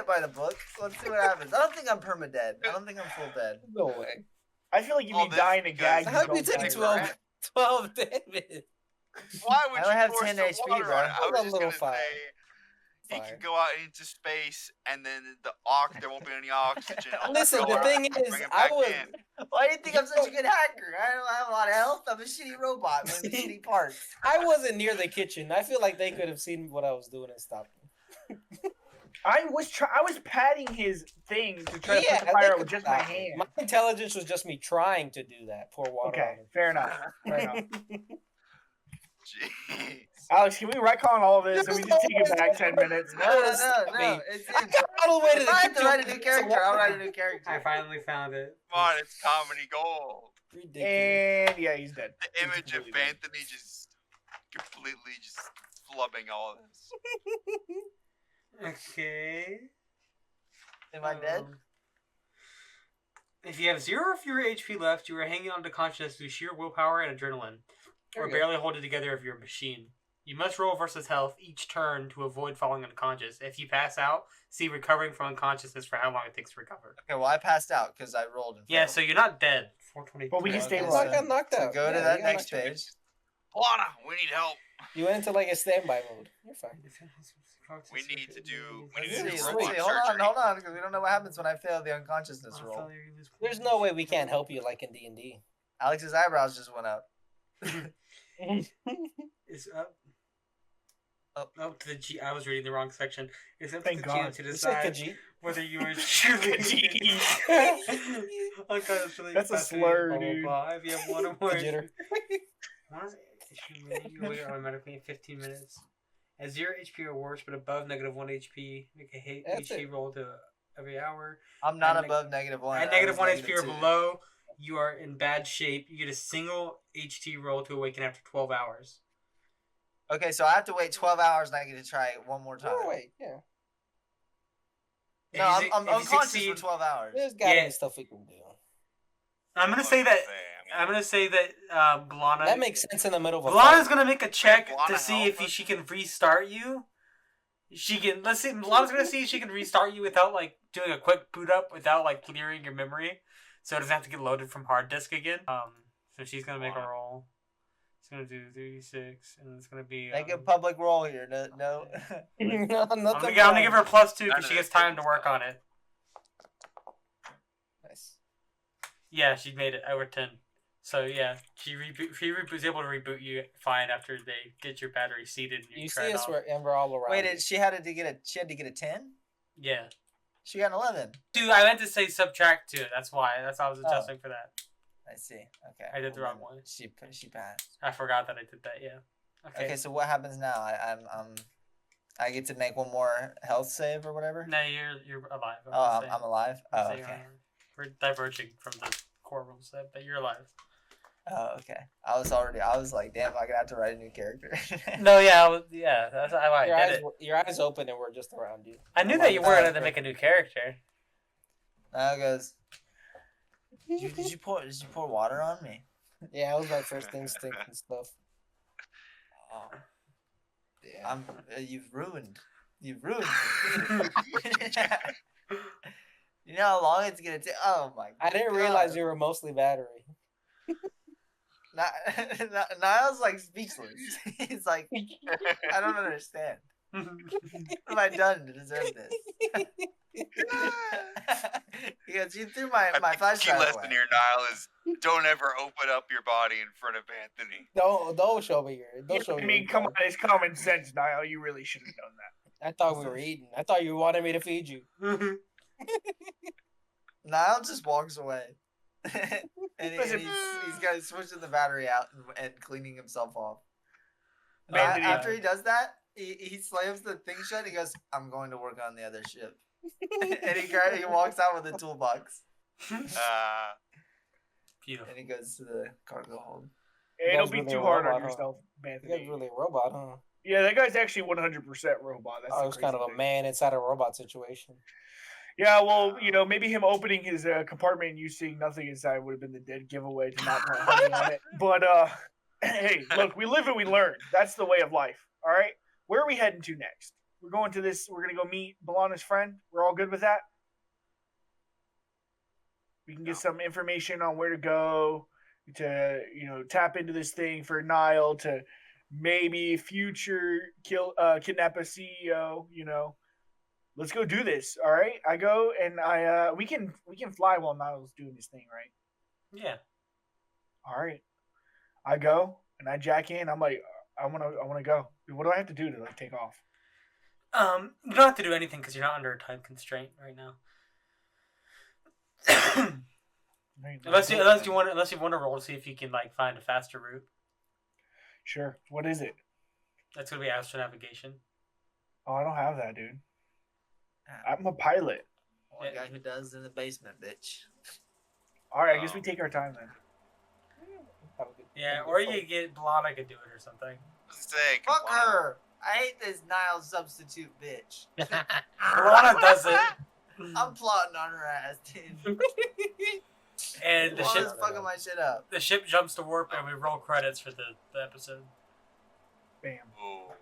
S4: by the book. Let's see what happens. I don't think I'm perma-dead. I don't think I'm full dead.
S5: No way.
S3: I feel like if
S2: All
S3: you
S2: this
S3: die in a
S2: because-
S3: gag,
S5: How do you
S3: don't
S5: take
S3: die.
S5: 12 damage?
S2: Why would
S4: I
S2: you
S4: don't have
S2: pour
S4: 10
S2: some
S4: HP,
S2: water
S4: bro.
S2: on it? I
S5: Hold
S2: was
S5: on,
S2: just
S5: little
S2: gonna
S5: fire.
S2: say he
S5: Fire.
S2: can go out into space and then there won't be any oxygen.
S5: Listen,
S2: Go
S5: the
S2: out,
S5: thing is,
S2: bring it
S5: I
S2: back
S5: was.
S2: in.
S4: Why do you think I'm such a good hacker? I don't have a lot of health. I'm a shitty robot with shitty parts.
S5: I wasn't near the kitchen. I feel like they could have seen what I was doing and stopped me.
S3: I was patting his thing to try to
S5: Yeah,
S3: put the
S5: they
S3: fire out
S5: could
S3: with just my
S5: stop me.
S3: hand.
S5: My intelligence was just me trying to do that. Pour water on
S3: Okay,
S5: him.
S3: fair enough. Fair enough.
S2: Jeez.
S3: Alex, can we retcon all of this and we just take it back 10 minutes?
S4: No. It's
S5: I got all the way to
S4: if
S5: the
S4: I have to write a
S5: kitchen.
S4: new character, I'll write a new character.
S1: I finally found it.
S2: Come on, it's comedy gold.
S5: Ridiculous.
S3: And yeah, he's dead.
S2: The image of Anthony just completely just flubbing all of this.
S1: Okay.
S4: Am I dead?
S1: If you have 0 or fewer HP left, you are hanging on to consciousness through sheer willpower and adrenaline, or
S5: Okay.
S1: barely hold it together if you're a machine. You must roll versus health each turn to avoid falling unconscious. If you pass out, see recovering from unconsciousness for how long it takes to recover.
S4: Okay, well I passed out because I rolled and
S1: Yeah,
S4: failed.
S1: so you're not dead. 423.
S3: But we can stay
S4: Okay,
S3: alive.
S5: I got knocked
S4: so
S5: out.
S4: go to
S5: Yeah,
S4: that
S5: you got
S4: next
S5: knocked out.
S4: page.
S2: Lana, we need help.
S5: You went into like a standby mode. You're fine.
S2: We need to do
S4: Let's
S2: robot
S4: see,
S2: surgery.
S4: hold on, because we don't know what happens when I fail the unconsciousness roll.
S5: There's no way we can't help you like in D&D.
S4: Alex's eyebrows just went up.
S1: It's up.
S4: Up.
S1: Up to the G. I was reading the wrong section. It's up
S3: Thank
S1: to the GM
S3: God.
S1: to
S5: You said
S1: decide
S5: Khajiit.
S1: whether you are truly unconsciously
S3: That's a
S1: fascinated,
S3: slur,
S1: blah, blah,
S3: dude.
S1: blah. If you have one or more,
S5: Jitter.
S1: you wait automatically in 15 minutes. At 0 HP or worse, but above -1 HP, make a
S5: That's
S1: HP
S5: it.
S1: roll to every hour.
S4: I'm not
S1: At
S4: above -1.
S1: At
S4: I was
S1: -1 HP or
S4: -2.
S1: below, you are in bad shape. You get a single HT roll to awaken after 12 hours.
S4: Okay, so I have to wait 12 hours and I get to try it one more time.
S5: Oh, wait, yeah.
S1: If
S4: No,
S1: you
S4: I'm
S1: if you
S4: unconscious
S1: succeed-
S4: for 12 hours.
S5: There's gotta
S1: Yeah.
S5: be stuff we can do.
S1: I'm gonna say that. Blana.
S5: That makes sense in the middle of a
S1: Blana's
S5: fight.
S1: gonna make a check
S2: Blana
S1: to see if
S2: help us?
S1: she can restart you. She can. Let's see. Blana's gonna see if she can restart you without like doing a quick boot up, without like clearing your memory, so it doesn't have to get loaded from hard disk again. So she's gonna make a roll. It's gonna do 36, and it's gonna be.
S4: Make a public roll here. No.
S5: No,
S1: I'm
S5: nothing.
S1: gonna give her a +2
S2: None
S1: because
S2: of
S1: she
S2: this
S1: gets time to
S2: is
S1: work
S2: fun.
S1: on it.
S5: Nice.
S1: Yeah, she made it over 10. So yeah, she was able to reboot you fine after they get your battery seated. And
S5: You
S1: try
S5: see
S1: it
S5: us,
S1: off.
S5: we're all around.
S4: Wait,
S5: you.
S4: she had to get a 10?
S1: Yeah.
S4: She got an 11.
S1: Dude, I meant to say subtract 2. That's why. That's why I was adjusting for that.
S4: I see. Okay.
S1: I did the
S4: well,
S1: wrong
S4: then
S1: one.
S4: She passed.
S1: I forgot that I did that. Yeah.
S4: Okay, so what happens now? I get to make one more health save or whatever.
S1: No, you're alive.
S4: Oh, I'm alive. Oh,
S1: saying
S4: okay.
S1: We're diverging from the core rule set, but you're alive.
S4: Oh, okay. I was like, damn, I'm gonna have to write a new character.
S1: No, yeah, that's how I
S5: your
S1: did
S5: eyes,
S1: it.
S5: your eyes open and we're just around you.
S1: I knew that you were gonna make a new character.
S4: Now it goes. Did you pour water on me?
S5: Yeah, that was my first instinct and stuff.
S4: Oh,
S5: Yeah.
S4: you've ruined. You've ruined. me. You know how long it's gonna take? Oh my!
S5: I didn't realize you were mostly battery.
S4: Niall's like speechless. He's like, I don't understand. What have I done to deserve this? He goes, you threw my
S2: I think
S4: flash
S2: key
S4: drive
S2: lesson
S4: away.
S2: here, Niall, is don't ever open up your body in front of Anthony.
S5: Don't show me your. Don't show
S3: I
S5: me.
S3: mean,
S5: your
S3: come on,
S5: card.
S3: it's common sense, Niall. You really should have done that.
S5: I thought we were eating. I thought you wanted me to feed you.
S4: Niall just walks away. And
S3: Listen.
S4: he's got switching the battery out and cleaning himself off.
S3: Anthony-
S4: After he does that, he slams the thing shut. He goes, "I'm going to work on the other ship," and he walks out with a toolbox
S1: Beautiful.
S4: and he goes to the cargo hold.
S3: Hey,
S5: You
S3: don't
S5: guys
S3: be
S5: really
S3: too
S5: a
S3: hard on
S5: robot, huh?
S3: yourself,
S5: You guys
S3: Anthony.
S5: really a robot, huh?
S3: Yeah, that guy's actually 100% robot. That's
S5: I
S3: the
S5: was kind of
S3: crazy
S5: a
S3: thing.
S5: man inside a robot situation.
S3: Yeah, well, maybe him opening his compartment and you seeing nothing inside would have been the dead giveaway to not put honey on it. But hey, look, we live and we learn. That's the way of life. All right, where are we heading to next? We're going to this. We're gonna go meet Balana's friend. We're all good with that. We can get some information on where to go to, tap into this thing for Niall to maybe future kidnap a CEO. Let's go do this. All right, I go and we can fly while Niall's doing this thing, right?
S1: Yeah.
S3: All right, I go and I jack in. I'm like, I want to go. What do I have to do to take off?
S1: You don't have to do anything because you're not under a time constraint right now. unless you want to roll to see if you can find a faster route.
S3: Sure. What is it?
S1: That's gonna be astronavigation.
S3: Oh, I don't have that, dude. I'm a pilot.
S4: Only guy who does in the basement, bitch.
S3: All right, I guess we take our time then.
S1: Yeah, or you get Blana could do it or something.
S2: Sick.
S4: Fuck
S2: Wow.
S4: her! I hate this Nile substitute bitch.
S1: Blana does it,
S4: I'm plotting on her ass, dude.
S1: and the
S4: Blana's
S1: ship
S4: fucking my shit up.
S1: jumps to warp, and we roll credits for the episode.
S3: Bam.
S2: Oh.